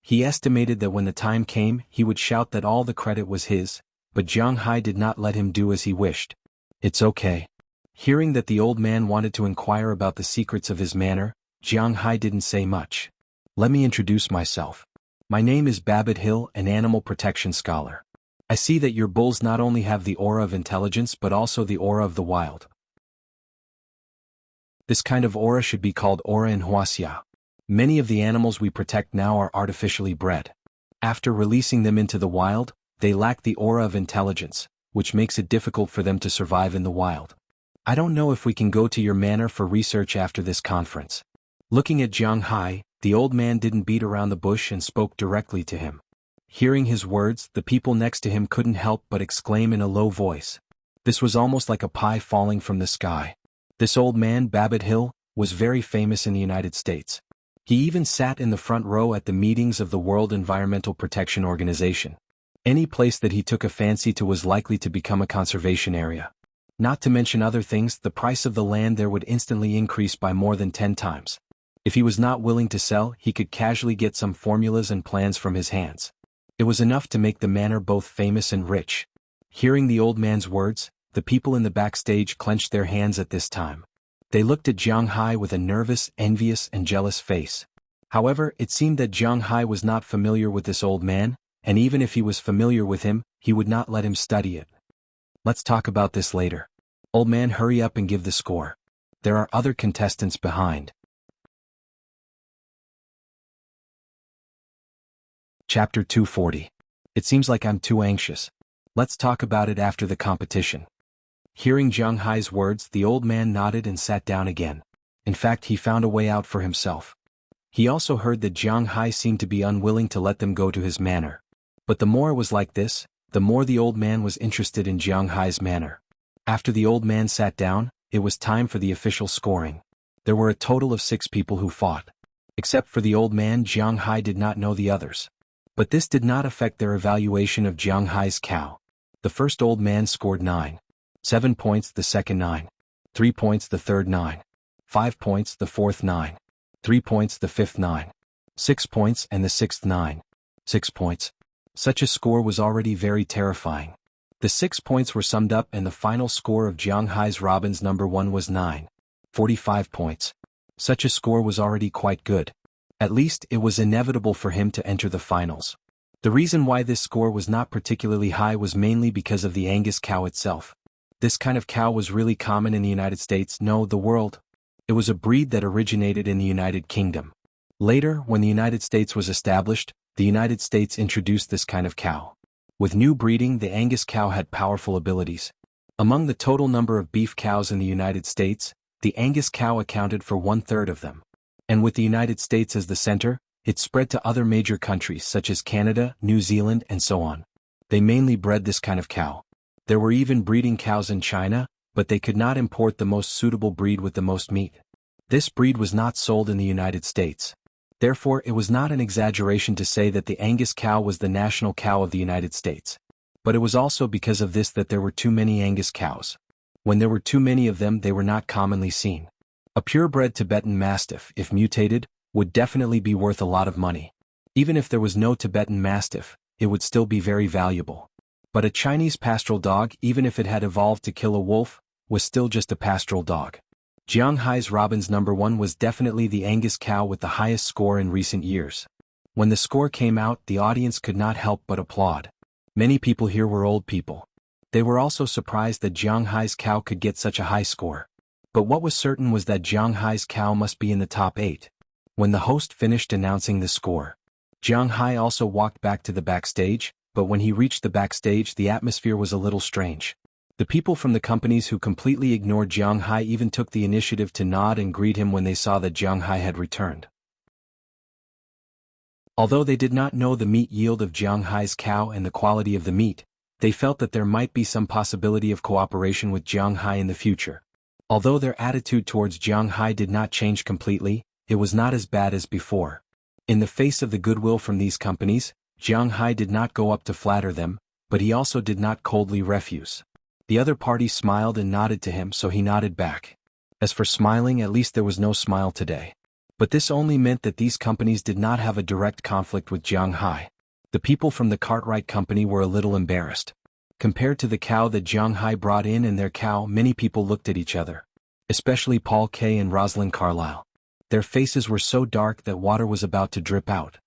He estimated that when the time came, he would shout that all the credit was his, but Jiang Hai did not let him do as he wished. "It's okay." Hearing that the old man wanted to inquire about the secrets of his manner, Jiang Hai didn't say much. "Let me introduce myself. My name is Babbitt Hill, an animal protection scholar. I see that your bulls not only have the aura of intelligence but also the aura of the wild. This kind of aura should be called aura in Huaxia. Many of the animals we protect now are artificially bred. After releasing them into the wild, they lack the aura of intelligence, which makes it difficult for them to survive in the wild. I don't know if we can go to your manor for research after this conference." Looking at Jiang Hai, the old man didn't beat around the bush and spoke directly to him. Hearing his words, the people next to him couldn't help but exclaim in a low voice. This was almost like a pie falling from the sky. This old man, Babbitt Hill, was very famous in the United States. He even sat in the front row at the meetings of the World Environmental Protection Organization. Any place that he took a fancy to was likely to become a conservation area. Not to mention other things, the price of the land there would instantly increase by more than 10 times. If he was not willing to sell, he could casually get some formulas and plans from his hands. It was enough to make the manor both famous and rich. Hearing the old man's words, the people in the backstage clenched their hands at this time. They looked at Jiang Hai with a nervous, envious, and jealous face. However, it seemed that Jiang Hai was not familiar with this old man, and even if he was familiar with him, he would not let him study it. "Let's talk about this later. Old man, hurry up and give the score. There are other contestants behind." Chapter 240. It seems like I'm too anxious. Let's talk about it after the competition. Hearing Jiang Hai's words, the old man nodded and sat down again. In fact, he found a way out for himself. He also heard that Jiang Hai seemed to be unwilling to let them go to his manor. But the more it was like this, the more the old man was interested in Jiang Hai's manor. After the old man sat down, it was time for the official scoring. There were a total of 6 people who fought. Except for the old man, Jiang Hai did not know the others. But this did not affect their evaluation of Jiang Hai's cow. The first old man scored 9. 7 points, the second 9. 3 points, the third 9. 5 points, the fourth 9. 3 points, the fifth 9. 6 points, and the sixth 9. 6 points. Such a score was already very terrifying. The 6 points were summed up and the final score of Jiang Hai's Robin's number 1 was 9. 45 points. Such a score was already quite good. At least, it was inevitable for him to enter the finals. The reason why this score was not particularly high was mainly because of the Angus cow itself. This kind of cow was really common in the United States, no, the world. It was a breed that originated in the United Kingdom. Later, when the United States was established, the United States introduced this kind of cow. With new breeding, the Angus cow had powerful abilities. Among the total number of beef cows in the United States, the Angus cow accounted for 1/3 of them. And with the United States as the center, it spread to other major countries such as Canada, New Zealand, and so on. They mainly bred this kind of cow. There were even breeding cows in China, but they could not import the most suitable breed with the most meat. This breed was not sold in the United States. Therefore, it was not an exaggeration to say that the Angus cow was the national cow of the United States. But it was also because of this that there were too many Angus cows. When there were too many of them, they were not commonly seen. A purebred Tibetan Mastiff, if mutated, would definitely be worth a lot of money. Even if there was no Tibetan Mastiff, it would still be very valuable. But a Chinese pastoral dog, even if it had evolved to kill a wolf, was still just a pastoral dog. Jiang Hai's Robin's number 1 was definitely the Angus cow with the highest score in recent years. When the score came out, the audience could not help but applaud. Many people here were old people. They were also surprised that Jiang Hai's cow could get such a high score. But what was certain was that Jiang Hai's cow must be in the top 8. When the host finished announcing the score, Jiang Hai also walked back to the backstage, but when he reached the backstage, the atmosphere was a little strange. The people from the companies who completely ignored Jiang Hai even took the initiative to nod and greet him when they saw that Jiang Hai had returned. Although they did not know the meat yield of Jiang Hai's cow and the quality of the meat, they felt that there might be some possibility of cooperation with Jiang Hai in the future. Although their attitude towards Jiang Hai did not change completely, it was not as bad as before. In the face of the goodwill from these companies, Jiang Hai did not go up to flatter them, but he also did not coldly refuse. The other party smiled and nodded to him, so he nodded back. As for smiling, at least there was no smile today. But this only meant that these companies did not have a direct conflict with Jiang Hai. The people from the Cartwright Company were a little embarrassed. Compared to the cow that Jiang Hai brought in and their cow, many people looked at each other. Especially Paul Kay and Rosalind Carlyle. Their faces were so dark that water was about to drip out.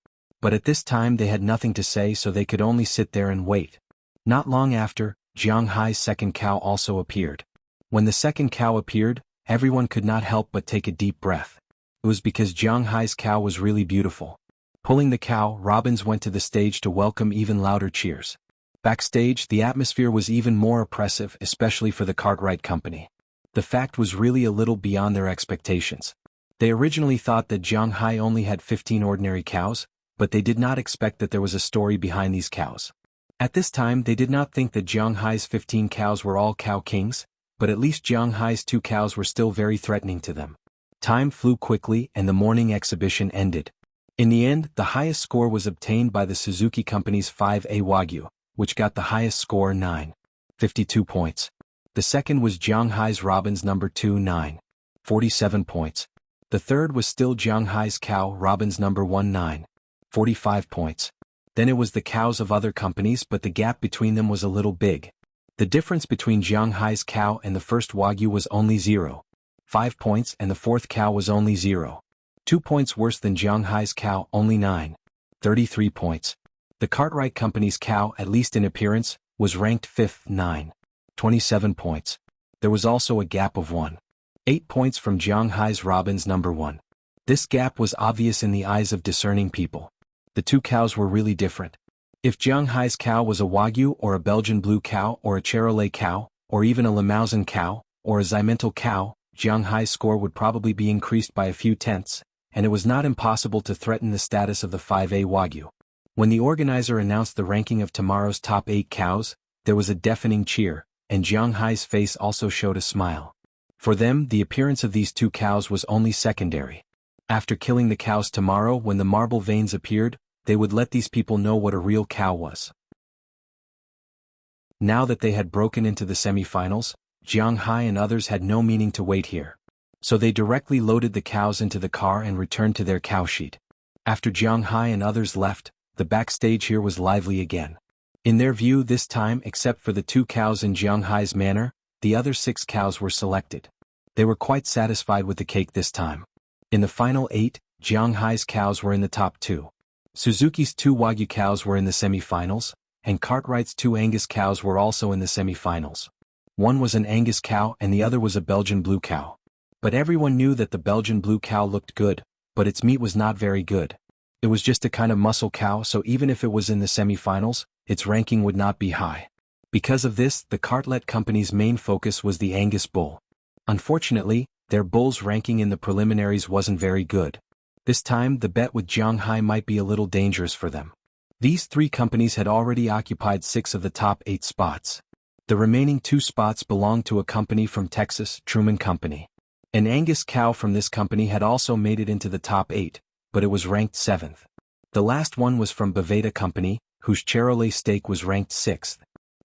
But at this time they had nothing to say, so they could only sit there and wait. Not long after, Jiang Hai's second cow also appeared. When the second cow appeared, everyone could not help but take a deep breath. It was because Jiang Hai's cow was really beautiful. Pulling the cow, Robbins went to the stage to welcome even louder cheers. Backstage, the atmosphere was even more oppressive, especially for the Cartwright Company. The fact was really a little beyond their expectations. They originally thought that Jiang Hai only had 15 ordinary cows, but they did not expect that there was a story behind these cows. At this time they did not think that Jiang Hai's 15 cows were all cow kings, but at least Jiang Hai's 2 cows were still very threatening to them. Time flew quickly and the morning exhibition ended. In the end, the highest score was obtained by the Suzuki Company's 5A Wagyu, which got the highest score 9.52 points. The second was Jiang Hai's Robin's number 2 9.47 points. The third was still Jiang Hai's cow Robin's number 1 9.45 points. Then it was the cows of other companies, but the gap between them was a little big. The difference between Jiang Hai's cow and the first Wagyu was only 0.5 points, and the fourth cow was only 0.2 points worse than Jiang Hai's cow, only 9.33 points. The Cartwright Company's cow, at least in appearance, was ranked 5th 9.27 points. There was also a gap of 1.8 points from Jiang Hai's Robin's number 1. This gap was obvious in the eyes of discerning people. The 2 cows were really different. If Jiang Hai's cow was a Wagyu or a Belgian blue cow or a Charolais cow, or even a Limousin cow, or a Zymental cow, Jiang Hai's score would probably be increased by a few tenths, and it was not impossible to threaten the status of the 5A Wagyu. When the organizer announced the ranking of tomorrow's top 8 cows, there was a deafening cheer, and Jiang Hai's face also showed a smile. For them, the appearance of these 2 cows was only secondary. After killing the cows tomorrow, when the marble veins appeared, they would let these people know what a real cow was. Now that they had broken into the semi-finals, Jiang Hai and others had no meaning to wait here. So they directly loaded the cows into the car and returned to their cow sheet. After Jiang Hai and others left, the backstage here was lively again. In their view this time, except for the 2 cows in Jiang Hai's manor, the other 6 cows were selected. They were quite satisfied with the cake this time. In the final 8, Jiang Hai's cows were in the top 2. Suzuki's 2 Wagyu cows were in the semi-finals, and Cartwright's 2 Angus cows were also in the semi-finals. One was an Angus cow and the other was a Belgian blue cow. But everyone knew that the Belgian blue cow looked good, but its meat was not very good. It was just a kind of muscle cow, so even if it was in the semi-finals, its ranking would not be high. Because of this, the Cartwright Company's main focus was the Angus bull. Unfortunately, their bull's ranking in the preliminaries wasn't very good. This time the bet with Jiang Hai might be a little dangerous for them. These 3 companies had already occupied 6 of the top 8 spots. The remaining 2 spots belonged to a company from Texas, Truman Company. An Angus cow from this company had also made it into the top 8, but it was ranked 7th. The last one was from Baveda Company, whose Charolais steak was ranked 6th.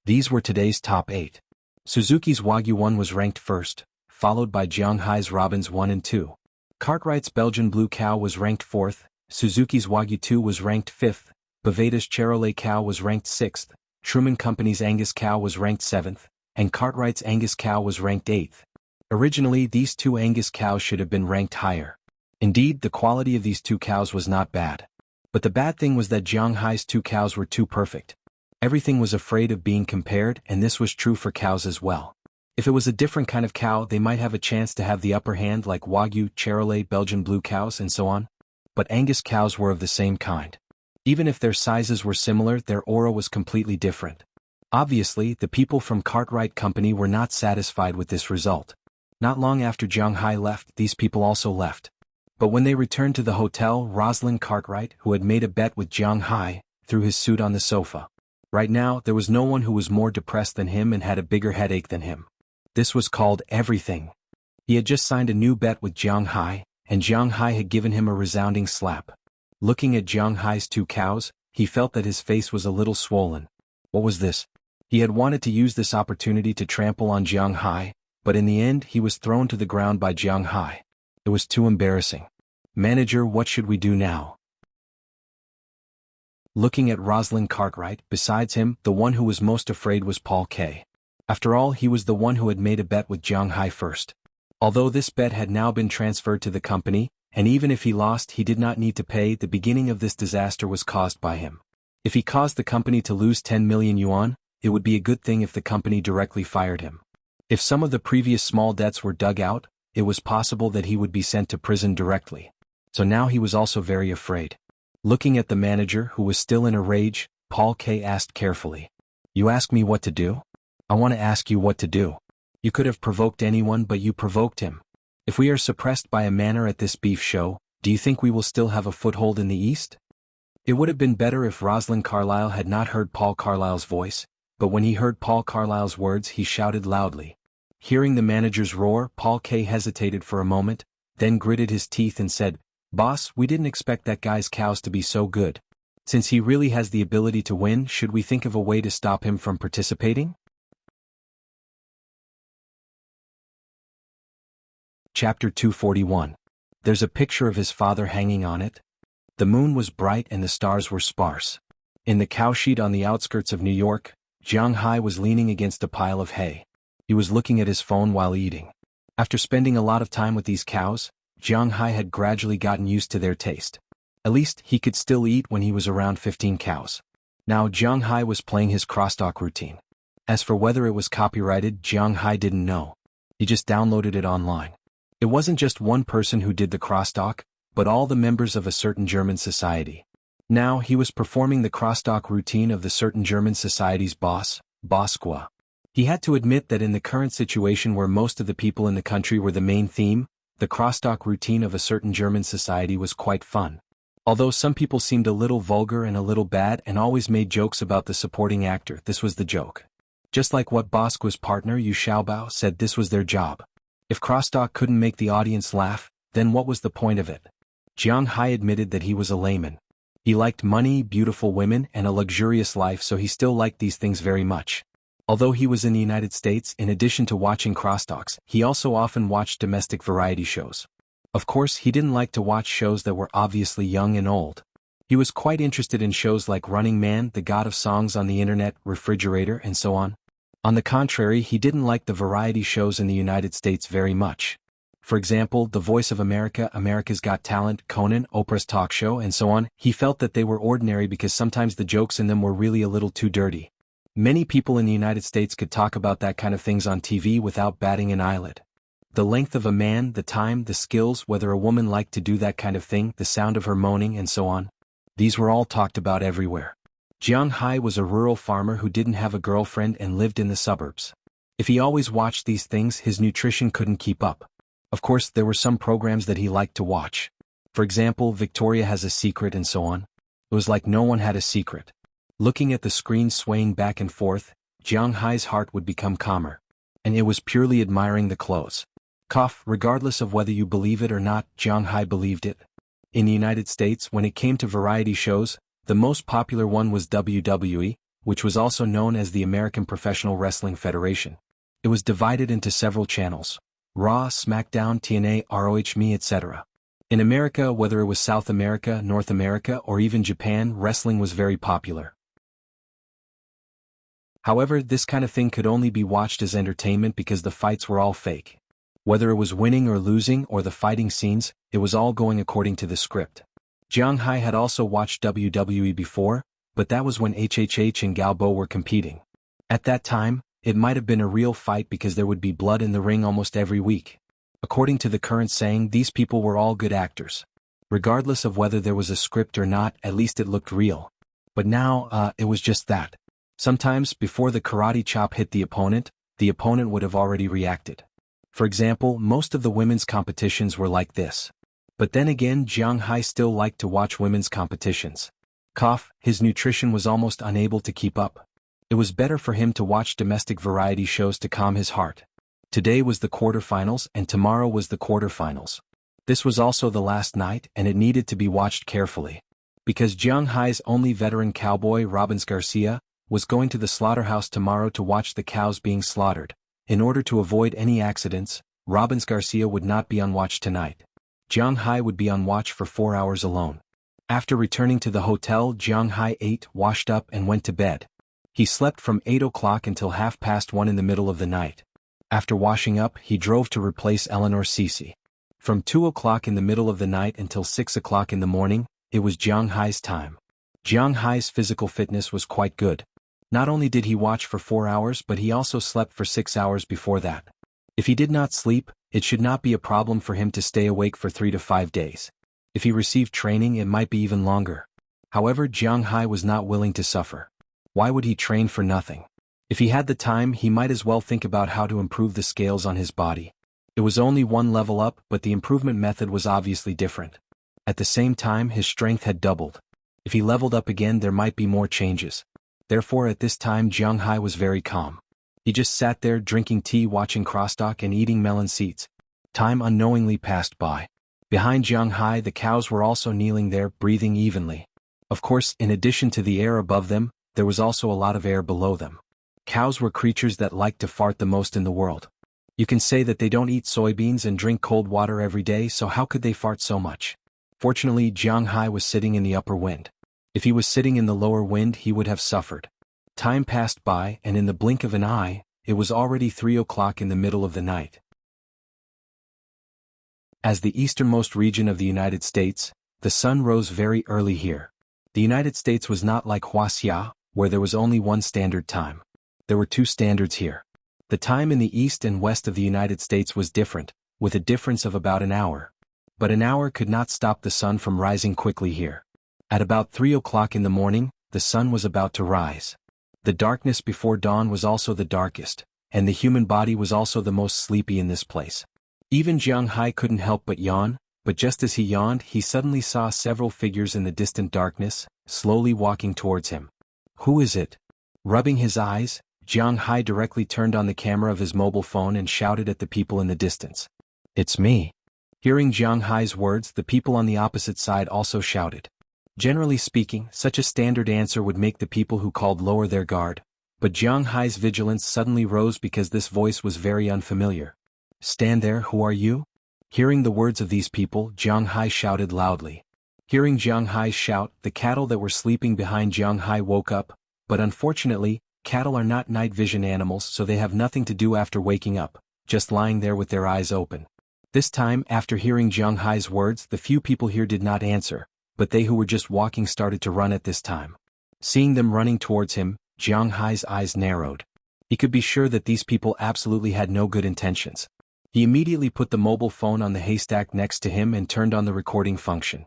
These were today's top 8. Suzuki's Wagyu 1 was ranked 1st, followed by Jiang Hai's Robins 1 and 2. Cartwright's Belgian blue cow was ranked 4th, Suzuki's Wagyu 2 was ranked 5th, Baveda's Charolais cow was ranked 6th, Truman Company's Angus cow was ranked 7th, and Cartwright's Angus cow was ranked 8th. Originally these 2 Angus cows should have been ranked higher. Indeed, the quality of these 2 cows was not bad. But the bad thing was that Jiang Hai's 2 cows were too perfect. Everything was afraid of being compared, and this was true for cows as well. If it was a different kind of cow, they might have a chance to have the upper hand, like Wagyu, Charolais, Belgian blue cows, and so on. But Angus cows were of the same kind. Even if their sizes were similar, their aura was completely different. Obviously, the people from Cartwright Company were not satisfied with this result. Not long after Jiang Hai left, these people also left. But when they returned to the hotel, Rosalind Cartwright, who had made a bet with Jiang Hai, threw his suit on the sofa. Right now, there was no one who was more depressed than him and had a bigger headache than him. This was called everything. He had just signed a new bet with Jiang Hai, and Jiang Hai had given him a resounding slap. Looking at Jiang Hai's 2 cows, he felt that his face was a little swollen. What was this? He had wanted to use this opportunity to trample on Jiang Hai, but in the end he was thrown to the ground by Jiang Hai. It was too embarrassing. Manager, what should we do now? Looking at Rosalind Cartwright, besides him, the one who was most afraid was Paul K. After all, he was the one who had made a bet with Jiang Hai first. Although this bet had now been transferred to the company, and even if he lost he did not need to pay, the beginning of this disaster was caused by him. If he caused the company to lose 10 million yuan, it would be a good thing if the company directly fired him. If some of the previous small debts were dug out, it was possible that he would be sent to prison directly. So now he was also very afraid. Looking at the manager, who was still in a rage, Paul K. asked carefully. You ask me what to do? I want to ask you what to do. You could have provoked anyone, but you provoked him. If we are suppressed by a manner at this beef show, do you think we will still have a foothold in the East? It would have been better if Rosalind Carlyle had not heard Paul Carlyle's voice, but when he heard Paul Carlyle's words he shouted loudly. Hearing the manager's roar, Paul K. hesitated for a moment, then gritted his teeth and said, Boss, we didn't expect that guy's cows to be so good. Since he really has the ability to win, should we think of a way to stop him from participating? Chapter 241. There's a picture of his father hanging on it. The moon was bright and the stars were sparse. In the cowshed on the outskirts of New York, Jiang Hai was leaning against a pile of hay. He was looking at his phone while eating. After spending a lot of time with these cows, Jiang Hai had gradually gotten used to their taste. At least, he could still eat when he was around 15 cows. Now Jiang Hai was playing his crosstalk routine. As for whether it was copyrighted, Jiang Hai didn't know. He just downloaded it online. It wasn't just one person who did the crosstalk, but all the members of a certain German society. Now he was performing the crosstalk routine of the certain German society's boss, Bosqua. He had to admit that in the current situation where most of the people in the country were the main theme, the crosstalk routine of a certain German society was quite fun. Although some people seemed a little vulgar and a little bad and always made jokes about the supporting actor, this was the joke. Just like what Bosqua's partner Yu Xiaobao said, this was their job. If crosstalk couldn't make the audience laugh, then what was the point of it? Jiang Hai admitted that he was a layman. He liked money, beautiful women, and a luxurious life, so he still liked these things very much. Although he was in the United States, in addition to watching crosstalks, he also often watched domestic variety shows. Of course, he didn't like to watch shows that were obviously young and old. He was quite interested in shows like Running Man, The God of Songs on the Internet, Refrigerator, and so on. On the contrary, he didn't like the variety shows in the United States very much. For example, The Voice of America, America's Got Talent, Conan, Oprah's Talk Show, and so on. He felt that they were ordinary because sometimes the jokes in them were really a little too dirty. Many people in the United States could talk about that kind of things on TV without batting an eyelid. The length of a man, the time, the skills, whether a woman liked to do that kind of thing, the sound of her moaning, and so on. These were all talked about everywhere. Jiang Hai was a rural farmer who didn't have a girlfriend and lived in the suburbs. If he always watched these things, his nutrition couldn't keep up. Of course, there were some programs that he liked to watch. For example, Victoria Has a Secret and so on. It was like no one had a secret. Looking at the screen swaying back and forth, Jiang Hai's heart would become calmer. And it was purely admiring the clothes. Regardless of whether you believe it or not, Jiang Hai believed it. In the United States, when it came to variety shows, the most popular one was WWE, which was also known as the American Professional Wrestling Federation. It was divided into several channels: Raw, SmackDown, TNA, ROH, Me, etc. In America, whether it was South America, North America, or even Japan, wrestling was very popular. However, this kind of thing could only be watched as entertainment because the fights were all fake. Whether it was winning or losing or the fighting scenes, it was all going according to the script. Jiang Hai had also watched WWE before, but that was when HHH and Galbo were competing. At that time, it might have been a real fight because there would be blood in the ring almost every week. According to the current saying, these people were all good actors. Regardless of whether there was a script or not, at least it looked real. But now, it was just that. Sometimes, before the karate chop hit the opponent would have already reacted. For example, most of the women's competitions were like this. But then again, Jiang Hai still liked to watch women's competitions. His nutrition was almost unable to keep up. It was better for him to watch domestic variety shows to calm his heart. Today was the quarterfinals and tomorrow was the quarterfinals. This was also the last night and it needed to be watched carefully. Because Jiang Hai's only veteran cowboy Robbins Garcia was going to the slaughterhouse tomorrow to watch the cows being slaughtered. In order to avoid any accidents, Robbins Garcia would not be on watch tonight. Jiang Hai would be on watch for 4 hours alone. After returning to the hotel, Jiang Hai ate, washed up and went to bed. He slept from 8 o'clock until 1:30 in the middle of the night. After washing up, he drove to replace Eleanor Cece. From 2 o'clock in the middle of the night until 6 o'clock in the morning, it was Jiang Hai's time. Jiang Hai's physical fitness was quite good. Not only did he watch for 4 hours but he also slept for 6 hours before that. If he did not sleep, it should not be a problem for him to stay awake for 3 to 5 days. If he received training it might be even longer. However, Jiang Hai was not willing to suffer. Why would he train for nothing? If he had the time he might as well think about how to improve the scales on his body. It was only one level up but the improvement method was obviously different. At the same time his strength had doubled. If he leveled up again there might be more changes. Therefore at this time Jiang Hai was very calm. He just sat there drinking tea, watching crosstalk and eating melon seeds. Time unknowingly passed by. Behind Jiang Hai the cows were also kneeling there, breathing evenly. Of course, in addition to the air above them, there was also a lot of air below them. Cows were creatures that liked to fart the most in the world. You can say that they don't eat soybeans and drink cold water every day, so how could they fart so much? Fortunately, Jiang Hai was sitting in the upper wind. If he was sitting in the lower wind he would have suffered. Time passed by and in the blink of an eye, it was already 3 o'clock in the middle of the night. As the easternmost region of the United States, the sun rose very early here. The United States was not like Huaxia, where there was only one standard time. There were 2 standards here. The time in the east and west of the United States was different, with a difference of about an hour. But an hour could not stop the sun from rising quickly here. At about 3 o'clock in the morning, the sun was about to rise. The darkness before dawn was also the darkest, and the human body was also the most sleepy in this place. Even Jiang Hai couldn't help but yawn, but just as he yawned he suddenly saw several figures in the distant darkness, slowly walking towards him. Who is it? Rubbing his eyes, Jiang Hai directly turned on the camera of his mobile phone and shouted at the people in the distance. It's me. Hearing Jiang Hai's words, the people on the opposite side also shouted. Generally speaking, such a standard answer would make the people who called lower their guard, but Jiang Hai's vigilance suddenly rose because this voice was very unfamiliar. Stand there, who are you? Hearing the words of these people, Jiang Hai shouted loudly. Hearing Jiang Hai's shout, the cattle that were sleeping behind Jiang Hai woke up, but unfortunately, cattle are not night vision animals so they have nothing to do after waking up, just lying there with their eyes open. This time, after hearing Jiang Hai's words, the few people here did not answer, but they who were just walking started to run at this time. Seeing them running towards him, Jiang Hai's eyes narrowed. He could be sure that these people absolutely had no good intentions. He immediately put the mobile phone on the haystack next to him and turned on the recording function.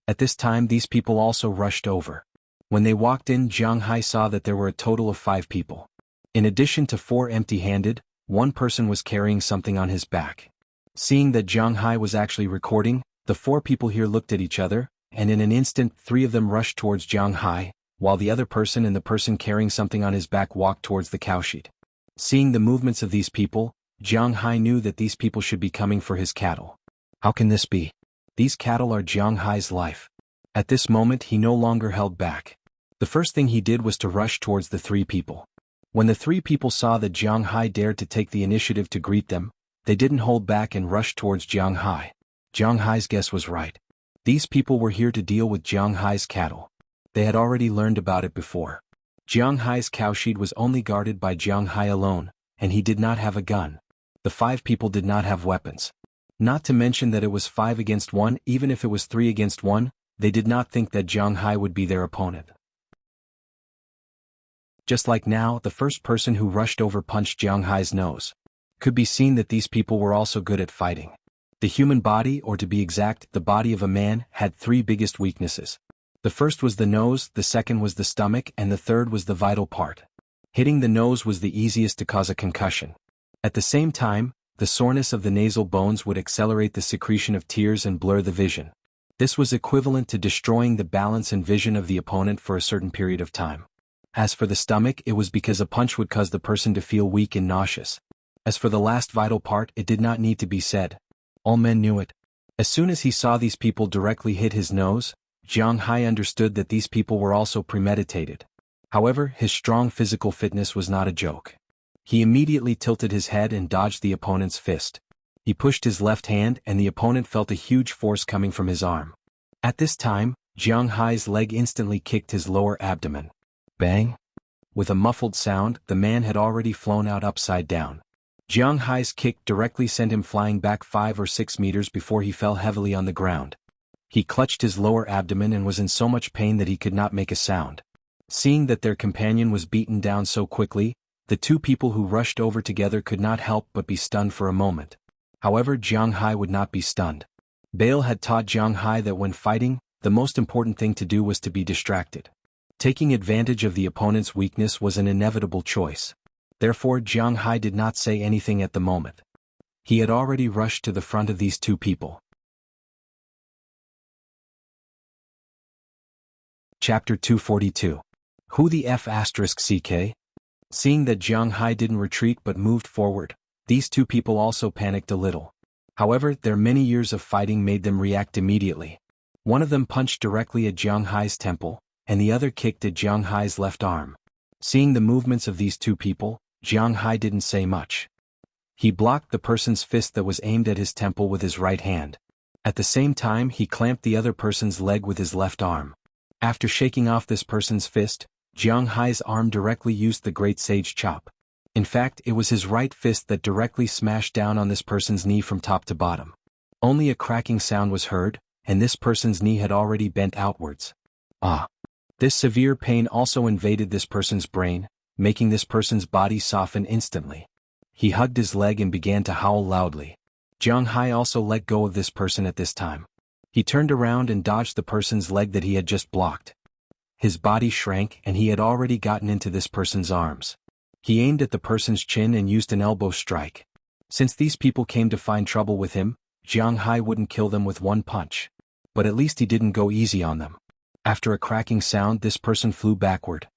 At this time these people also rushed over. When they walked in, Jiang Hai saw that there were a total of 5 people. In addition to 4 empty-handed, one person was carrying something on his back. Seeing that Jiang Hai was actually recording, the 4 people here looked at each other, and in an instant 3 of them rushed towards Jiang Hai, while the other person and the person carrying something on his back walked towards the cowshed. Seeing the movements of these people, Jiang Hai knew that these people should be coming for his cattle. How can this be? These cattle are Jiang Hai's life. At this moment he no longer held back. The first thing he did was to rush towards the 3 people. When the 3 people saw that Jiang Hai dared to take the initiative to greet them, they didn't hold back and rushed towards Jiang Hai. Jiang Hai's guess was right. These people were here to deal with Jiang Hai's cattle. They had already learned about it before. Jiang Hai's cowshed was only guarded by Jiang Hai alone, and he did not have a gun. The 5 people did not have weapons. Not to mention that it was 5 against 1, even if it was 3 against 1, they did not think that Jiang Hai would be their opponent. Just like now, the first person who rushed over punched Jiang Hai's nose. Could be seen that these people were also good at fighting. The human body, or to be exact, the body of a man, had 3 biggest weaknesses. The first was the nose, the second was the stomach, and the third was the vital part. Hitting the nose was the easiest to cause a concussion. At the same time, the soreness of the nasal bones would accelerate the secretion of tears and blur the vision. This was equivalent to destroying the balance and vision of the opponent for a certain period of time. As for the stomach, it was because a punch would cause the person to feel weak and nauseous. As for the last vital part, it did not need to be said. All men knew it. As soon as he saw these people directly hit his nose, Jiang Hai understood that these people were also premeditated. However, his strong physical fitness was not a joke. He immediately tilted his head and dodged the opponent's fist. He pushed his left hand and the opponent felt a huge force coming from his arm. At this time, Jiang Hai's leg instantly kicked his lower abdomen. Bang! With a muffled sound, the man had already flown out upside down. Jiang Hai's kick directly sent him flying back 5 or 6 meters before he fell heavily on the ground. He clutched his lower abdomen and was in so much pain that he could not make a sound. Seeing that their companion was beaten down so quickly, the two people who rushed over together could not help but be stunned for a moment. However, Jiang Hai would not be stunned. Bale had taught Jiang Hai that when fighting, the most important thing to do was to be distracted. Taking advantage of the opponent's weakness was an inevitable choice. Therefore, Jiang Hai did not say anything at the moment. He had already rushed to the front of these two people. Chapter 242. Who the F***CK? Seeing that Jiang Hai didn't retreat but moved forward, these two people also panicked a little. However, their many years of fighting made them react immediately. One of them punched directly at Jiang Hai's temple, and the other kicked at Jiang Hai's left arm. Seeing the movements of these two people, Jiang Hai didn't say much. He blocked the person's fist that was aimed at his temple with his right hand. At the same time, he clamped the other person's leg with his left arm. After shaking off this person's fist, Jiang Hai's arm directly used the Great Sage Chop. In fact, it was his right fist that directly smashed down on this person's knee from top to bottom. Only a cracking sound was heard, and this person's knee had already bent outwards. Ah! This severe pain also invaded this person's brain, making this person's body soften instantly. He hugged his leg and began to howl loudly. Jiang Hai also let go of this person at this time. He turned around and dodged the person's leg that he had just blocked. His body shrank and he had already gotten into this person's arms. He aimed at the person's chin and used an elbow strike. Since these people came to find trouble with him, Jiang Hai wouldn't kill them with one punch. But at least he didn't go easy on them. After a cracking sound, this person flew backward.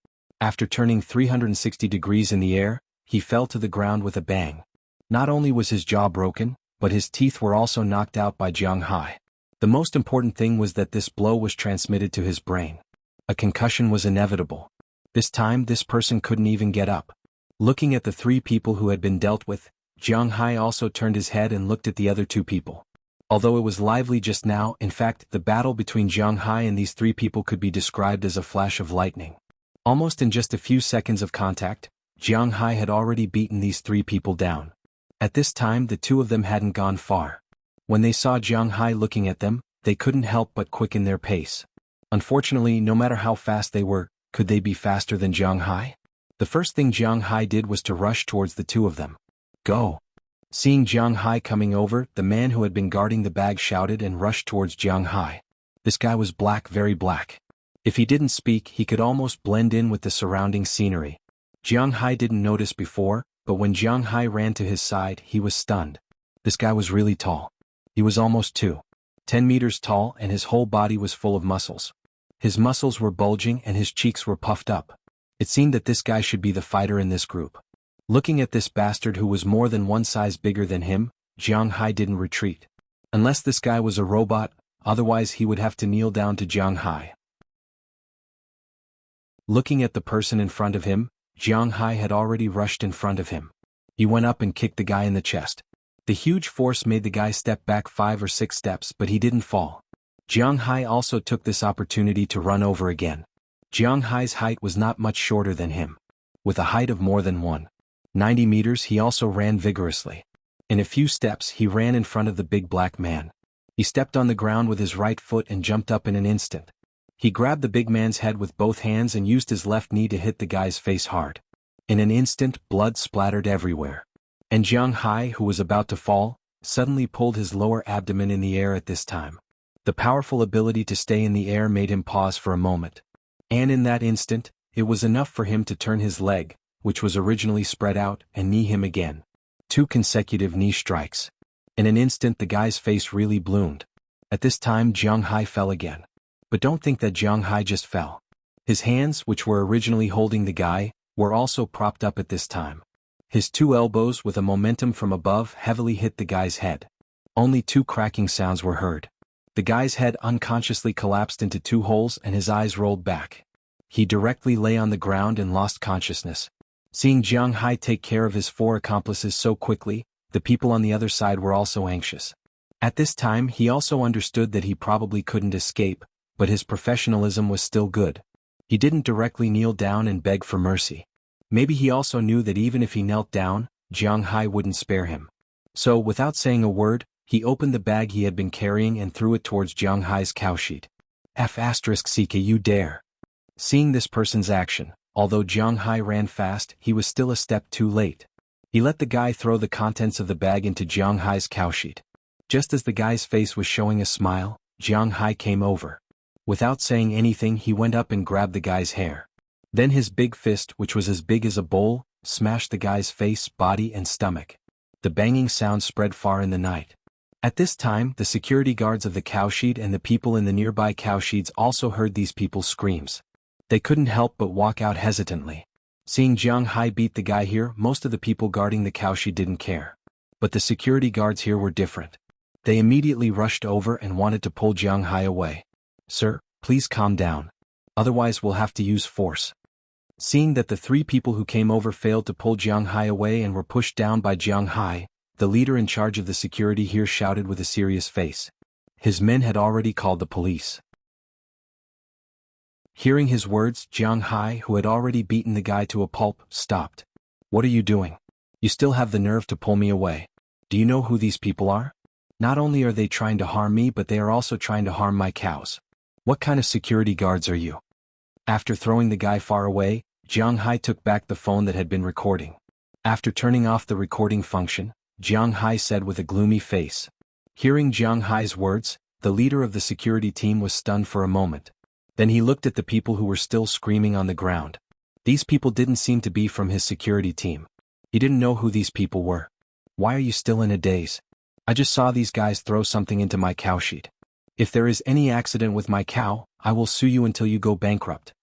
After turning 360 degrees in the air, he fell to the ground with a bang. Not only was his jaw broken, but his teeth were also knocked out by Jiang Hai. The most important thing was that this blow was transmitted to his brain. A concussion was inevitable. This time, this person couldn't even get up. Looking at the three people who had been dealt with, Jiang Hai also turned his head and looked at the other two people. Although it was lively just now, in fact, the battle between Jiang Hai and these three people could be described as a flash of lightning. Almost in just a few seconds of contact, Jiang Hai had already beaten these three people down. At this time, the two of them hadn't gone far. When they saw Jiang Hai looking at them, they couldn't help but quicken their pace. Unfortunately, no matter how fast they were, could they be faster than Jiang Hai? The first thing Jiang Hai did was to rush towards the two of them. Go! Seeing Jiang Hai coming over, the man who had been guarding the bag shouted and rushed towards Jiang Hai. This guy was black, very black. If he didn't speak, he could almost blend in with the surrounding scenery. Jiang Hai didn't notice before, but when Jiang Hai ran to his side, he was stunned. This guy was really tall. He was almost 10 meters tall and his whole body was full of muscles. His muscles were bulging and his cheeks were puffed up. It seemed that this guy should be the fighter in this group. Looking at this bastard who was more than one size bigger than him, Jiang Hai didn't retreat. Unless this guy was a robot, otherwise he would have to kneel down to Jiang Hai. Looking at the person in front of him, Jiang Hai had already rushed in front of him. He went up and kicked the guy in the chest. The huge force made the guy step back 5 or 6 steps, but he didn't fall. Jiang Hai also took this opportunity to run over again. Jiang Hai's height was not much shorter than him. With a height of more than 190 meters, he also ran vigorously. In a few steps, he ran in front of the big black man. He stepped on the ground with his right foot and jumped up in an instant. He grabbed the big man's head with both hands and used his left knee to hit the guy's face hard. In an instant, blood splattered everywhere. And Jiang Hai, who was about to fall, suddenly pulled his lower abdomen in the air at this time. The powerful ability to stay in the air made him pause for a moment. And in that instant, it was enough for him to turn his leg, which was originally spread out, and knee him again. 2 consecutive knee strikes. In an instant the guy's face really bloomed. At this time Jiang Hai fell again. But don't think that Jiang Hai just fell. His hands, which were originally holding the guy, were also propped up at this time. His 2 elbows with a momentum from above heavily hit the guy's head. Only 2 cracking sounds were heard. The guy's head unconsciously collapsed into 2 holes and his eyes rolled back. He directly lay on the ground and lost consciousness. Seeing Jiang Hai take care of his 4 accomplices so quickly, the people on the other side were also anxious. At this time he also understood that he probably couldn't escape, but his professionalism was still good. He didn't directly kneel down and beg for mercy. Maybe he also knew that even if he knelt down, Jiang Hai wouldn't spare him. So, without saying a word, he opened the bag he had been carrying and threw it towards Jiang Hai's cowsheet. F***ck you dare. Seeing this person's action, although Jiang Hai ran fast, he was still a step too late. He let the guy throw the contents of the bag into Jiang Hai's cowsheet. Just as the guy's face was showing a smile, Jiang Hai came over. Without saying anything, he went up and grabbed the guy's hair. Then his big fist, which was as big as a bowl, smashed the guy's face, body and stomach. The banging sound spread far in the night. At this time, the security guards of the cowshed and the people in the nearby cowsheds also heard these people's screams. They couldn't help but walk out hesitantly. Seeing Jiang Hai beat the guy here, most of the people guarding the cowshed didn't care. But the security guards here were different. They immediately rushed over and wanted to pull Jiang Hai away. "Sir, please calm down. Otherwise we'll have to use force." Seeing that the 3 people who came over failed to pull Jiang Hai away and were pushed down by Jiang Hai, the leader in charge of the security here shouted with a serious face. His men had already called the police. Hearing his words, Jiang Hai, who had already beaten the guy to a pulp, stopped. "What are you doing? You still have the nerve to pull me away. Do you know who these people are? Not only are they trying to harm me, but they are also trying to harm my cows. What kind of security guards are you?" After throwing the guy far away, Jiang Hai took back the phone that had been recording. After turning off the recording function, Jiang Hai said with a gloomy face. Hearing Jiang Hai's words, the leader of the security team was stunned for a moment. Then he looked at the people who were still screaming on the ground. These people didn't seem to be from his security team. He didn't know who these people were. "Why are you still in a daze? I just saw these guys throw something into my cowshed. If there is any accident with my cow, I will sue you until you go bankrupt."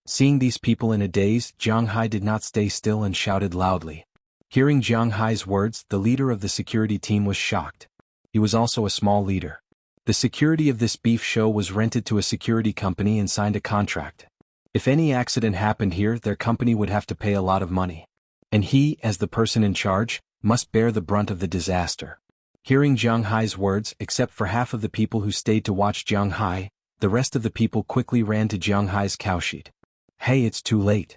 Seeing these people in a daze, Jiang Hai did not stay still and shouted loudly. Hearing Jiang Hai's words, the leader of the security team was shocked. He was also a small leader. The security of this beef show was rented to a security company and signed a contract. If any accident happened here, their company would have to pay a lot of money. And he, as the person in charge, must bear the brunt of the disaster. Hearing Jiang Hai's words, except for half of the people who stayed to watch Jiang Hai, the rest of the people quickly ran to Jiang Hai's cowshed. "Hey, it's too late."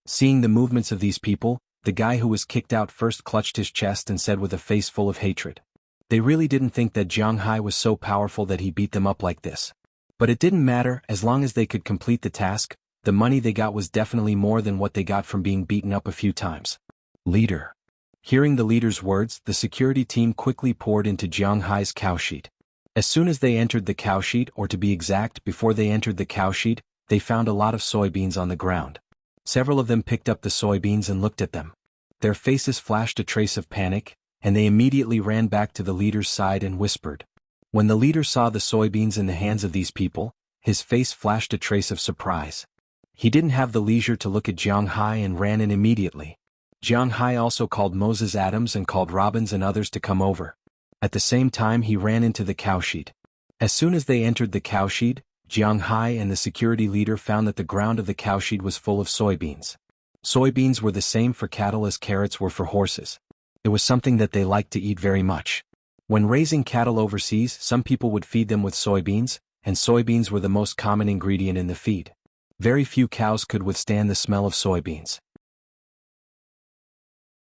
Seeing the movements of these people, the guy who was kicked out first clutched his chest and said with a face full of hatred. They really didn't think that Jiang Hai was so powerful that he beat them up like this. But it didn't matter, as long as they could complete the task. The money they got was definitely more than what they got from being beaten up a few times. Leader. Hearing the leader's words, the security team quickly poured into Jiang Hai's cowshed. As soon as they entered the cowshed, or to be exact, before they entered the cowshed, they found a lot of soybeans on the ground. Several of them picked up the soybeans and looked at them. Their faces flashed a trace of panic, and they immediately ran back to the leader's side and whispered. When the leader saw the soybeans in the hands of these people, his face flashed a trace of surprise. He didn't have the leisure to look at Jiang Hai and ran in immediately. Jiang Hai also called Moses Adams and called Robbins and others to come over. At the same time he ran into the cowshed. As soon as they entered the cowshed, Jiang Hai and the security leader found that the ground of the cowshed was full of soybeans. Soybeans were the same for cattle as carrots were for horses. It was something that they liked to eat very much. When raising cattle overseas, some people would feed them with soybeans, and soybeans were the most common ingredient in the feed. Very few cows could withstand the smell of soybeans.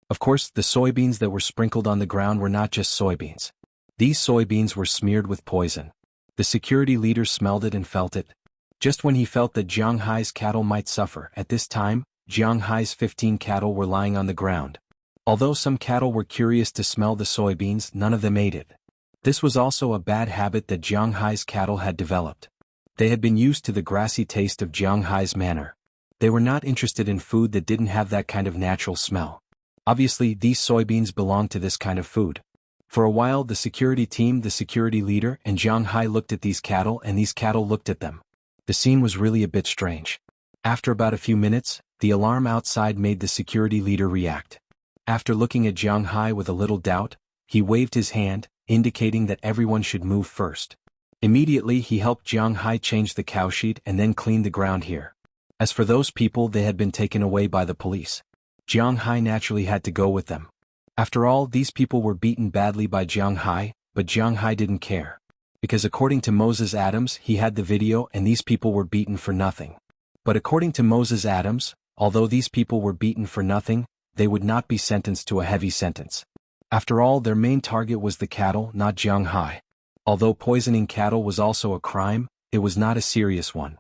Of course, the soybeans that were sprinkled on the ground were not just soybeans. These soybeans were smeared with poison. The security leader smelled it and felt it. Just when he felt that Jiang Hai's cattle might suffer, at this time, Jiang Hai's 15 cattle were lying on the ground. Although some cattle were curious to smell the soybeans, none of them ate it. This was also a bad habit that Jiang Hai's cattle had developed. They had been used to the grassy taste of Jiang Hai's manor. They were not interested in food that didn't have that kind of natural smell. Obviously, these soybeans belonged to this kind of food. For a while, the security team, the security leader, and Jiang Hai looked at these cattle, and these cattle looked at them. The scene was really a bit strange. After about a few minutes, the alarm outside made the security leader react. After looking at Jiang Hai with a little doubt, he waved his hand, indicating that everyone should move first. Immediately he helped Jiang Hai change the cow sheet and then clean the ground here. As for those people, they had been taken away by the police. Jiang Hai naturally had to go with them. After all, these people were beaten badly by Jiang Hai, but Jiang Hai didn't care. Because according to Moses Adams, he had the video and these people were beaten for nothing. But according to Moses Adams, although these people were beaten for nothing, they would not be sentenced to a heavy sentence. After all, their main target was the cattle, not Jiang Hai. Although poisoning cattle was also a crime, it was not a serious one.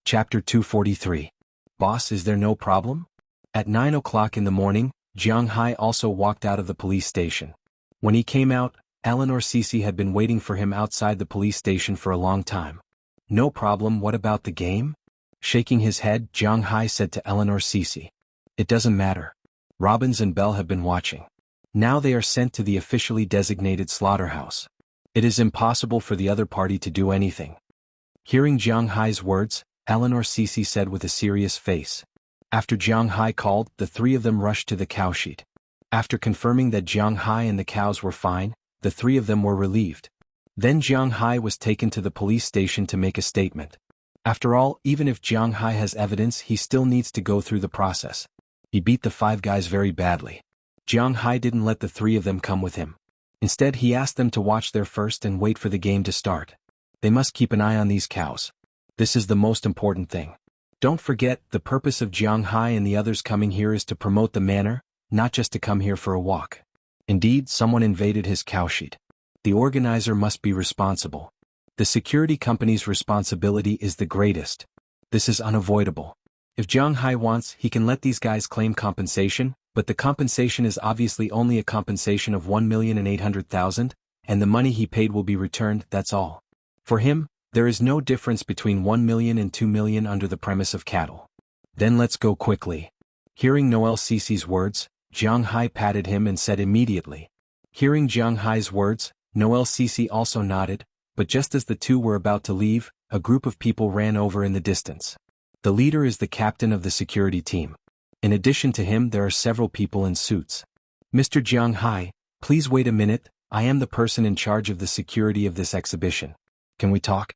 Chapter 243. Boss, is there no problem? At 9 o'clock in the morning, Jiang Hai also walked out of the police station. When he came out, Eleanor Cece had been waiting for him outside the police station for a long time. No problem, what about the game? Shaking his head, Jiang Hai said to Eleanor Cece. It doesn't matter. Robbins and Bell have been watching. Now they are sent to the officially designated slaughterhouse. It is impossible for the other party to do anything. Hearing Jiang Hai's words, Eleanor Cece said with a serious face. After Jiang Hai called, the three of them rushed to the cow sheet. After confirming that Jiang Hai and the cows were fine, the three of them were relieved. Then Jiang Hai was taken to the police station to make a statement. After all, even if Jiang Hai has evidence, he still needs to go through the process. He beat the five guys very badly. Jiang Hai didn't let the three of them come with him. Instead, he asked them to watch there first and wait for the game to start. They must keep an eye on these cows. This is the most important thing. Don't forget, the purpose of Jiang Hai and the others coming here is to promote the manor, not just to come here for a walk. Indeed, someone invaded his cow sheet. The organizer must be responsible. The security company's responsibility is the greatest. This is unavoidable. If Jiang Hai wants, he can let these guys claim compensation, but the compensation is obviously only a compensation of 1,800,000, and the money he paid will be returned, that's all. For him, there is no difference between 1 million and 2 million under the premise of cattle. Then let's go quickly. Hearing Noel Cece's words, Jiang Hai patted him and said immediately. Hearing Jiang Hai's words, Noel Cece also nodded, but just as the two were about to leave, a group of people ran over in the distance. The leader is the captain of the security team. In addition to him, there are several people in suits. Mr. Jiang Hai, please wait a minute, I am the person in charge of the security of this exhibition. Can we talk?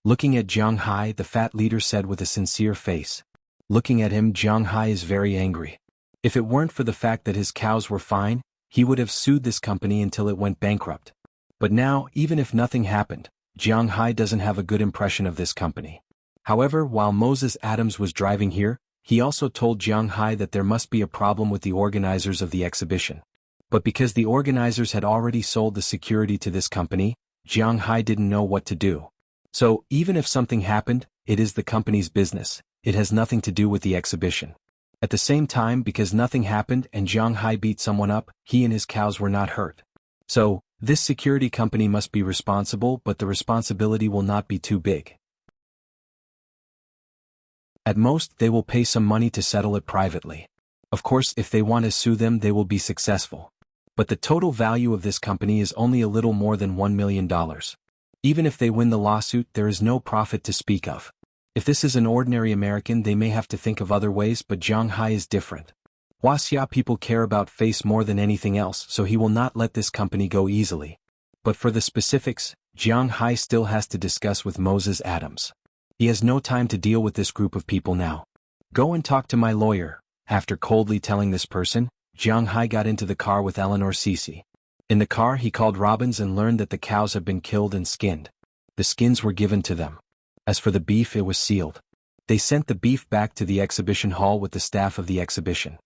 Looking at Jiang Hai, the fat leader said with a sincere face. Looking at him, Jiang Hai is very angry. If it weren't for the fact that his cows were fine, he would have sued this company until it went bankrupt. But now, even if nothing happened, Jiang Hai doesn't have a good impression of this company. However, while Moses Adams was driving here, he also told Jiang Hai that there must be a problem with the organizers of the exhibition. But because the organizers had already sold the security to this company, Jiang Hai didn't know what to do. So, even if something happened, it is the company's business, it has nothing to do with the exhibition. At the same time, because nothing happened and Jiang Hai beat someone up, he and his cows were not hurt. So, this security company must be responsible, but the responsibility will not be too big. At most, they will pay some money to settle it privately. Of course, if they want to sue them, they will be successful. But the total value of this company is only a little more than $1 million. Even if they win the lawsuit, there is no profit to speak of. If this is an ordinary American, they may have to think of other ways, but Jiang Hai is different. Huaxia people care about face more than anything else, so he will not let this company go easily. But for the specifics, Jiang Hai still has to discuss with Moses Adams. He has no time to deal with this group of people now. Go and talk to my lawyer. After coldly telling this person, Jiang Hai got into the car with Eleanor Cece. In the car, he called Robbins and learned that the cows have been killed and skinned. The skins were given to them. As for the beef, it was sealed. They sent the beef back to the exhibition hall with the staff of the exhibition.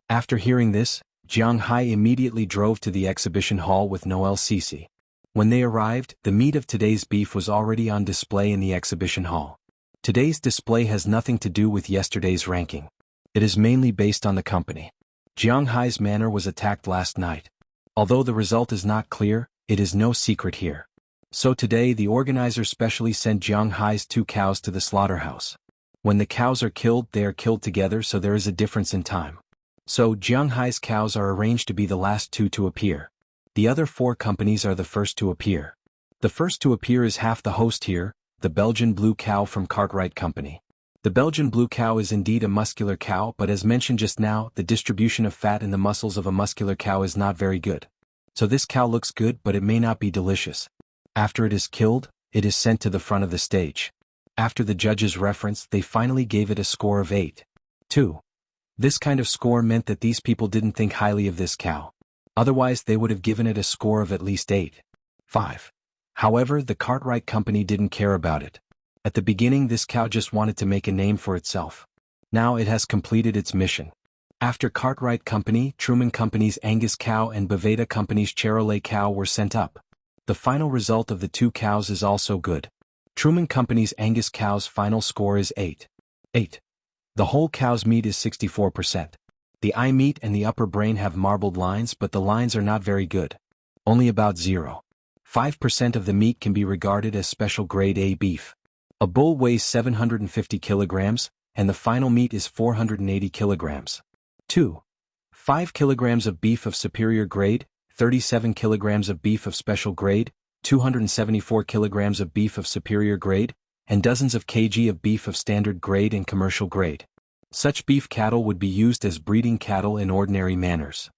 After hearing this, Jiang Hai immediately drove to the exhibition hall with Noel Cece. When they arrived, the meat of today's beef was already on display in the exhibition hall. Today's display has nothing to do with yesterday's ranking. It is mainly based on the company. Jiang Hai's manor was attacked last night. Although the result is not clear, it is no secret here. So today the organizers specially sent Jiang Hai's 2 cows to the slaughterhouse. When the cows are killed, they are killed together, so there is a difference in time. So Jiang Hai's cows are arranged to be the last 2 to appear. The other 4 companies are the first to appear. The first to appear is half the host here, the Belgian blue cow from Cartwright Company. The Belgian blue cow is indeed a muscular cow, but as mentioned just now, the distribution of fat in the muscles of a muscular cow is not very good. So this cow looks good, but it may not be delicious. After it is killed, it is sent to the front of the stage. After the judge's reference, they finally gave it a score of 8. 2. This kind of score meant that these people didn't think highly of this cow. Otherwise they would have given it a score of at least 8. 5. However, the Cartwright Company didn't care about it. At the beginning, this cow just wanted to make a name for itself. Now it has completed its mission. After Cartwright Company, Truman Company's Angus cow and Boveda Company's Charolais cow were sent up. The final result of the two cows is also good. Truman Company's Angus cow's final score is 8. 8. The whole cow's meat is 64%. The eye meat and the upper brain have marbled lines, but the lines are not very good. Only about 0.5% of the meat can be regarded as special grade A beef. A bull weighs 750 kilograms, and the final meat is 480 kilograms. 2. 5 kilograms of beef of superior grade, 37 kilograms of beef of special grade, 274 kilograms of beef of superior grade, and dozens of kg of beef of standard grade and commercial grade. Such beef cattle would be used as breeding cattle in ordinary manners.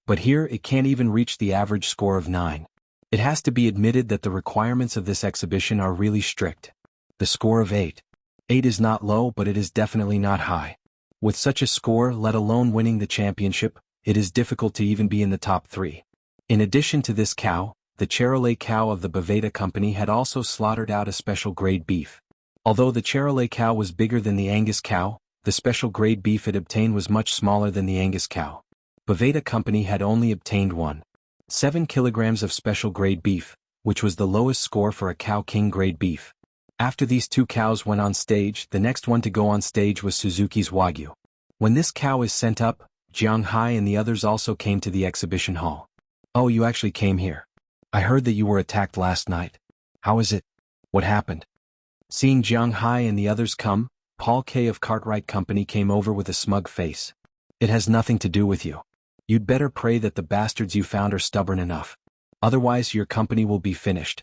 But here it can't even reach the average score of 9. It has to be admitted that the requirements of this exhibition are really strict. The score of 8. 8 is not low, but it is definitely not high. With such a score, let alone winning the championship, it is difficult to even be in the top 3. In addition to this cow, the Charolais cow of the Boveda Company had also slaughtered out a special grade beef. Although the Charolais cow was bigger than the Angus cow, the special grade beef it obtained was much smaller than the Angus cow. Boveda Company had only obtained 1.7 kilograms of special grade beef, which was the lowest score for a cow king grade beef. After these two cows went on stage, the next one to go on stage was Suzuki's Wagyu. When this cow is sent up, Jiang Hai and the others also came to the exhibition hall. Oh, you actually came here. I heard that you were attacked last night. How is it? What happened? Seeing Jiang Hai and the others come, Paul K. of Cartwright Company came over with a smug face. It has nothing to do with you. You'd better pray that the bastards you found are stubborn enough. Otherwise your company will be finished.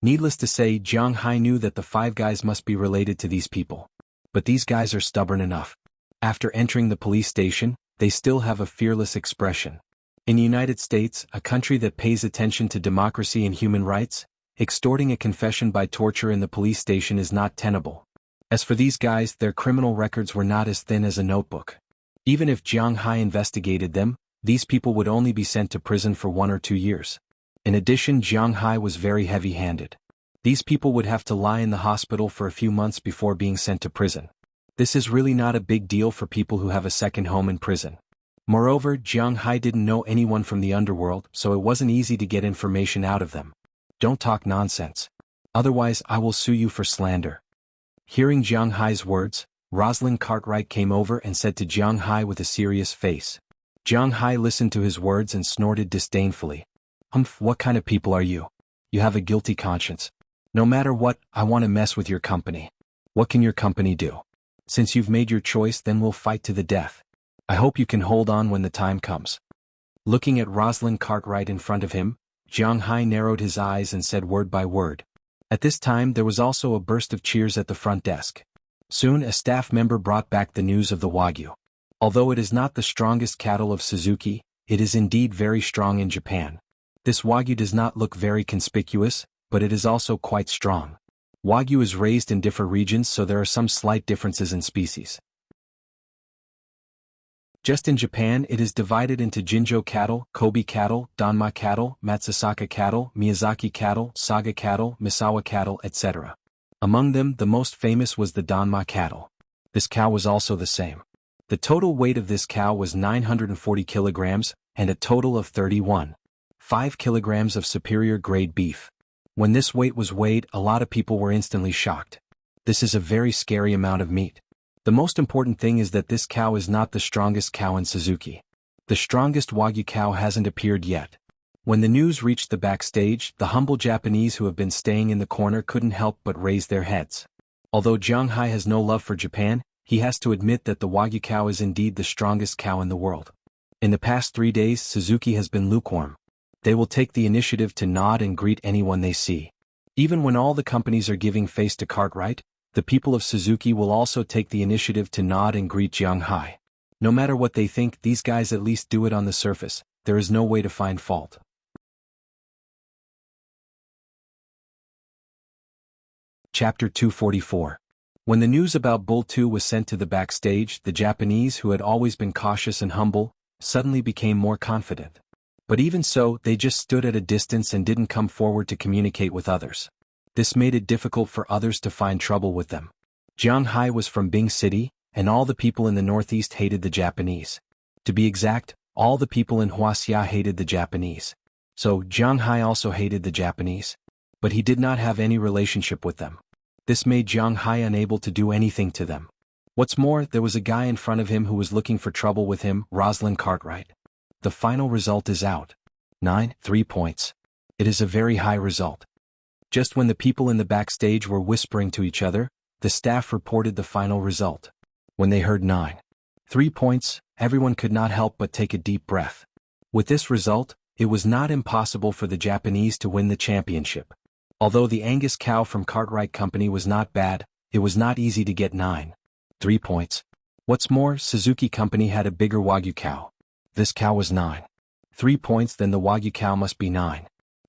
Needless to say, Jiang Hai knew that the 5 guys must be related to these people. But these guys are stubborn enough. After entering the police station, they still have a fearless expression. In the United States, a country that pays attention to democracy and human rights, extorting a confession by torture in the police station is not tenable. As for these guys, their criminal records were not as thin as a notebook. Even if Jiang Hai investigated them, these people would only be sent to prison for 1 or 2 years. In addition, Jiang Hai was very heavy-handed. These people would have to lie in the hospital for a few months before being sent to prison. This is really not a big deal for people who have a second home in prison. Moreover, Jiang Hai didn't know anyone from the underworld, so it wasn't easy to get information out of them. Don't talk nonsense. Otherwise I will sue you for slander. Hearing Jiang Hai's words, Rosalind Cartwright came over and said to Jiang Hai with a serious face. Jiang Hai listened to his words and snorted disdainfully. Humph, what kind of people are you? You have a guilty conscience. No matter what, I want to mess with your company. What can your company do? Since you've made your choice, then we'll fight to the death. I hope you can hold on when the time comes. Looking at Rosalind Cartwright in front of him, Jiang Hai narrowed his eyes and said word by word. At this time there was also a burst of cheers at the front desk. Soon a staff member brought back the news of the Wagyu. Although it is not the strongest cattle of Suzuki, it is indeed very strong in Japan. This Wagyu does not look very conspicuous, but it is also quite strong. Wagyu is raised in different regions, so there are some slight differences in species. Just in Japan, it is divided into Jinjo cattle, Kobe cattle, Danma cattle, Matsusaka cattle, Miyazaki cattle, Saga cattle, Misawa cattle, etc. Among them, the most famous was the Danma cattle. This cow was also the same. The total weight of this cow was 940 kilograms, and a total of 31.5 kilograms of superior grade beef. When this weight was weighed, a lot of people were instantly shocked. This is a very scary amount of meat. The most important thing is that this cow is not the strongest cow in Suzuki. The strongest Wagyu cow hasn't appeared yet. When the news reached the backstage, the humble Japanese who have been staying in the corner couldn't help but raise their heads. Although Jiang Hai has no love for Japan, he has to admit that the Wagyu cow is indeed the strongest cow in the world. In the past 3 days, Suzuki has been lukewarm. They will take the initiative to nod and greet anyone they see. Even when all the companies are giving face to Cartwright, the people of Suzuki will also take the initiative to nod and greet Jiang Hai. No matter what they think, these guys at least do it on the surface. there is no way to find fault. Chapter 244. When the news about Bull 2 was sent to the backstage, the Japanese, who had always been cautious and humble, suddenly became more confident. But even so, they just stood at a distance and didn't come forward to communicate with others. This made it difficult for others to find trouble with them. Jianghai was from Bing City, and all the people in the northeast hated the Japanese. To be exact, all the people in Huaxia hated the Japanese. So, Jianghai also hated the Japanese. But he did not have any relationship with them. This made Jianghai unable to do anything to them. What's more, there was a guy in front of him who was looking for trouble with him, Rosalind Cartwright. The final result is out. 3 points. It is a very high result. Just when the people in the backstage were whispering to each other, the staff reported the final result. When they heard 3 points, everyone could not help but take a deep breath. With this result, it was not impossible for the Japanese to win the championship. Although the Angus cow from Cartwright Company was not bad, it was not easy to get 3 points. What's more, Suzuki Company had a bigger Wagyu cow. This cow was 3 points, then the Wagyu cow must be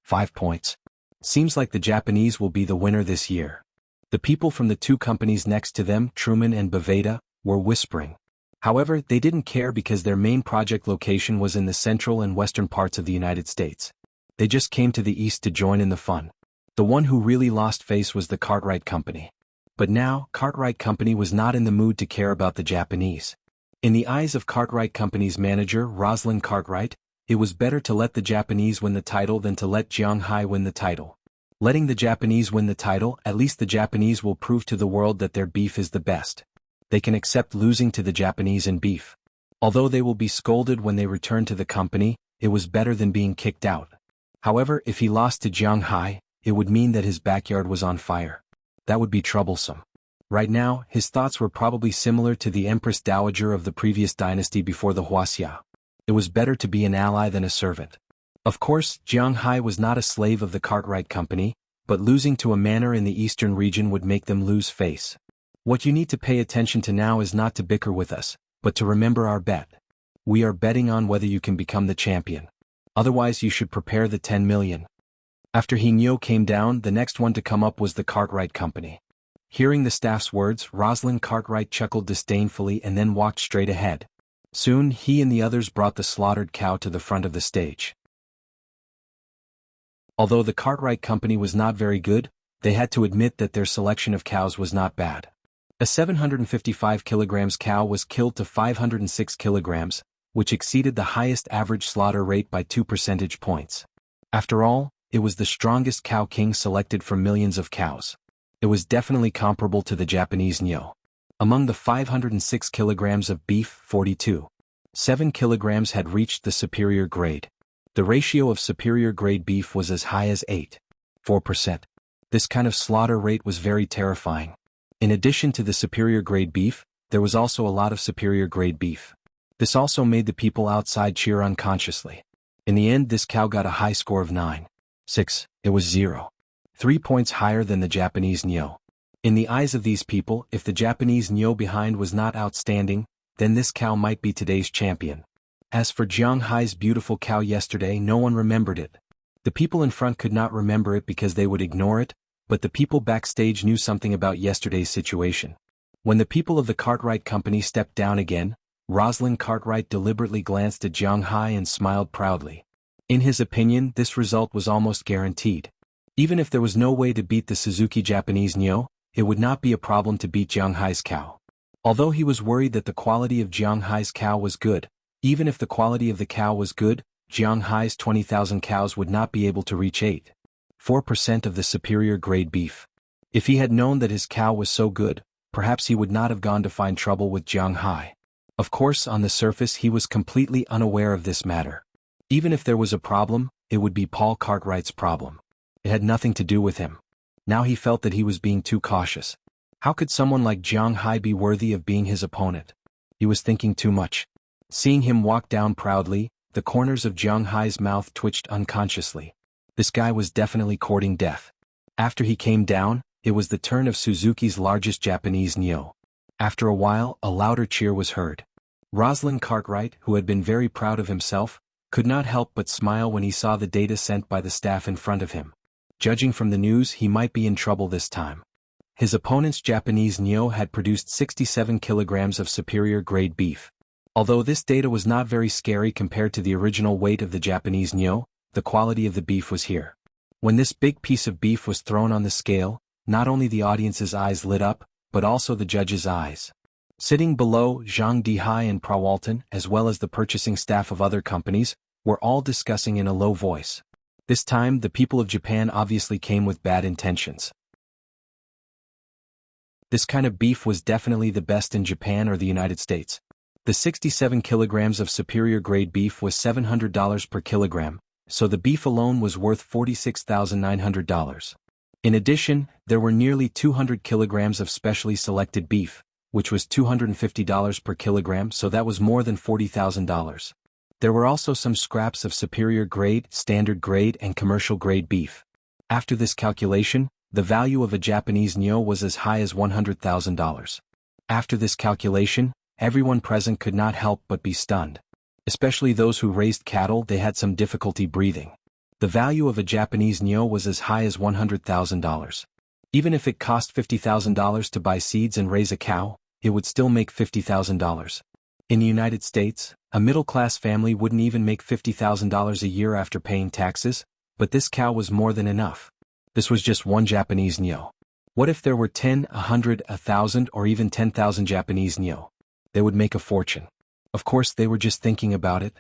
5 points. Seems like the Japanese will be the winner this year. The people from the two companies next to them, Truman and Baveda, were whispering. However, they didn't care because their main project location was in the central and western parts of the United States. They just came to the east to join in the fun. The one who really lost face was the Cartwright Company. But now, Cartwright Company was not in the mood to care about the Japanese. In the eyes of Cartwright Company's manager, Rosalind Cartwright, it was better to let the Japanese win the title than to let Jianghai win the title. Letting the Japanese win the title, at least the Japanese will prove to the world that their beef is the best. They can accept losing to the Japanese in beef. Although they will be scolded when they return to the company, it was better than being kicked out. However, if he lost to Jianghai, it would mean that his backyard was on fire. That would be troublesome. Right now, his thoughts were probably similar to the Empress Dowager of the previous dynasty before the Huaxia. It was better to be an ally than a servant. Of course, Jianghai was not a slave of the Cartwright Company, but losing to a manor in the eastern region would make them lose face. What you need to pay attention to now is not to bicker with us, but to remember our bet. We are betting on whether you can become the champion. Otherwise you should prepare the 10 million. After Hinyo came down, the next one to come up was the Cartwright Company. Hearing the staff's words, Rosalind Cartwright chuckled disdainfully and then walked straight ahead. Soon, he and the others brought the slaughtered cow to the front of the stage. Although the Cartwright Company was not very good, they had to admit that their selection of cows was not bad. A 755 kilograms cow was killed to 506 kilograms, which exceeded the highest average slaughter rate by 2 percentage points. After all, it was the strongest cow king selected from millions of cows. It was definitely comparable to the Japanese Nyo. Among the 506 kilograms of beef, 7 kilograms had reached the superior grade. The ratio of superior grade beef was as high as 4%. This kind of slaughter rate was very terrifying. In addition to the superior grade beef, there was also a lot of superior grade beef. This also made the people outside cheer unconsciously. In the end, this cow got a high score of 9.6. It was 0.3 points higher than the Japanese Nyo. In the eyes of these people, if the Japanese Nyo behind was not outstanding, then this cow might be today's champion. As for Jianghai's beautiful cow yesterday, no one remembered it. The people in front could not remember it because they would ignore it, but the people backstage knew something about yesterday's situation. When the people of the Cartwright Company stepped down again, Rosalind Cartwright deliberately glanced at Jianghai and smiled proudly. In his opinion, this result was almost guaranteed. Even if there was no way to beat the Suzuki Japanese Nyo, it would not be a problem to beat Jianghai's cow. Although he was worried that the quality of Jianghai's cow was good, even if the quality of the cow was good, Jianghai's 20,000 cows would not be able to reach 4% of the superior grade beef. If he had known that his cow was so good, perhaps he would not have gone to find trouble with Jianghai. Of course, on the surface he was completely unaware of this matter. Even if there was a problem, it would be Paul Cartwright's problem. It had nothing to do with him. Now he felt that he was being too cautious. How could someone like Jianghai be worthy of being his opponent? He was thinking too much. Seeing him walk down proudly, the corners of Jianghai's mouth twitched unconsciously. This guy was definitely courting death. After he came down, it was the turn of Suzuki's largest Japanese Nyo. After a while, a louder cheer was heard. Rosalind Cartwright, who had been very proud of himself, could not help but smile when he saw the data sent by the staff in front of him. Judging from the news, he might be in trouble this time. His opponent's Japanese Nyo had produced 67 kilograms of superior grade beef. Although this data was not very scary compared to the original weight of the Japanese Nyo, the quality of the beef was here. When this big piece of beef was thrown on the scale, not only the audience's eyes lit up, but also the judge's eyes. Sitting below, Zhang Dihai and Prawalton, as well as the purchasing staff of other companies, were all discussing in a low voice. This time, the people of Japan obviously came with bad intentions. This kind of beef was definitely the best in Japan or the United States. The 67 kilograms of superior grade beef was $700 per kilogram, so the beef alone was worth $46,900. In addition, there were nearly 200 kilograms of specially selected beef, which was $250 per kilogram, so that was more than $40,000. There were also some scraps of superior grade, standard grade, and commercial grade beef. After this calculation, the value of a Japanese Nyo was as high as $100,000. After this calculation, everyone present could not help but be stunned. Especially those who raised cattle, they had some difficulty breathing. The value of a Japanese Nyo was as high as $100,000. Even if it cost $50,000 to buy seeds and raise a cow, it would still make $50,000. In the United States, a middle-class family wouldn't even make $50,000 a year after paying taxes, but this cow was more than enough. This was just one Japanese Nyo. What if there were 10, 100, 1,000, or even 10,000 Japanese Nyo? They would make a fortune. Of course, they were just thinking about it.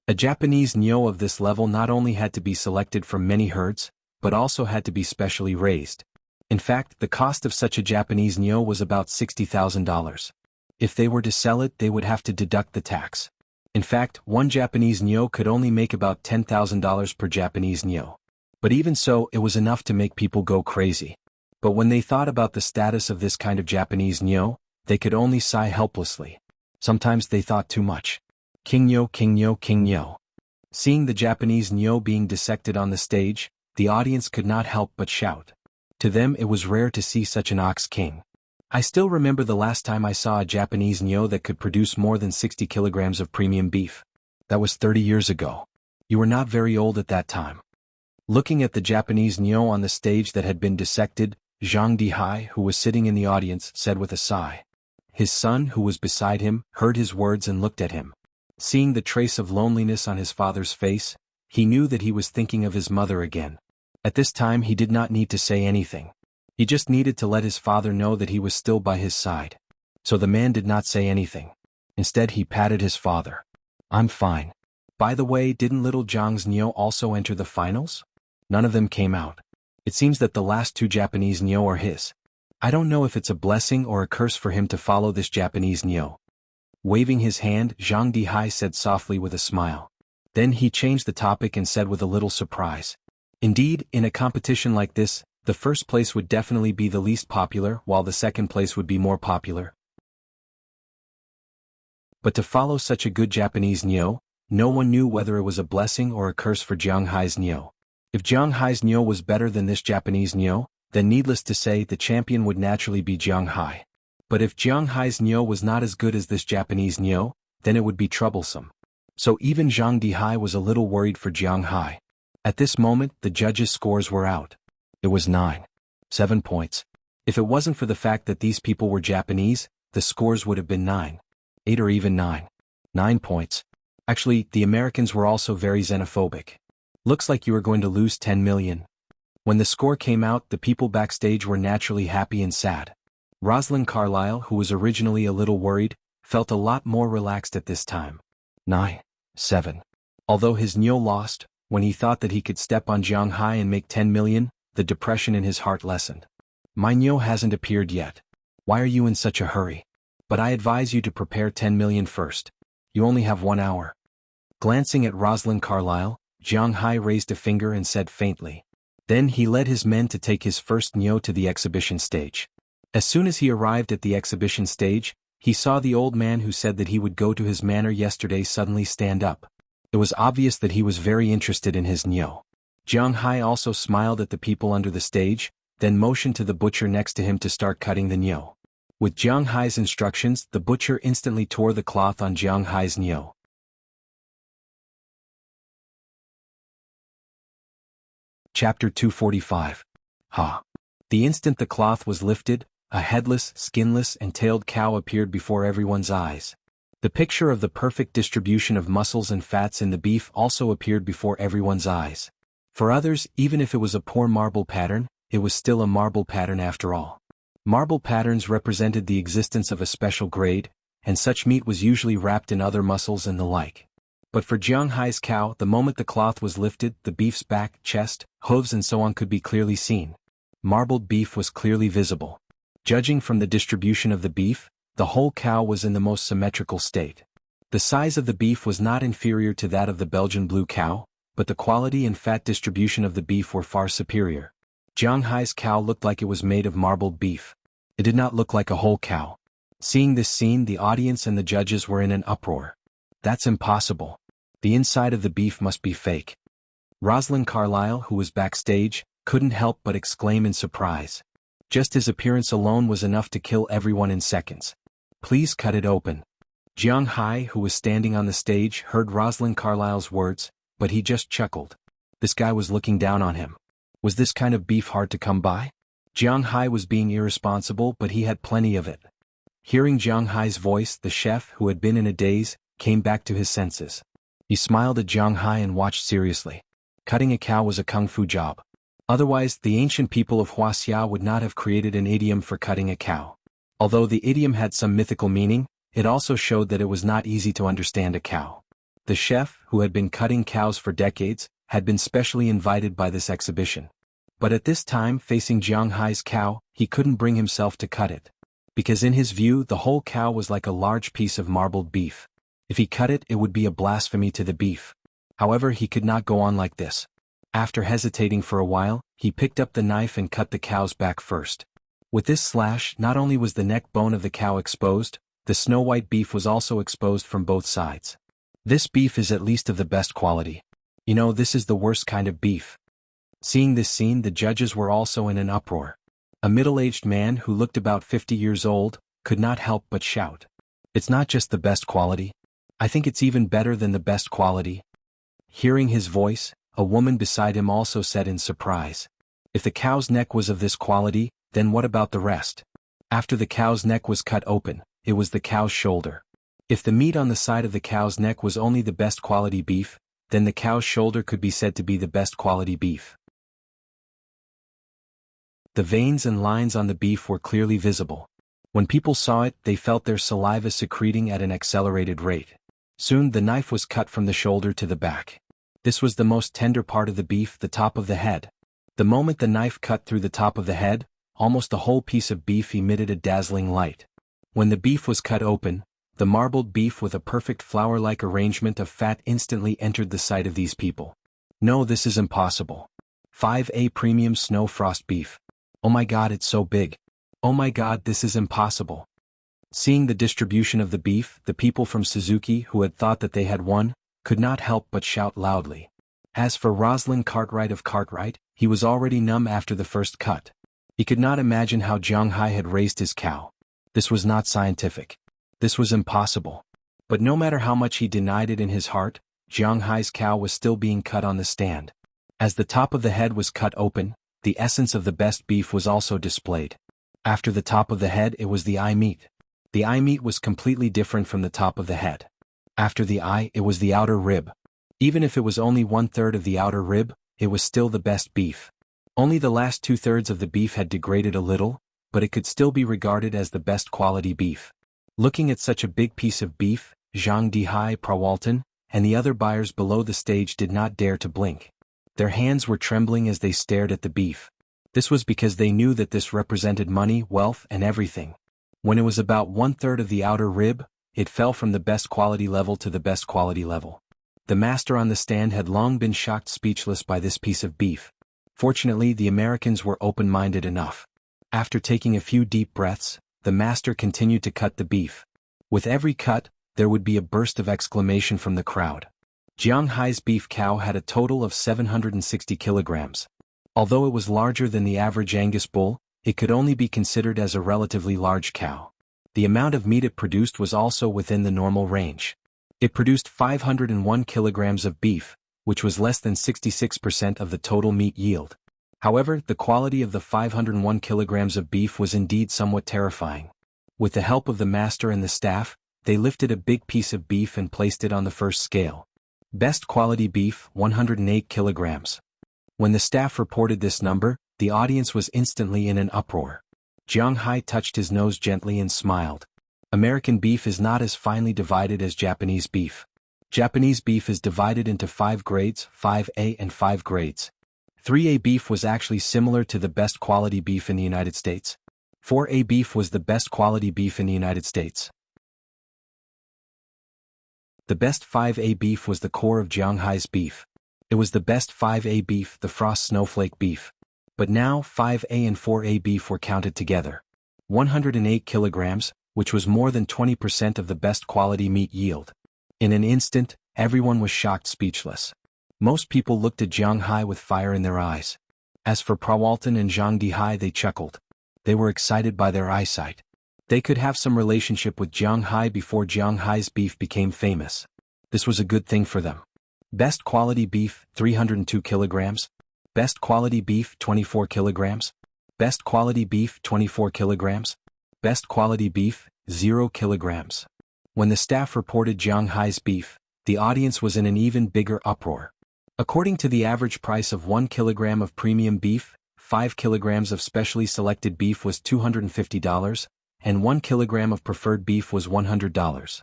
A Japanese Nyo of this level not only had to be selected from many herds, but also had to be specially raised. In fact, the cost of such a Japanese Nyo was about $60,000. If they were to sell it, they would have to deduct the tax. In fact, one Japanese Nyo could only make about $10,000 per Japanese Nyo. But even so, it was enough to make people go crazy. But when they thought about the status of this kind of Japanese Nyo, they could only sigh helplessly. Sometimes they thought too much. King Nyo, King Nyo, King Nyo. Seeing the Japanese Nyo being dissected on the stage, the audience could not help but shout. To them it was rare to see such an ox king. I still remember the last time I saw a Japanese Nyo that could produce more than 60 kilograms of premium beef. That was 30 years ago. You were not very old at that time. Looking at the Japanese Nyo on the stage that had been dissected, Zhang Dihai, who was sitting in the audience, said with a sigh. His son, who was beside him, heard his words and looked at him. Seeing the trace of loneliness on his father's face, he knew that he was thinking of his mother again. At this time he did not need to say anything. He just needed to let his father know that he was still by his side. So the man did not say anything. Instead he patted his father. I'm fine. By the way, didn't little Zhang's Nyo also enter the finals? None of them came out. It seems that the last two Japanese Nyo are his. I don't know if it's a blessing or a curse for him to follow this Japanese Nyo. Waving his hand, Zhang Dihai said softly with a smile. Then he changed the topic and said with a little surprise. Indeed, in a competition like this, the first place would definitely be the least popular, while the second place would be more popular. But to follow such a good Japanese Nyo, no one knew whether it was a blessing or a curse for Zhang Hai's Nyo. If Zhang Hai's Nyo was better than this Japanese Nyo, then needless to say the champion would naturally be Zhang Hai. But if Zhang Hai's Nyo was not as good as this Japanese Nyo, then it would be troublesome. So even Zhang Dihai was a little worried for Zhang Hai. At this moment, the judges' scores were out. It was 7 points. If it wasn't for the fact that these people were Japanese, the scores would have been 9, 8 or even 9 points. Actually, the Americans were also very xenophobic. Looks like you are going to lose 10 million. When the score came out, the people backstage were naturally happy and sad. Rosalind Carlyle, who was originally a little worried, felt a lot more relaxed at this time. 7. Although his Nyo lost, when he thought that he could step on Zhang Hai and make 10 million, the depression in his heart lessened. My Nyo hasn't appeared yet. Why are you in such a hurry? But I advise you to prepare 10 million first. You only have 1 hour. Glancing at Rosalind Carlyle, Zhang Hai raised a finger and said faintly. Then he led his men to take his first Nyo to the exhibition stage. As soon as he arrived at the exhibition stage, he saw the old man who said that he would go to his manor yesterday suddenly stand up. It was obvious that he was very interested in his Nyo. Zhang Hai also smiled at the people under the stage, then motioned to the butcher next to him to start cutting the Nyo. With Zhang Hai's instructions, the butcher instantly tore the cloth on Zhang Hai's Nyo. Chapter 245. Ha! The instant the cloth was lifted, a headless, skinless, and tailed cow appeared before everyone's eyes. The picture of the perfect distribution of muscles and fats in the beef also appeared before everyone's eyes. For others, even if it was a poor marble pattern, it was still a marble pattern after all. Marble patterns represented the existence of a special grade, and such meat was usually wrapped in other muscles and the like. But for Jiang Hai's cow, the moment the cloth was lifted, the beef's back, chest, hooves and so on could be clearly seen. Marbled beef was clearly visible. Judging from the distribution of the beef, the whole cow was in the most symmetrical state. The size of the beef was not inferior to that of the Belgian blue cow, but the quality and fat distribution of the beef were far superior. Jiang Hai's cow looked like it was made of marbled beef. It did not look like a whole cow. Seeing this scene, the audience and the judges were in an uproar. That's impossible. The inside of the beef must be fake. Rosalind Carlyle, who was backstage, couldn't help but exclaim in surprise. Just his appearance alone was enough to kill everyone in seconds. Please cut it open. Jiang Hai, who was standing on the stage, heard Rosalind Carlyle's words, but he just chuckled. This guy was looking down on him. Was this kind of beef hard to come by? Jiang Hai was being irresponsible, but he had plenty of it. Hearing Jiang Hai's voice, the chef, who had been in a daze, came back to his senses. He smiled at Jiang Hai and watched seriously. Cutting a cow was a kung fu job. Otherwise, the ancient people of Huaxia would not have created an idiom for cutting a cow. Although the idiom had some mythical meaning, it also showed that it was not easy to understand a cow. The chef, who had been cutting cows for decades, had been specially invited by this exhibition. But at this time, facing Jiang Hai's cow, he couldn't bring himself to cut it. Because in his view, the whole cow was like a large piece of marbled beef. If he cut it, it would be a blasphemy to the beef. However, he could not go on like this. After hesitating for a while, he picked up the knife and cut the cow's back first. With this slash, not only was the neck bone of the cow exposed, the snow-white beef was also exposed from both sides. This beef is at least of the best quality. You know, this is the worst kind of beef. Seeing this scene, the judges were also in an uproar. A middle-aged man who looked about 50 years old could not help but shout. It's not just the best quality. I think it's even better than the best quality. Hearing his voice, a woman beside him also said in surprise. If the cow's neck was of this quality, then what about the rest? After the cow's neck was cut open, it was the cow's shoulder. If the meat on the side of the cow's neck was only the best quality beef, then the cow's shoulder could be said to be the best quality beef. The veins and lines on the beef were clearly visible. When people saw it, they felt their saliva secreting at an accelerated rate. Soon the knife was cut from the shoulder to the back. This was the most tender part of the beef, the top of the head. The moment the knife cut through the top of the head, almost the whole piece of beef emitted a dazzling light. When the beef was cut open, the marbled beef with a perfect flour-like arrangement of fat instantly entered the sight of these people. No, this is impossible. 5A premium snow frost beef. Oh my god, it's so big. Oh my god, this is impossible. Seeing the distribution of the beef, the people from Suzuki who had thought that they had won, could not help but shout loudly. As for Rosalind Cartwright of Cartwright, he was already numb after the first cut. He could not imagine how Jiang Hai had raised his cow. This was not scientific. This was impossible. But no matter how much he denied it in his heart, Jiang Hai's cow was still being cut on the stand. As the top of the head was cut open, the essence of the best beef was also displayed. After the top of the head, it was the eye meat. The eye meat was completely different from the top of the head. After the eye, it was the outer rib. Even if it was only 1/3 of the outer rib, it was still the best beef. Only the last 2/3 of the beef had degraded a little, but it could still be regarded as the best quality beef. Looking at such a big piece of beef, Zhang Dihai Prawalton, and the other buyers below the stage did not dare to blink. Their hands were trembling as they stared at the beef. This was because they knew that this represented money, wealth, and everything. When it was about 1/3 of the outer rib, it fell from the best quality level to the best quality level. The master on the stand had long been shocked speechless by this piece of beef. Fortunately, the Americans were open-minded enough. After taking a few deep breaths, the master continued to cut the beef. With every cut, there would be a burst of exclamation from the crowd. Jiang Hai's beef cow had a total of 760 kilograms. Although it was larger than the average Angus bull, it could only be considered as a relatively large cow. The amount of meat it produced was also within the normal range. It produced 501 kilograms of beef, which was less than 66% of the total meat yield. However, the quality of the 501 kilograms of beef was indeed somewhat terrifying. With the help of the master and the staff, they lifted a big piece of beef and placed it on the first scale. Best quality beef, 108 kilograms. When the staff reported this number, the audience was instantly in an uproar. Jiang Hai touched his nose gently and smiled. American beef is not as finely divided as Japanese beef. Japanese beef is divided into 5 grades, 5A and 5 grades. 3A beef was actually similar to the best quality beef in the United States. 4A beef was the best quality beef in the United States. The best 5A beef was the core of Jiang Hai's beef. It was the best 5A beef, the frost snowflake beef. But now 5A and 4A beef were counted together. 108 kilograms, which was more than 20% of the best quality meat yield. In an instant, everyone was shocked speechless. Most people looked at Jiang Hai with fire in their eyes. As for Prawalton and Zhang Dihai, they chuckled. They were excited by their eyesight. They could have some relationship with Jiang Hai before Jiang Hai's beef became famous. This was a good thing for them. Best quality beef, 302 kilograms. Best quality beef, 24 kilograms. Best quality beef, 24 kilograms. Best quality beef, 0 kilograms. When the staff reported Jiang Hai's beef, the audience was in an even bigger uproar. According to the average price of 1 kilogram of premium beef, 5 kilograms of specially selected beef was $250, and 1 kilogram of preferred beef was $100.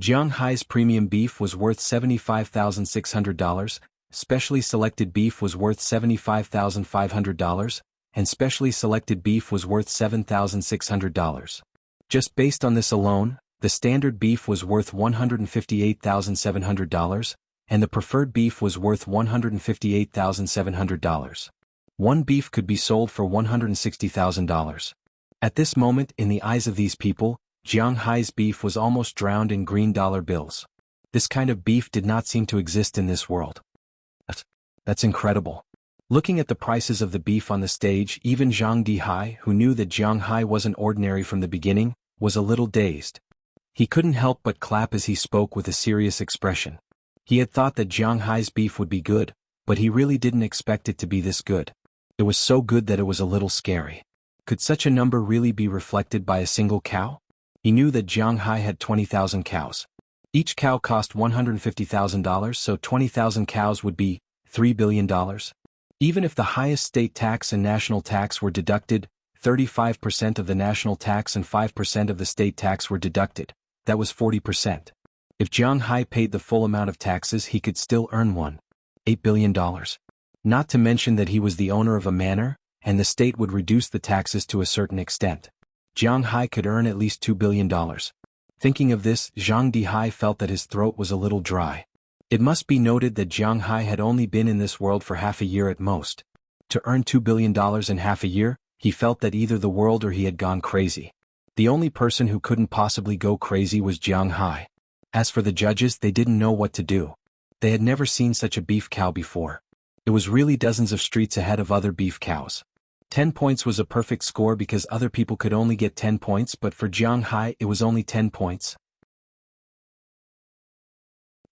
Jiang Hai's premium beef was worth $75,600, specially selected beef was worth $75,500, and specially selected beef was worth $7,600. Just based on this alone, the standard beef was worth $158,700, and the preferred beef was worth $158,700. One beef could be sold for $160,000. At this moment, in the eyes of these people, Jiang Hai's beef was almost drowned in green dollar bills. This kind of beef did not seem to exist in this world. That's incredible. Looking at the prices of the beef on the stage, even Zhang Dihai, who knew that Jiang Hai wasn't ordinary from the beginning, was a little dazed. He couldn't help but clap as he spoke with a serious expression. He had thought that Jiang Hai's beef would be good, but he really didn't expect it to be this good. It was so good that it was a little scary. Could such a number really be reflected by a single cow? He knew that Jiang Hai had 20,000 cows. Each cow cost $150,000, so 20,000 cows would be $3 billion. Even if the highest state tax and national tax were deducted, 35% of the national tax and 5% of the state tax were deducted. That was 40%. If Jiang Hai paid the full amount of taxes, he could still earn $8 billion. Not to mention that he was the owner of a manor, and the state would reduce the taxes to a certain extent. Jiang Hai could earn at least $2 billion. Thinking of this, Zhang Dihai felt that his throat was a little dry. It must be noted that Jiang Hai had only been in this world for half a year at most. To earn $2 billion in half a year, he felt that either the world or he had gone crazy. The only person who couldn't possibly go crazy was Jiang Hai. As for the judges, they didn't know what to do. They had never seen such a beef cow before. It was really dozens of streets ahead of other beef cows. 10 points was a perfect score because other people could only get 10 points, but for Jiang Hai it was only 10 points.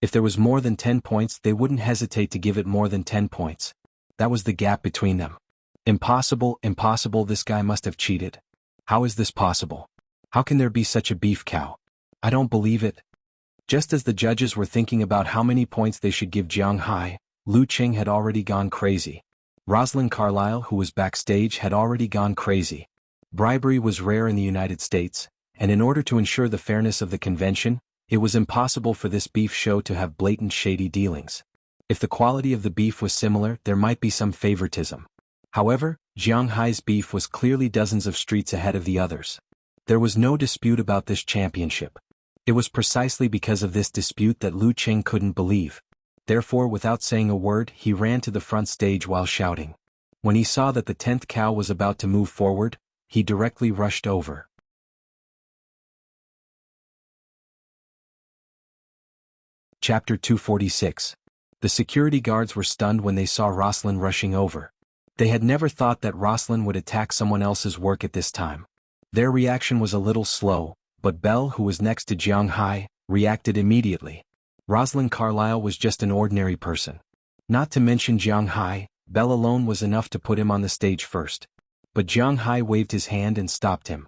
If there was more than 10 points, they wouldn't hesitate to give it more than 10 points. That was the gap between them. Impossible, impossible, this guy must have cheated. How is this possible? How can there be such a beef cow? I don't believe it. Just as the judges were thinking about how many points they should give Jiang Hai, Lu Qing had already gone crazy. Rosalind Carlyle, who was backstage, had already gone crazy. Bribery was rare in the United States, and in order to ensure the fairness of the convention, it was impossible for this beef show to have blatant shady dealings. If the quality of the beef was similar, there might be some favoritism. However, Jiang Hai's beef was clearly dozens of streets ahead of the others. There was no dispute about this championship. It was precisely because of this dispute that Lu Qing couldn't believe. Therefore, without saying a word, he ran to the front stage while shouting. When he saw that the 10th cow was about to move forward, he directly rushed over. Chapter 246. The security guards were stunned when they saw Rosalind rushing over. They had never thought that Rosalind would attack someone else's work at this time. Their reaction was a little slow, but Belle, who was next to Jiang Hai, reacted immediately. Rosalind Carlyle was just an ordinary person. Not to mention Jiang Hai, Bell alone was enough to put him on the stage first. But Jiang Hai waved his hand and stopped him.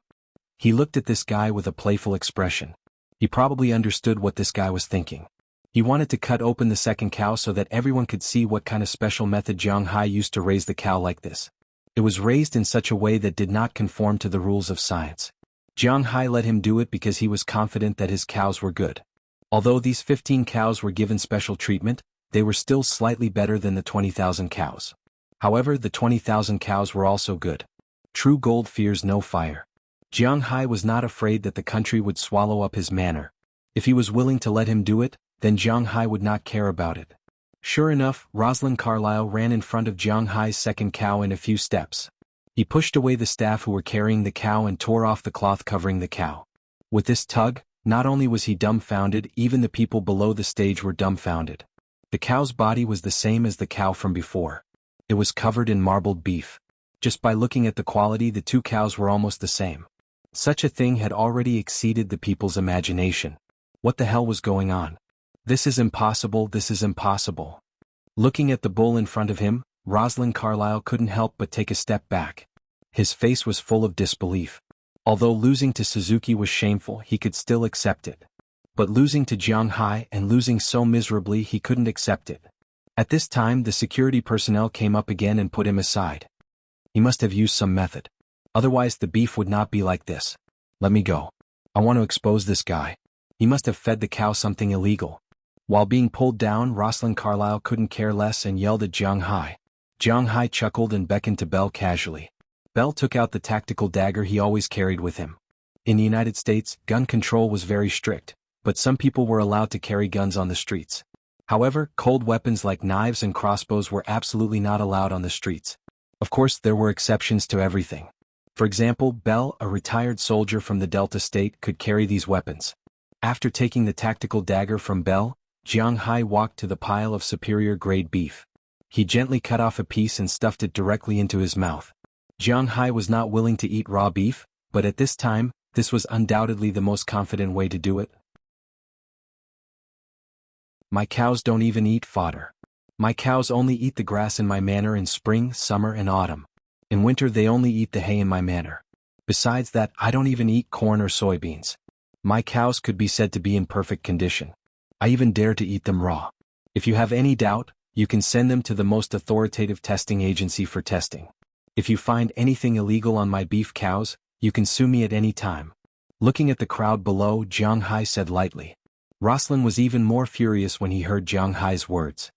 He looked at this guy with a playful expression. He probably understood what this guy was thinking. He wanted to cut open the second cow so that everyone could see what kind of special method Jiang Hai used to raise the cow like this. It was raised in such a way that did not conform to the rules of science. Jiang Hai let him do it because he was confident that his cows were good. Although these 15 cows were given special treatment, they were still slightly better than the 20,000 cows. However, the 20,000 cows were also good. True gold fears no fire. Jiang Hai was not afraid that the country would swallow up his manor. If he was willing to let him do it, then Jiang Hai would not care about it. Sure enough, Rosalind Carlyle ran in front of Jiang Hai's second cow in a few steps. He pushed away the staff who were carrying the cow and tore off the cloth covering the cow. With this tug, not only was he dumbfounded, even the people below the stage were dumbfounded. The cow's body was the same as the cow from before. It was covered in marbled beef. Just by looking at the quality, the two cows were almost the same. Such a thing had already exceeded the people's imagination. What the hell was going on? This is impossible, this is impossible. Looking at the bull in front of him, Rosalind Carlyle couldn't help but take a step back. His face was full of disbelief. Although losing to Suzuki was shameful, he could still accept it. But losing to Jiang Hai and losing so miserably, he couldn't accept it. At this time, the security personnel came up again and put him aside. He must have used some method. Otherwise the beef would not be like this. Let me go. I want to expose this guy. He must have fed the cow something illegal. While being pulled down, Rosalind Carlyle couldn't care less and yelled at Jiang Hai. Jiang Hai chuckled and beckoned to Bell casually. Bell took out the tactical dagger he always carried with him. In the United States, gun control was very strict, but some people were allowed to carry guns on the streets. However, cold weapons like knives and crossbows were absolutely not allowed on the streets. Of course, there were exceptions to everything. For example, Bell, a retired soldier from the Delta State, could carry these weapons. After taking the tactical dagger from Bell, Jiang Hai walked to the pile of superior-grade beef. He gently cut off a piece and stuffed it directly into his mouth. Jiang Hai was not willing to eat raw beef, but at this time, this was undoubtedly the most confident way to do it. My cows don't even eat fodder. My cows only eat the grass in my manor in spring, summer and autumn. In winter they only eat the hay in my manor. Besides that, I don't even eat corn or soybeans. My cows could be said to be in perfect condition. I even dare to eat them raw. If you have any doubt, you can send them to the most authoritative testing agency for testing. If you find anything illegal on my beef cows, you can sue me at any time. Looking at the crowd below, Jiang Hai said lightly. Rosalind was even more furious when he heard Jiang Hai's words.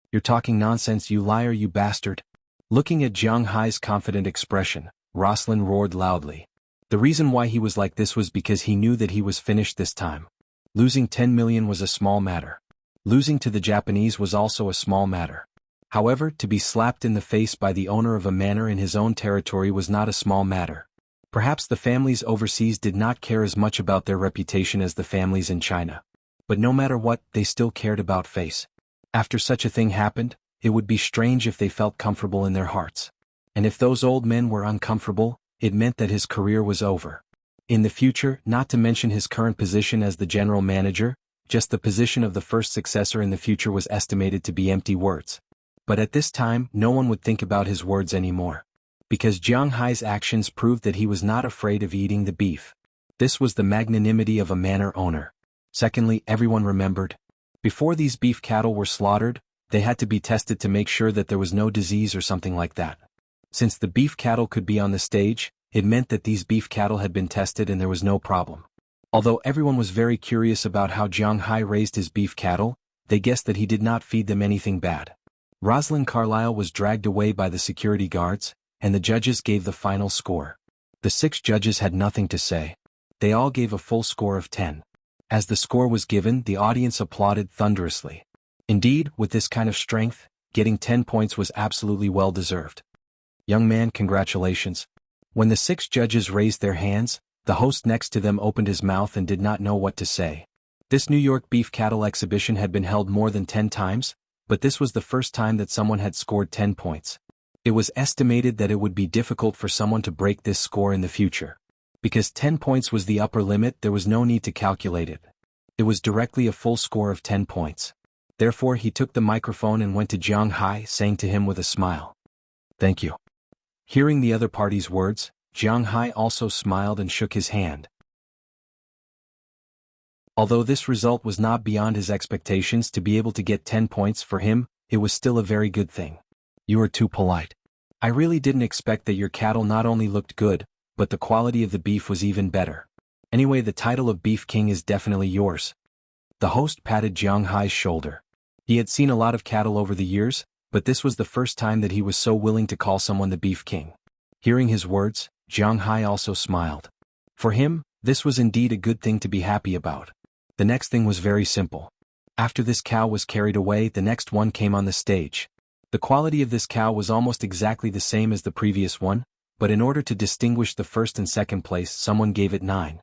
You're talking nonsense, you liar, you bastard. Looking at Jiang Hai's confident expression, Rosalind roared loudly. The reason why he was like this was because he knew that he was finished this time. Losing 10 million was a small matter. Losing to the Japanese was also a small matter. However, to be slapped in the face by the owner of a manor in his own territory was not a small matter. Perhaps the families overseas did not care as much about their reputation as the families in China. But no matter what, they still cared about face. After such a thing happened, it would be strange if they felt comfortable in their hearts. And if those old men were uncomfortable, it meant that his career was over. In the future, not to mention his current position as the general manager, just the position of the first successor in the future was estimated to be empty words. But at this time, no one would think about his words anymore. Because Jiang Hai's actions proved that he was not afraid of eating the beef. This was the magnanimity of a manor owner. Secondly, everyone remembered. Before these beef cattle were slaughtered, they had to be tested to make sure that there was no disease or something like that. Since the beef cattle could be on the stage, it meant that these beef cattle had been tested and there was no problem. Although everyone was very curious about how Jiang Hai raised his beef cattle, they guessed that he did not feed them anything bad. Rosalind Carlyle was dragged away by the security guards, and the judges gave the final score. The 6 judges had nothing to say. They all gave a full score of 10. As the score was given, the audience applauded thunderously. Indeed, with this kind of strength, getting 10 points was absolutely well-deserved. Young man, congratulations. When the 6 judges raised their hands, the host next to them opened his mouth and did not know what to say. This New York beef cattle exhibition had been held more than 10 times, but this was the first time that someone had scored 10 points. It was estimated that it would be difficult for someone to break this score in the future. Because 10 points was the upper limit, there was no need to calculate it. It was directly a full score of 10 points. Therefore he took the microphone and went to Jiang Hai, saying to him with a smile, "Thank you." Hearing the other party's words, Jiang Hai also smiled and shook his hand. Although this result was not beyond his expectations to be able to get 10 points for him, it was still a very good thing. "You are too polite. I really didn't expect that your cattle not only looked good, but the quality of the beef was even better. Anyway, the title of Beef King is definitely yours." The host patted Jiang Hai's shoulder. He had seen a lot of cattle over the years, but this was the first time that he was so willing to call someone the Beef King. Hearing his words, Jiang Hai also smiled. For him, this was indeed a good thing to be happy about. The next thing was very simple. After this cow was carried away, the next one came on the stage. The quality of this cow was almost exactly the same as the previous one, but in order to distinguish the first and second place, someone gave it 9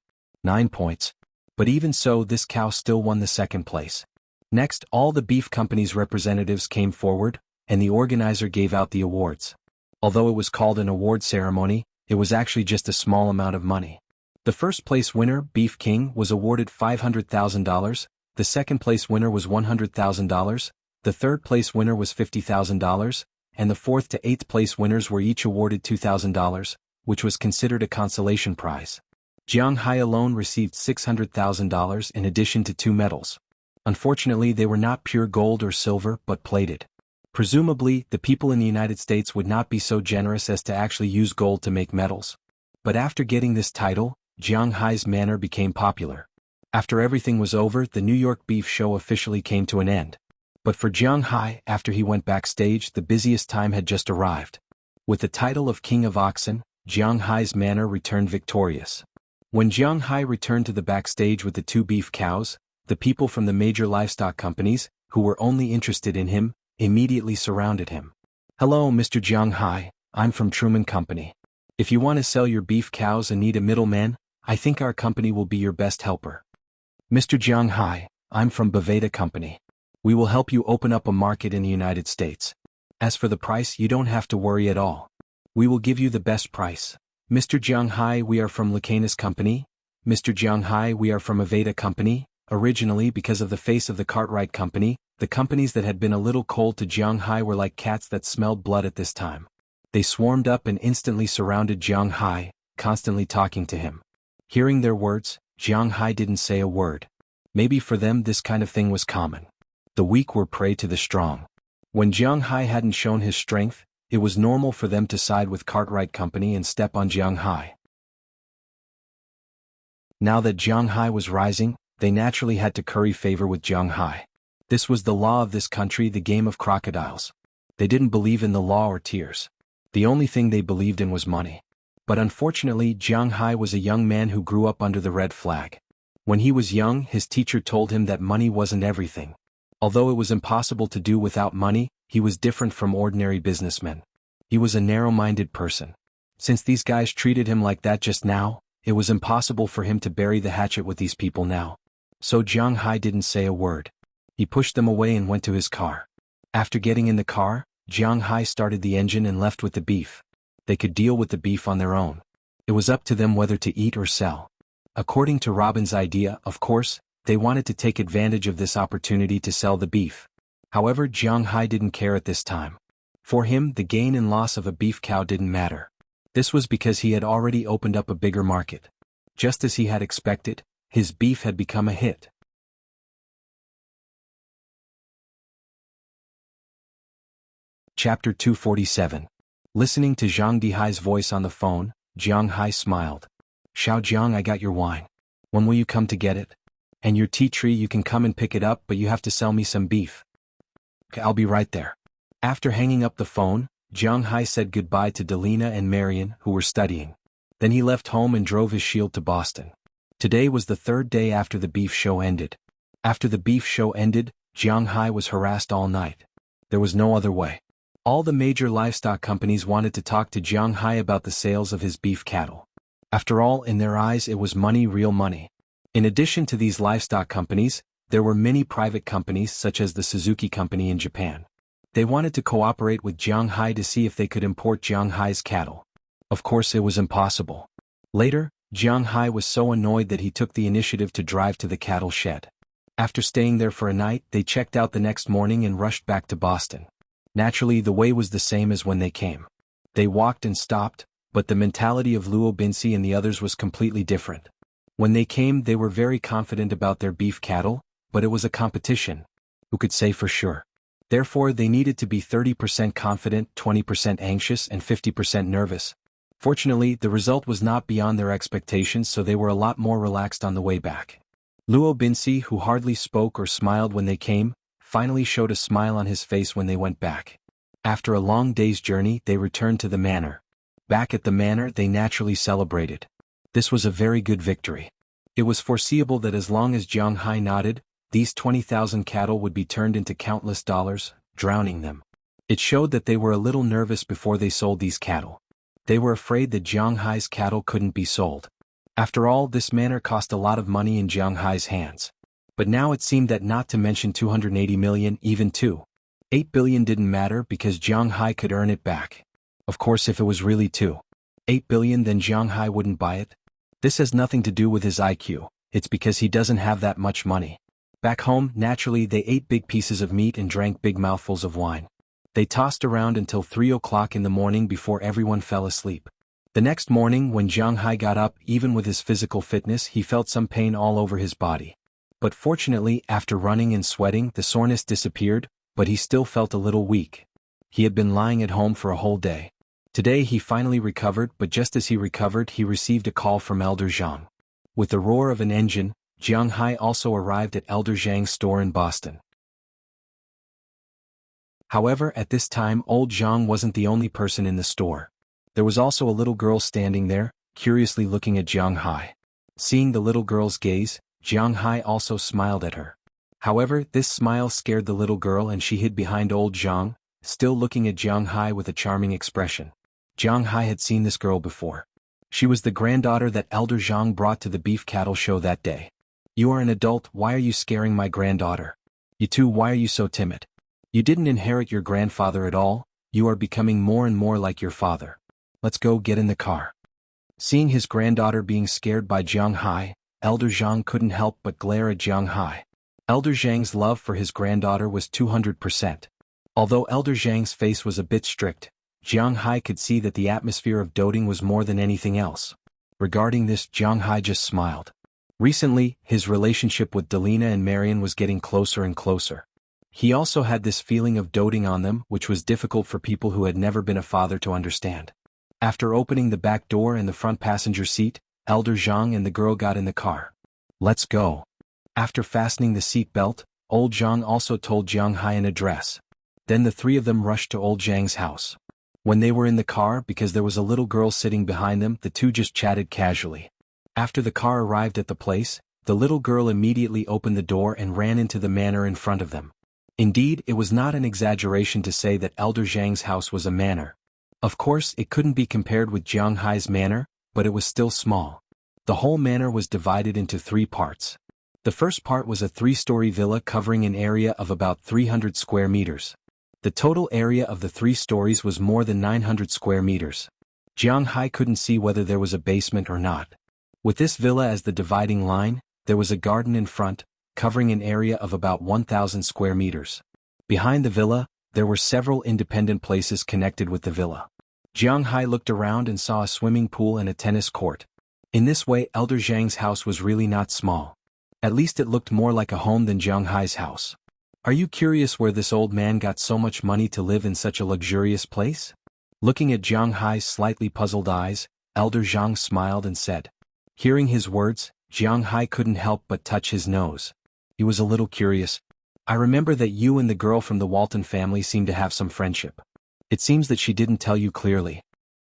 points. But even so, this cow still won the second place. Next, all the beef company's representatives came forward, and the organizer gave out the awards. Although it was called an award ceremony, it was actually just a small amount of money. The first place winner, Beef King, was awarded $500,000, the second place winner was $100,000, the third place winner was $50,000, and the fourth to eighth place winners were each awarded $2,000, which was considered a consolation prize. Jiang Hai alone received $600,000 in addition to 2 medals. Unfortunately, they were not pure gold or silver but plated. Presumably, the people in the United States would not be so generous as to actually use gold to make medals. But after getting this title, Jiang Hai's manner became popular. After everything was over, the New York Beef Show officially came to an end. But for Jiang Hai, after he went backstage, the busiest time had just arrived. With the title of King of Oxen, Jiang Hai's manner returned victorious. When Jiang Hai returned to the backstage with the 2 beef cows, the people from the major livestock companies, who were only interested in him, immediately surrounded him. "Hello, Mr. Jiang Hai, I'm from Truman Company. If you want to sell your beef cows and need a middleman, I think our company will be your best helper." "Mr. Jiang Hai, I'm from Baveda Company. We will help you open up a market in the United States. As for the price, you don't have to worry at all. We will give you the best price." "Mr. Jiang Hai, we are from Lacanus Company." "Mr. Jiang Hai, we are from Aveda Company." Originally, because of the face of the Cartwright Company, the companies that had been a little cold to Jiang Hai were like cats that smelled blood at this time. They swarmed up and instantly surrounded Jiang Hai, constantly talking to him. Hearing their words, Jiang Hai didn't say a word. Maybe for them this kind of thing was common. The weak were prey to the strong. When Jiang Hai hadn't shown his strength, it was normal for them to side with Cartwright Company and step on Jiang Hai. Now that Jiang Hai was rising, they naturally had to curry favor with Jiang Hai. This was the law of this country, the game of crocodiles. They didn't believe in the law or tears. The only thing they believed in was money. But unfortunately, Jiang Hai was a young man who grew up under the red flag. When he was young, his teacher told him that money wasn't everything. Although it was impossible to do without money, he was different from ordinary businessmen. He was a narrow-minded person. Since these guys treated him like that just now, it was impossible for him to bury the hatchet with these people now. So Jiang Hai didn't say a word. He pushed them away and went to his car. After getting in the car, Jiang Hai started the engine and left with the beef. They could deal with the beef on their own. It was up to them whether to eat or sell. According to Robin's idea, of course, they wanted to take advantage of this opportunity to sell the beef. However, Jiang Hai didn't care at this time. For him, the gain and loss of a beef cow didn't matter. This was because he had already opened up a bigger market. Just as he had expected, his beef had become a hit. Chapter 247. Listening to Zhang Dihai's voice on the phone, Jiang Hai smiled. "Xiao Jiang, I got your wine. When will you come to get it? And your tea tree, you can come and pick it up, but you have to sell me some beef." "Okay, I'll be right there." After hanging up the phone, Jiang Hai said goodbye to Delina and Marion, who were studying. Then he left home and drove his shield to Boston. Today was the 3rd day after the beef show ended. After the beef show ended, Jiang Hai was harassed all night. There was no other way. All the major livestock companies wanted to talk to Jiang Hai about the sales of his beef cattle. After all, in their eyes it was money, real money. In addition to these livestock companies, there were many private companies such as the Suzuki Company in Japan. They wanted to cooperate with Jiang Hai to see if they could import Jiang Hai's cattle. Of course, it was impossible. Later, Jiang Hai was so annoyed that he took the initiative to drive to the cattle shed. After staying there for a night, they checked out the next morning and rushed back to Boston. Naturally, the way was the same as when they came. They walked and stopped, but the mentality of Luo Binsi and the others was completely different. When they came, they were very confident about their beef cattle, but it was a competition. Who could say for sure? Therefore, they needed to be 30% confident, 20% anxious, and 50% nervous. Fortunately, the result was not beyond their expectations, so they were a lot more relaxed on the way back. Luo Binsi, who hardly spoke or smiled when they came, finally showed a smile on his face when they went back. After a long day's journey, they returned to the manor. Back at the manor, they naturally celebrated. This was a very good victory. It was foreseeable that as long as Jiang Hai nodded, these 20,000 cattle would be turned into countless dollars, drowning them. It showed that they were a little nervous before they sold these cattle. They were afraid that Jiang Hai's cattle couldn't be sold. After all, this manor cost a lot of money in Jiang Hai's hands. But now it seemed that not to mention 280 million, even 8 billion didn't matter because Jiang Hai could earn it back. Of course, if it was really 8 billion, then Jiang Hai wouldn't buy it. This has nothing to do with his IQ, it's because he doesn't have that much money. Back home, naturally, they ate big pieces of meat and drank big mouthfuls of wine. They tossed around until 3 o'clock in the morning before everyone fell asleep. The next morning, when Jiang Hai got up, even with his physical fitness, he felt some pain all over his body. But fortunately, after running and sweating, the soreness disappeared, but he still felt a little weak. He had been lying at home for a whole day. Today he finally recovered, but just as he recovered, he received a call from Elder Zhang. With the roar of an engine, Jiang Hai also arrived at Elder Zhang's store in Boston. However, at this time, old Zhang wasn't the only person in the store. There was also a little girl standing there, curiously looking at Jiang Hai. Seeing the little girl's gaze, Jiang Hai also smiled at her. However, this smile scared the little girl and she hid behind old Zhang, still looking at Jiang Hai with a charming expression. Jiang Hai had seen this girl before. She was the granddaughter that Elder Zhang brought to the beef cattle show that day. "You are an adult, why are you scaring my granddaughter? You too, why are you so timid? You didn't inherit your grandfather at all, you are becoming more and more like your father. Let's go, get in the car." Seeing his granddaughter being scared by Jiang Hai, Elder Zhang couldn't help but glare at Jiang Hai. Elder Zhang's love for his granddaughter was 200%. Although Elder Zhang's face was a bit strict, Jiang Hai could see that the atmosphere of doting was more than anything else. Regarding this, Jiang Hai just smiled. Recently, his relationship with Delina and Marion was getting closer and closer. He also had this feeling of doting on them, which was difficult for people who had never been a father to understand. After opening the back door and the front passenger seat, Elder Zhang and the girl got in the car. "Let's go." After fastening the seat belt, old Zhang also told Jiang Hai an address. Then the three of them rushed to old Zhang's house. When they were in the car, because there was a little girl sitting behind them, the two just chatted casually. After the car arrived at the place, the little girl immediately opened the door and ran into the manor in front of them. Indeed, it was not an exaggeration to say that Elder Zhang's house was a manor. Of course, it couldn't be compared with Jiang Hai's manor, but it was still small. The whole manor was divided into 3 parts. The first part was a 3-story villa covering an area of about 300 square meters. The total area of the 3 stories was more than 900 square meters. Jiang Hai couldn't see whether there was a basement or not. With this villa as the dividing line, there was a garden in front, covering an area of about 1,000 square meters. Behind the villa, there were several independent places connected with the villa. Jiang Hai looked around and saw a swimming pool and a tennis court. In this way, Elder Zhang's house was really not small. At least it looked more like a home than Jiang Hai's house. Are you curious where this old man got so much money to live in such a luxurious place? Looking at Jiang Hai's slightly puzzled eyes, Elder Zhang smiled and said. Hearing his words, Jiang Hai couldn't help but touch his nose. He was a little curious. "I remember that you and the girl from the Walton family seem to have some friendship. It seems that she didn't tell you clearly."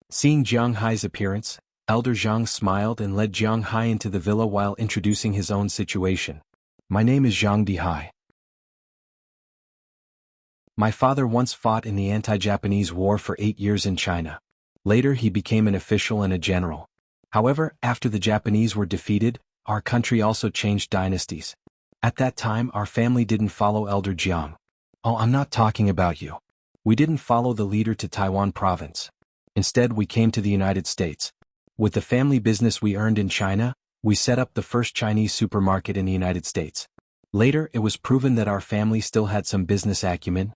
Seeing Jiang Hai's appearance, Elder Zhang smiled and led Jiang Hai into the villa while introducing his own situation. "My name is Zhang Dihai. My father once fought in the anti-Japanese war for 8 years in China. Later he became an official and a general. However, after the Japanese were defeated, our country also changed dynasties. At that time our family didn't follow Elder Jiang. Oh, I'm not talking about you. We didn't follow the leader to Taiwan province. Instead we came to the United States. With the family business we earned in China, we set up the first Chinese supermarket in the United States. Later, it was proven that our family still had some business acumen.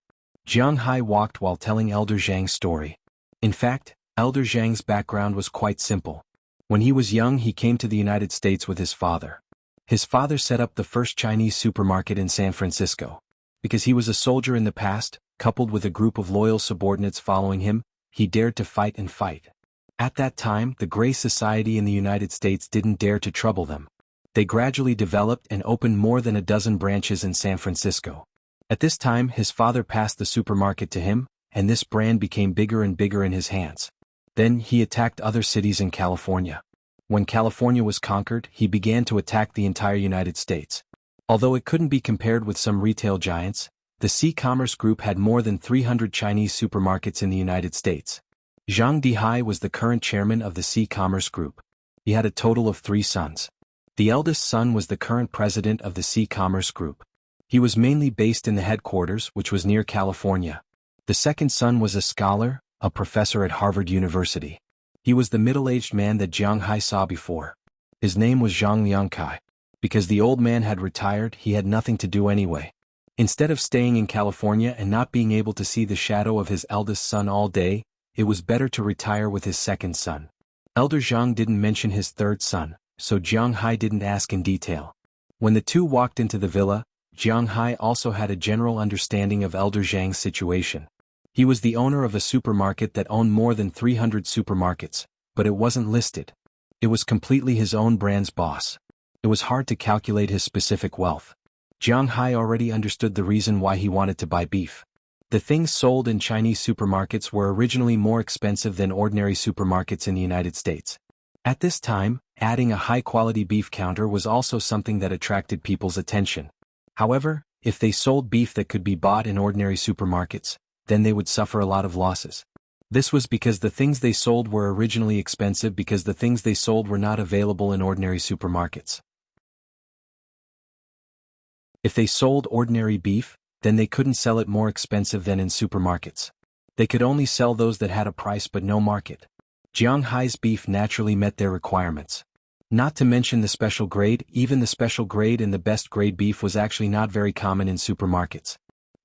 Jiang Hai walked while telling Elder Zhang's story. In fact, Elder Zhang's background was quite simple. When he was young, he came to the United States with his father. His father set up the first Chinese supermarket in San Francisco. Because he was a soldier in the past, coupled with a group of loyal subordinates following him, he dared to fight and fight. At that time, the Gray Society in the United States didn't dare to trouble them. They gradually developed and opened more than a dozen branches in San Francisco. At this time, his father passed the supermarket to him, and this brand became bigger and bigger in his hands. Then he attacked other cities in California. When California was conquered, he began to attack the entire United States. Although it couldn't be compared with some retail giants, the C-Commerce Group had more than 300 Chinese supermarkets in the United States. Zhang Dihai was the current chairman of the C-Commerce Group. He had a total of 3 sons. The eldest son was the current president of the C-Commerce Group. He was mainly based in the headquarters, which was near California. The second son was a scholar, a professor at Harvard University. He was the middle-aged man that Jiang Hai saw before. His name was Zhang Liangkai. Because the old man had retired, he had nothing to do anyway. Instead of staying in California and not being able to see the shadow of his eldest son all day, it was better to retire with his second son. Elder Zhang didn't mention his third son, so Jiang Hai didn't ask in detail. When the two walked into the villa, Jiang Hai also had a general understanding of Elder Zhang's situation. He was the owner of a supermarket that owned more than 300 supermarkets, but it wasn't listed. It was completely his own brand's boss. It was hard to calculate his specific wealth. Jiang Hai already understood the reason why he wanted to buy beef. The things sold in Chinese supermarkets were originally more expensive than ordinary supermarkets in the United States. At this time, adding a high-quality beef counter was also something that attracted people's attention. However, if they sold beef that could be bought in ordinary supermarkets, then they would suffer a lot of losses. This was because the things they sold were originally expensive because the things they sold were not available in ordinary supermarkets. If they sold ordinary beef, then they couldn't sell it more expensive than in supermarkets. They could only sell those that had a price but no market. Jiang Hai's beef naturally met their requirements. Not to mention the special grade, even the special grade and the best grade beef was actually not very common in supermarkets.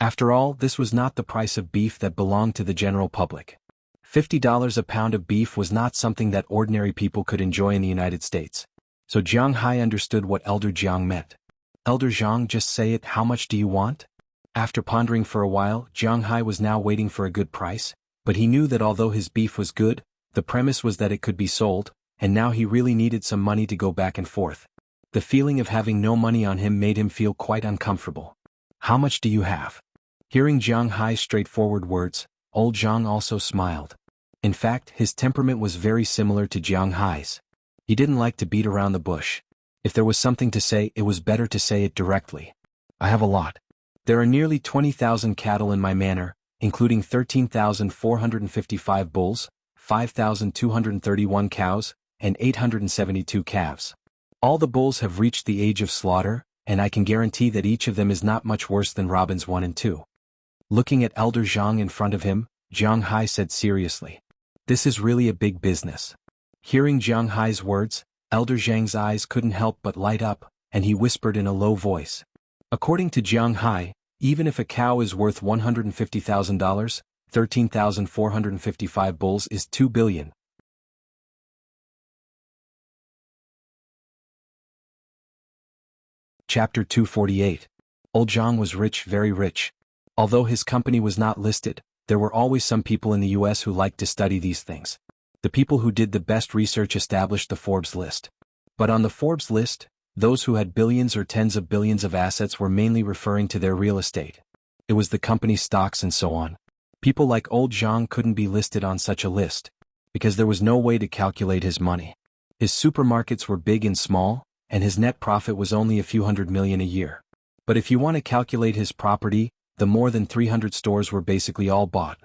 After all, this was not the price of beef that belonged to the general public. $50 a pound of beef was not something that ordinary people could enjoy in the United States. So Jiang Hai understood what Elder Jiang meant. Elder Zhang, just say it, how much do you want? After pondering for a while, Jiang Hai was now waiting for a good price, but he knew that although his beef was good, the premise was that it could be sold, and now he really needed some money to go back and forth. The feeling of having no money on him made him feel quite uncomfortable. How much do you have? Hearing Jiang Hai's straightforward words, old Zhang also smiled. In fact, his temperament was very similar to Jiang Hai's. He didn't like to beat around the bush. If there was something to say, it was better to say it directly. I have a lot. There are nearly 20,000 cattle in my manor, including 13,455 bulls, 5,231 cows, and 872 calves. All the bulls have reached the age of slaughter, and I can guarantee that each of them is not much worse than Robin's 1 and 2. Looking at Elder Zhang in front of him, Jiang Hai said seriously, "This is really a big business." Hearing Jiang Hai's words, Elder Zhang's eyes couldn't help but light up, and he whispered in a low voice. According to Jiang Hai, even if a cow is worth $150,000, 13,455 bulls is $2 billion. Chapter 248. Old Zhang was rich, very rich. Although his company was not listed, there were always some people in the US who liked to study these things. The people who did the best research established the Forbes list. But on the Forbes list, those who had billions or tens of billions of assets were mainly referring to their real estate. It was the company's stocks and so on. People like old Zhang couldn't be listed on such a list, because there was no way to calculate his money. His supermarkets were big and small, and his net profit was only a few $100 million a year. But if you want to calculate his property, the more than 300 stores were basically all bought.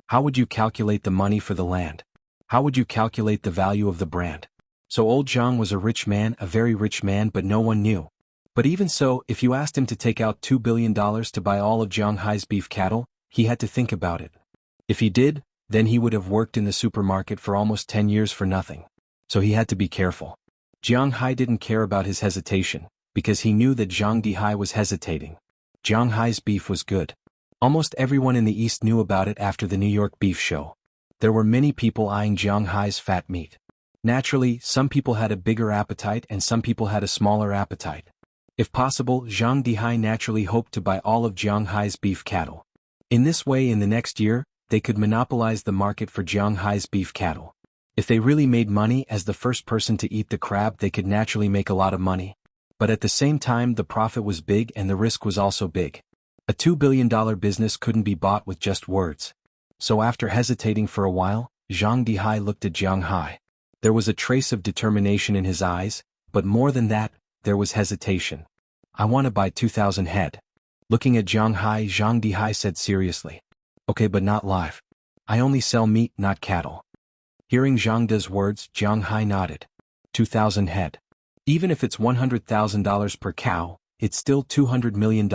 How would you calculate the money for the land? How would you calculate the value of the brand? So old Zhang was a rich man, a very rich man, but no one knew. But even so, if you asked him to take out $2 billion to buy all of Jiang Hai's beef cattle, he had to think about it. If he did, then he would have worked in the supermarket for almost 10 years for nothing. So he had to be careful. Jiang Hai didn't care about his hesitation. because he knew that Zhang Dihai was hesitating. Zhang Hai's beef was good. Almost everyone in the East knew about it after the New York beef show. There were many people eyeing Zhang Hai's fat meat. Naturally, some people had a bigger appetite and some people had a smaller appetite. If possible, Zhang Dihai naturally hoped to buy all of Zhang Hai's beef cattle. In this way, in the next year, they could monopolize the market for Zhang Hai's beef cattle. If they really made money as the first person to eat the crab, they could naturally make a lot of money. But at the same time, the profit was big and the risk was also big. A $2 billion business couldn't be bought with just words. So after hesitating for a while, Zhang Dihai looked at Zhang Hai. There was a trace of determination in his eyes, but more than that, there was hesitation. I want to buy 2,000 head. Looking at Zhang Hai, Zhang Dihai said seriously. Okay, but not live. I only sell meat, not cattle. Hearing Zhang De's words, Zhang Hai nodded. 2,000 head. Even if it's $100,000 per cow, it's still $200 million,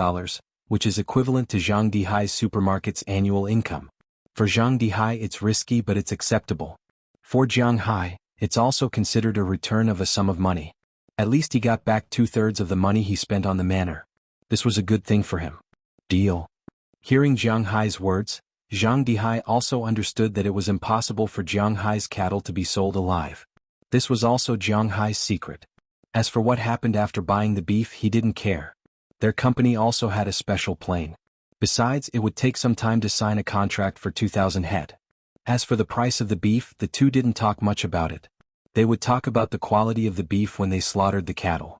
which is equivalent to Zhang Dihai's supermarket's annual income. For Zhang Dihai it's risky but it's acceptable. For Zhang Hai, it's also considered a return of a sum of money. At least he got back 2/3 of the money he spent on the manor. This was a good thing for him. Deal. Hearing Zhang Hai's words, Zhang Dihai also understood that it was impossible for Zhang Hai's cattle to be sold alive. This was also Zhang Hai's secret. As for what happened after buying the beef, he didn't care. Their company also had a special plane. Besides, it would take some time to sign a contract for 2,000 head. As for the price of the beef, the two didn't talk much about it. They would talk about the quality of the beef when they slaughtered the cattle.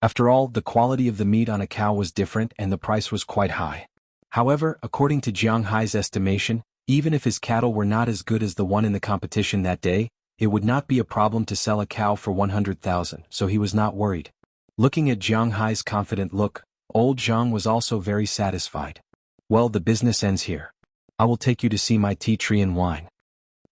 After all, the quality of the meat on a cow was different and the price was quite high. However, according to Zhang Hai's estimation, even if his cattle were not as good as the one in the competition that day, it would not be a problem to sell a cow for 100,000, so he was not worried. Looking at Zhang Hai's confident look, old Zhang was also very satisfied. Well, the business ends here. I will take you to see my tea tree and wine.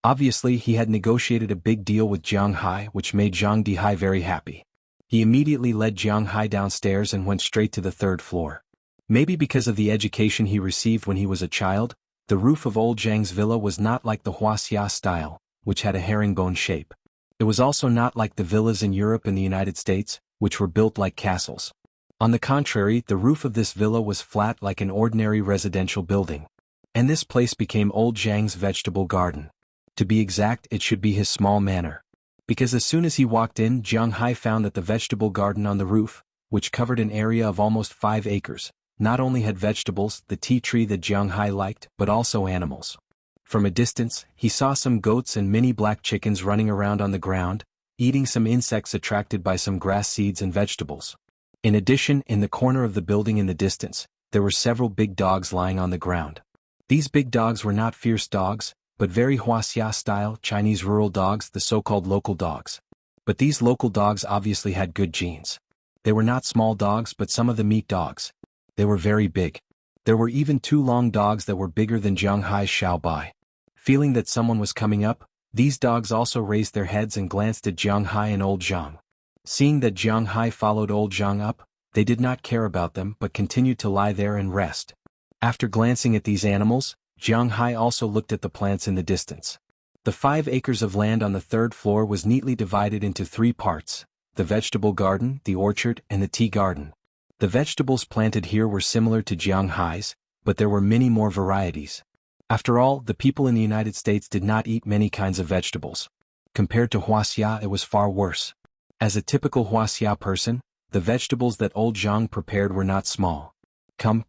Obviously, he had negotiated a big deal with Zhang Hai, which made Zhang Dihai very happy. He immediately led Zhang Hai downstairs and went straight to the 3rd floor. Maybe because of the education he received when he was a child, the roof of old Zhang's villa was not like the Huaxia style, which had a herringbone shape. It was also not like the villas in Europe and the United States, which were built like castles. On the contrary, the roof of this villa was flat like an ordinary residential building. And this place became old Zhang's vegetable garden. To be exact, it should be his small manor. Because as soon as he walked in, Zhang Hai found that the vegetable garden on the roof, which covered an area of almost 5 acres, not only had vegetables, the tea tree that Zhang Hai liked, but also animals. From a distance, he saw some goats and many black chickens running around on the ground, eating some insects attracted by some grass seeds and vegetables. In addition, in the corner of the building in the distance, there were several big dogs lying on the ground. These big dogs were not fierce dogs, but very Huaxia-style Chinese rural dogs, the so-called local dogs. But these local dogs obviously had good genes. They were not small dogs but some of the meat dogs. They were very big. There were even 2 long dogs that were bigger than Zhang Hai's Xiaobai. Feeling that someone was coming up, these dogs also raised their heads and glanced at Zhang Hai and old Zhang. Seeing that Zhang Hai followed old Zhang up, they did not care about them but continued to lie there and rest. After glancing at these animals, Zhang Hai also looked at the plants in the distance. The 5 acres of land on the 3rd floor was neatly divided into 3 parts: the vegetable garden, the orchard, and the tea garden. The vegetables planted here were similar to Zhang Hai's, but there were many more varieties. After all, the people in the United States did not eat many kinds of vegetables. Compared to Huaxia, it was far worse. As a typical Huaxia person, the vegetables that old Zhang prepared were not small. Come.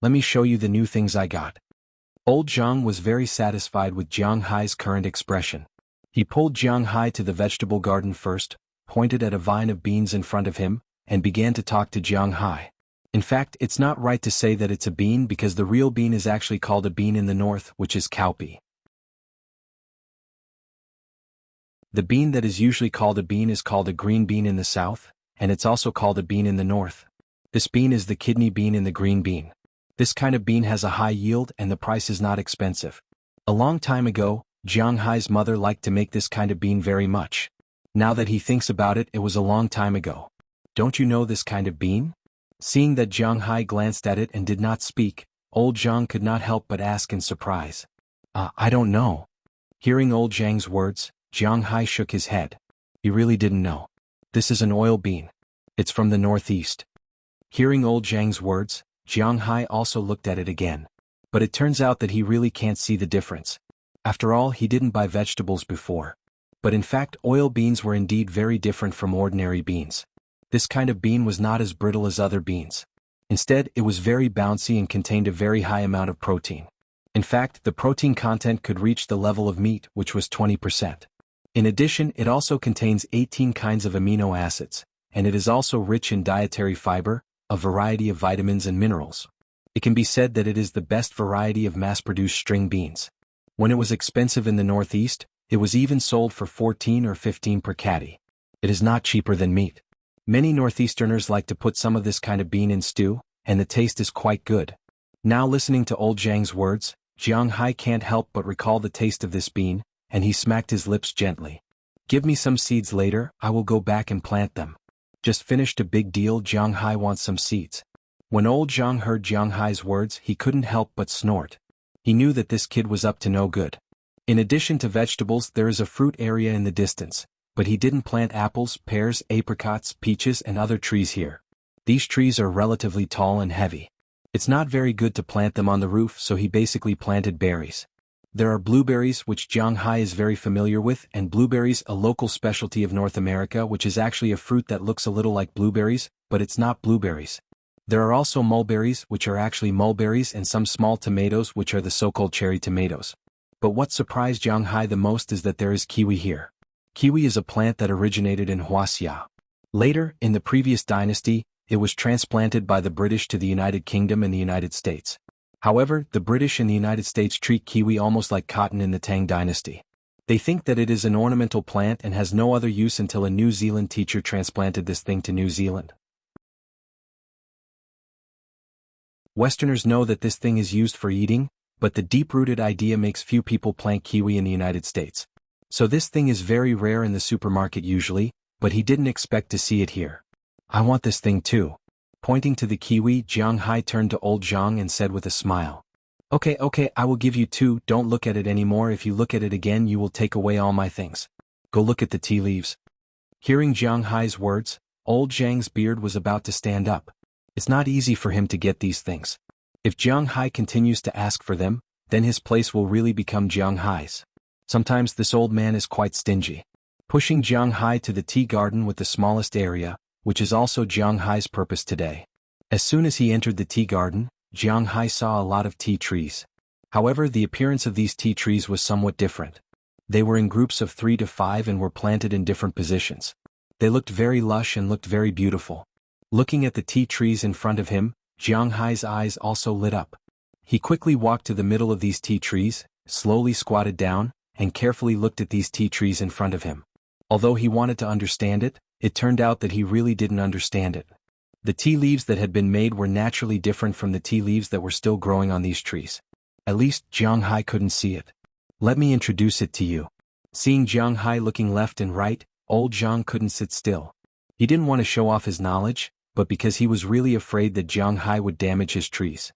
Let me show you the new things I got. Old Zhang was very satisfied with Zhang Hai's current expression. He pulled Zhang Hai to the vegetable garden first, pointed at a vine of beans in front of him, and began to talk to Zhang Hai. In fact, it's not right to say that it's a bean because the real bean is actually called a bean in the north, which is cowpea. The bean that is usually called a bean is called a green bean in the south, and it's also called a bean in the north. This bean is the kidney bean in the green bean. This kind of bean has a high yield and the price is not expensive. A long time ago, Zhang Hai's mother liked to make this kind of bean very much. Now that he thinks about it, it was a long time ago. Don't you know this kind of bean? Seeing that Zhang Hai glanced at it and did not speak, old Zhang could not help but ask in surprise. I don't know. Hearing old Zhang's words, Zhang Hai shook his head. He really didn't know. This is an oil bean. It's from the northeast. Hearing old Zhang's words, Jiang Hai also looked at it again. But it turns out that he really can't see the difference. After all, he didn't buy vegetables before. But in fact, oil beans were indeed very different from ordinary beans. This kind of bean was not as brittle as other beans. Instead, it was very bouncy and contained a very high amount of protein. In fact, the protein content could reach the level of meat, which was 20%. In addition, it also contains 18 kinds of amino acids, and it is also rich in dietary fiber, a variety of vitamins and minerals. It can be said that it is the best variety of mass-produced string beans. When it was expensive in the Northeast, it was even sold for 14 or 15 per caddy. It is not cheaper than meat. Many Northeasterners like to put some of this kind of bean in stew, and the taste is quite good. Now listening to old Zhang's words, Jiang Hai can't help but recall the taste of this bean, and he smacked his lips gently. Give me some seeds later, I will go back and plant them. Just finished a big deal, Jiang Hai wants some seeds. When old Zhang heard Jiang Hai's words, he couldn't help but snort. He knew that this kid was up to no good. In addition to vegetables, there is a fruit area in the distance, but he didn't plant apples, pears, apricots, peaches and other trees here. These trees are relatively tall and heavy. It's not very good to plant them on the roof, so he basically planted berries. There are blueberries, which Jiang Hai is very familiar with, and blueberries, a local specialty of North America, which is actually a fruit that looks a little like blueberries, but it's not blueberries. There are also mulberries, which are actually mulberries, and some small tomatoes, which are the so-called cherry tomatoes. But what surprised Jiang Hai the most is that there is kiwi here. Kiwi is a plant that originated in Huaxia. Later, in the previous dynasty, it was transplanted by the British to the United Kingdom and the United States. However, the British and the United States treat kiwi almost like cotton in the Tang dynasty. They think that it is an ornamental plant and has no other use until a New Zealand teacher transplanted this thing to New Zealand. Westerners know that this thing is used for eating, but the deep-rooted idea makes few people plant kiwi in the United States. So this thing is very rare in the supermarket usually, but he didn't expect to see it here. I want this thing too. Pointing to the kiwi, Jiang Hai turned to old Zhang and said with a smile. Okay, I will give you two, don't look at it anymore. If you look at it again you will take away all my things. Go look at the tea leaves. Hearing Jiang Hai's words, old Zhang's beard was about to stand up. It's not easy for him to get these things. If Jiang Hai continues to ask for them, then his place will really become Jiang Hai's. Sometimes this old man is quite stingy. Pushing Jiang Hai to the tea garden with the smallest area, which is also Jiang Hai's purpose today. As soon as he entered the tea garden, Jiang Hai saw a lot of tea trees. However, the appearance of these tea trees was somewhat different. They were in groups of 3 to 5 and were planted in different positions. They looked very lush and looked very beautiful. Looking at the tea trees in front of him, Jiang Hai's eyes also lit up. He quickly walked to the middle of these tea trees, slowly squatted down, and carefully looked at these tea trees in front of him. Although he wanted to understand it, it turned out that he really didn't understand it. The tea leaves that had been made were naturally different from the tea leaves that were still growing on these trees. At least, Jiang Hai couldn't see it. Let me introduce it to you. Seeing Jiang Hai looking left and right, old Zhang couldn't sit still. He didn't want to show off his knowledge, but because he was really afraid that Jiang Hai would damage his trees.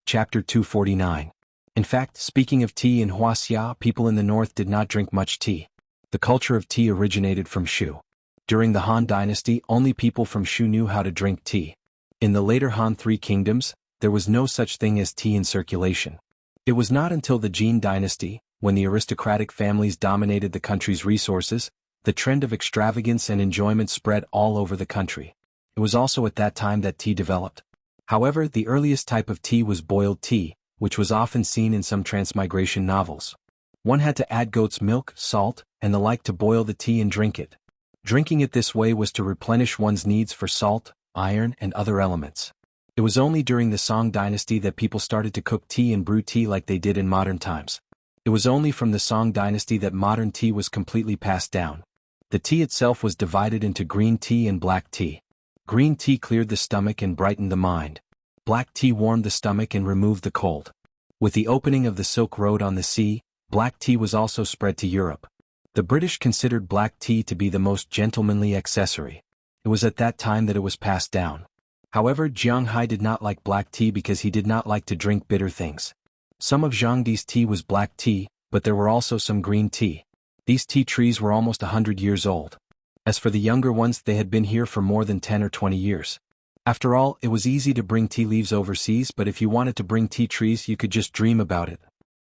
Chapter 249. In fact, speaking of tea in Huaxia, people in the north did not drink much tea. The culture of tea originated from Shu. During the Han dynasty, only people from Shu knew how to drink tea. In the later Han Three Kingdoms, there was no such thing as tea in circulation. It was not until the Jin dynasty, when the aristocratic families dominated the country's resources, the trend of extravagance and enjoyment spread all over the country. It was also at that time that tea developed. However, the earliest type of tea was boiled tea, which was often seen in some transmigration novels. One had to add goat's milk, salt, and the like to boil the tea and drink it. Drinking it this way was to replenish one's needs for salt, iron, and other elements. It was only during the Song dynasty that people started to cook tea and brew tea like they did in modern times. It was only from the Song dynasty that modern tea was completely passed down. The tea itself was divided into green tea and black tea. Green tea cleared the stomach and brightened the mind. Black tea warmed the stomach and removed the cold. With the opening of the Silk Road on the sea, black tea was also spread to Europe. The British considered black tea to be the most gentlemanly accessory. It was at that time that it was passed down. However, Jiang Hai did not like black tea because he did not like to drink bitter things. Some of Zhangdi's tea was black tea, but there were also some green tea. These tea trees were almost 100 years old. As for the younger ones, they had been here for more than 10 or 20 years. After all, it was easy to bring tea leaves overseas, but if you wanted to bring tea trees, you could just dream about it.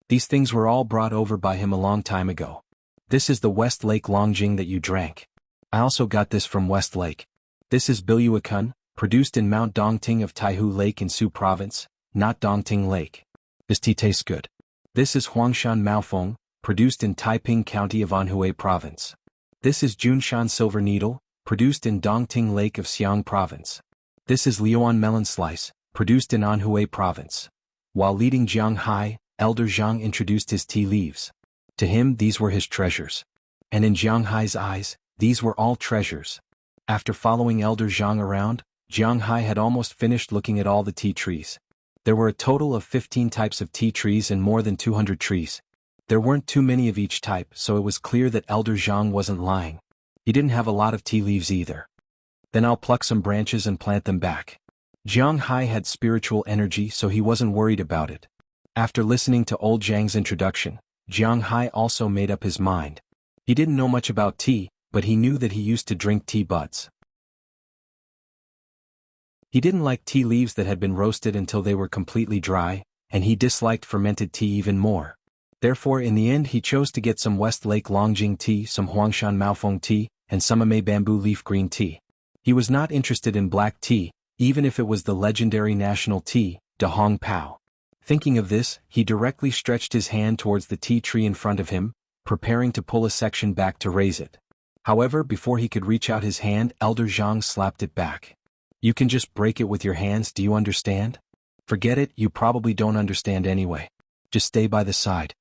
These things were all brought over by him a long time ago. This is the West Lake Longjing that you drank. I also got this from West Lake. This is Biluakun, produced in Mount Dongting of Taihu Lake in Su Province, not Dongting Lake. This tea tastes good. This is Huangshan Maofeng, produced in Taiping County of Anhui Province. This is Junshan Silver Needle, produced in Dongting Lake of Xiang Province. This is Liuan Melon Slice, produced in Anhui Province. While leading Jiang Hai, Elder Zhang introduced his tea leaves. To him, these were his treasures. And in Jiang Hai's eyes, these were all treasures. After following Elder Zhang around, Jiang Hai had almost finished looking at all the tea trees. There were a total of 15 types of tea trees and more than 200 trees. There weren't too many of each type, so it was clear that Elder Zhang wasn't lying. He didn't have a lot of tea leaves either. Then I'll pluck some branches and plant them back. Jiang Hai had spiritual energy, so he wasn't worried about it. After listening to old Zhang's introduction, Jiang Hai also made up his mind. He didn't know much about tea, but he knew that he used to drink tea buds. He didn't like tea leaves that had been roasted until they were completely dry, and he disliked fermented tea even more. Therefore, in the end, he chose to get some West Lake Longjing tea, some Huangshan Maofeng tea, and some Amei bamboo leaf green tea. He was not interested in black tea, even if it was the legendary national tea, De Hong Pao. Thinking of this, he directly stretched his hand towards the tea tree in front of him, preparing to pull a section back to raise it. However, before he could reach out his hand, Elder Zhang slapped it back. You can just break it with your hands, do you understand? Forget it, you probably don't understand anyway. Just stay by the side.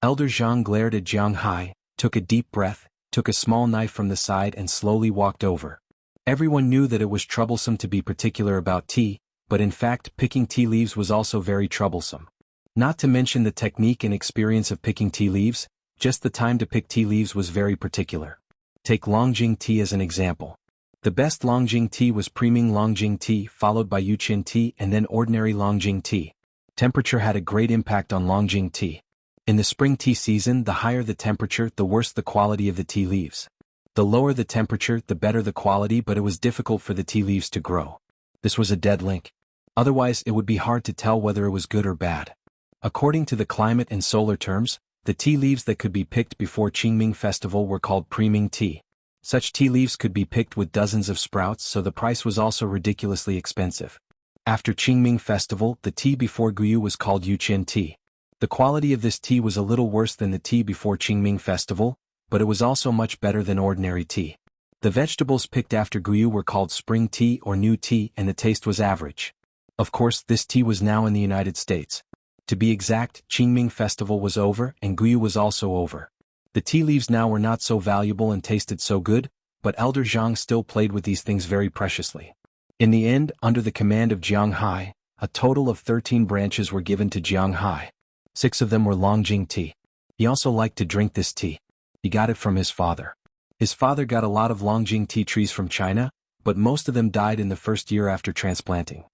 Elder Zhang glared at Jiang Hai, took a deep breath, took a small knife from the side and slowly walked over. Everyone knew that it was troublesome to be particular about tea, but in fact picking tea leaves was also very troublesome. Not to mention the technique and experience of picking tea leaves, just the time to pick tea leaves was very particular. Take Longjing tea as an example. The best Longjing tea was Priming Longjing tea, followed by Yuqin tea and then ordinary Longjing tea. Temperature had a great impact on Longjing tea. In the spring tea season, the higher the temperature, the worse the quality of the tea leaves. The lower the temperature, the better the quality, but it was difficult for the tea leaves to grow. This was a dead link. Otherwise, it would be hard to tell whether it was good or bad. According to the climate and solar terms, the tea leaves that could be picked before Qingming festival were called Priming tea. Such tea leaves could be picked with dozens of sprouts, so the price was also ridiculously expensive. After Qingming festival, the tea before Guyu was called Yuqin tea. The quality of this tea was a little worse than the tea before Qingming festival, but it was also much better than ordinary tea. The vegetables picked after Guyu were called spring tea or new tea, and the taste was average. Of course, this tea was now in the United States. To be exact, Qingming festival was over and Guyu was also over. The tea leaves now were not so valuable and tasted so good, but Elder Zhang still played with these things very preciously. In the end, under the command of Jiang Hai, a total of 13 branches were given to Jiang Hai. 6 of them were Longjing tea. He also liked to drink this tea. He got it from his father. His father got a lot of Longjing tea trees from China, but most of them died in the first year after transplanting.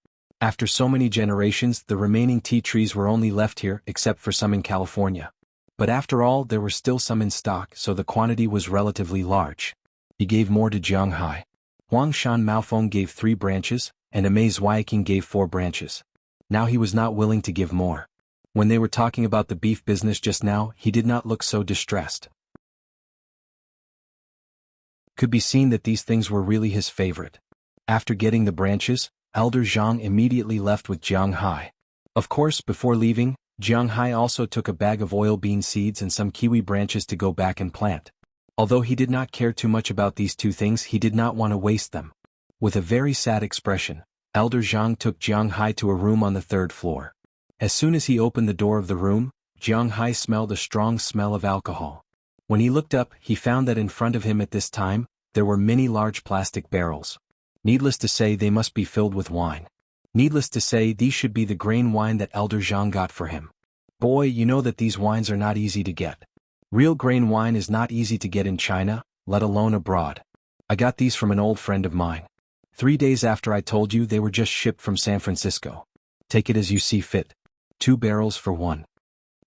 After so many generations, the remaining tea trees were only left here, except for some in California. But after all, there were still some in stock, so the quantity was relatively large. He gave more to Jiang Hai. Huangshan Maofeng gave 3 branches, and Amei Zweiking gave 4 branches. Now he was not willing to give more. When they were talking about the beef business just now, he did not look so distressed. Could be seen that these things were really his favorite. After getting the branches, Elder Zhang immediately left with Jiang Hai. Of course, before leaving, Jiang Hai also took a bag of oil bean seeds and some kiwi branches to go back and plant. Although he did not care too much about these 2 things, he did not want to waste them. With a very sad expression, Elder Zhang took Jiang Hai to a room on the 3rd floor. As soon as he opened the door of the room, Jiang Hai smelled a strong smell of alcohol. When he looked up, he found that in front of him at this time, there were many large plastic barrels. Needless to say, they must be filled with wine. Needless to say, these should be the grain wine that Elder Zhang got for him. Boy, you know that these wines are not easy to get. Real grain wine is not easy to get in China, let alone abroad. I got these from an old friend of mine. 3 days after I told you, they were just shipped from San Francisco. Take it as you see fit. 2 barrels for 1.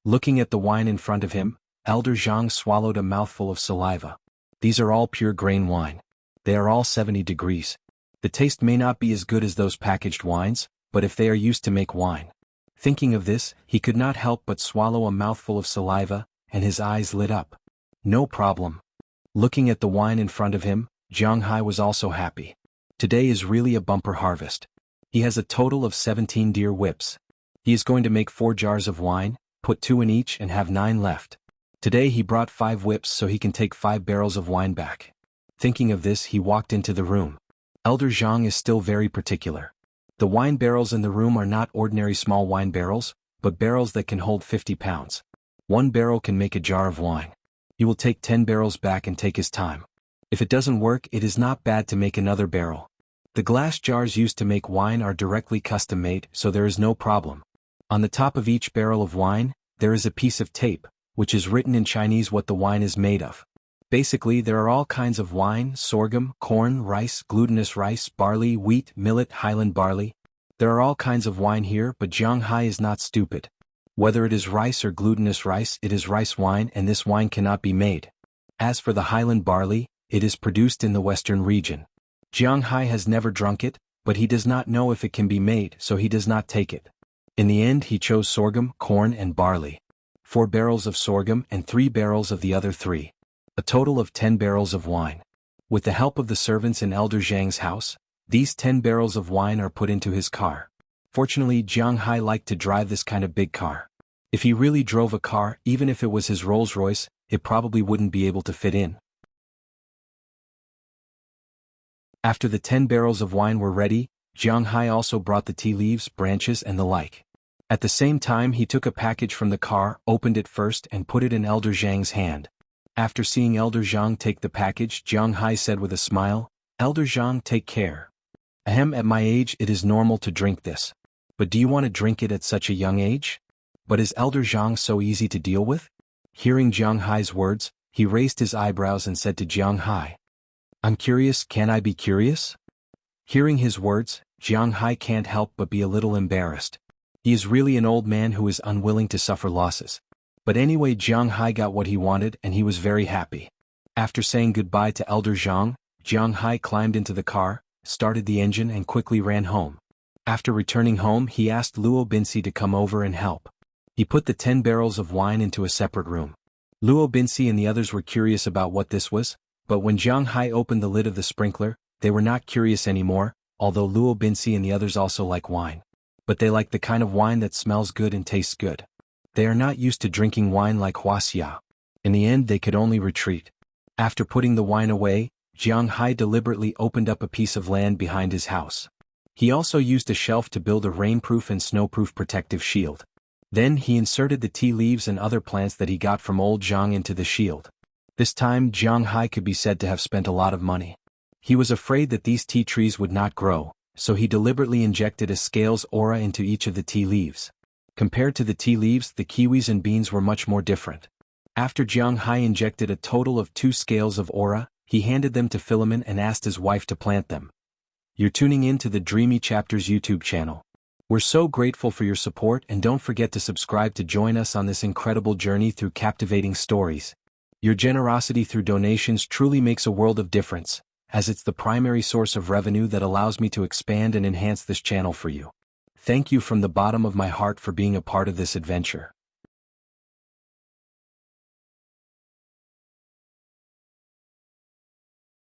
Looking at the wine in front of him, Elder Zhang swallowed a mouthful of saliva. These are all pure grain wine. They are all 70 degrees. The taste may not be as good as those packaged wines, but if they are used to make wine. Thinking of this, he could not help but swallow a mouthful of saliva, and his eyes lit up. No problem. Looking at the wine in front of him, Jiang Hai was also happy. Today is really a bumper harvest. He has a total of 17 deer whips. He is going to make 4 jars of wine, put 2 in each and have 9 left. Today he brought 5 whips so he can take 5 barrels of wine back. Thinking of this, he walked into the room. Elder Zhang is still very particular. The wine barrels in the room are not ordinary small wine barrels, but barrels that can hold 50 pounds. 1 barrel can make a jar of wine. He will take 10 barrels back and take his time. If it doesn't work, it is not bad to make another barrel. The glass jars used to make wine are directly custom-made, so there is no problem. On the top of each barrel of wine, there is a piece of tape, which is written in Chinese what the wine is made of. Basically, there are all kinds of wine: sorghum, corn, rice, glutinous rice, barley, wheat, millet, highland barley. There are all kinds of wine here, but Jiang Hai is not stupid. Whether it is rice or glutinous rice, it is rice wine, and this wine cannot be made. As for the highland barley, it is produced in the western region. Jiang Hai has never drunk it, but he does not know if it can be made, so he does not take it. In the end, he chose sorghum, corn, and barley. 4 barrels of sorghum and 3 barrels of the other 3. A total of 10 barrels of wine. With the help of the servants in Elder Zhang's house, these 10 barrels of wine are put into his car. Fortunately, Jiang Hai liked to drive this kind of big car. If he really drove a car, even if it was his Rolls-Royce, it probably wouldn't be able to fit in. After the 10 barrels of wine were ready, Jiang Hai also brought the tea leaves, branches and the like. At the same time, he took a package from the car, opened it first and put it in Elder Zhang's hand. After seeing Elder Zhang take the package, Jiang Hai said with a smile, "Elder Zhang, take care. Ahem, at my age it is normal to drink this. But do you want to drink it at such a young age? But is Elder Zhang so easy to deal with?" Hearing Jiang Hai's words, he raised his eyebrows and said to Jiang Hai, "I'm curious, can I be curious?" Hearing his words, Jiang Hai can't help but be a little embarrassed. He is really an old man who is unwilling to suffer losses. But anyway, Jiang Hai got what he wanted and he was very happy. After saying goodbye to Elder Zhang, Jiang Hai climbed into the car, started the engine and quickly ran home. After returning home, he asked Luo Binsi to come over and help. He put the 10 barrels of wine into a separate room. Luo Binsi and the others were curious about what this was, but when Jiang Hai opened the lid of the sprinkler, they were not curious anymore, although Luo Binsi and the others also like wine. But they like the kind of wine that smells good and tastes good. They are not used to drinking wine like Huaxia. In the end, they could only retreat. After putting the wine away, Jiang Hai deliberately opened up a piece of land behind his house. He also used a shelf to build a rainproof and snowproof protective shield. Then he inserted the tea leaves and other plants that he got from old Zhang into the shield. This time, Jiang Hai could be said to have spent a lot of money. He was afraid that these tea trees would not grow, so he deliberately injected a scales aura into each of the tea leaves. Compared to the tea leaves, the kiwis and beans were much more different. After Jiang Hai injected a total of 2 scales of aura, he handed them to Philemon and asked his wife to plant them. You're tuning in to the Dreamy Chapters YouTube channel. We're so grateful for your support, and don't forget to subscribe to join us on this incredible journey through captivating stories. Your generosity through donations truly makes a world of difference, as it's the primary source of revenue that allows me to expand and enhance this channel for you. Thank you from the bottom of my heart for being a part of this adventure.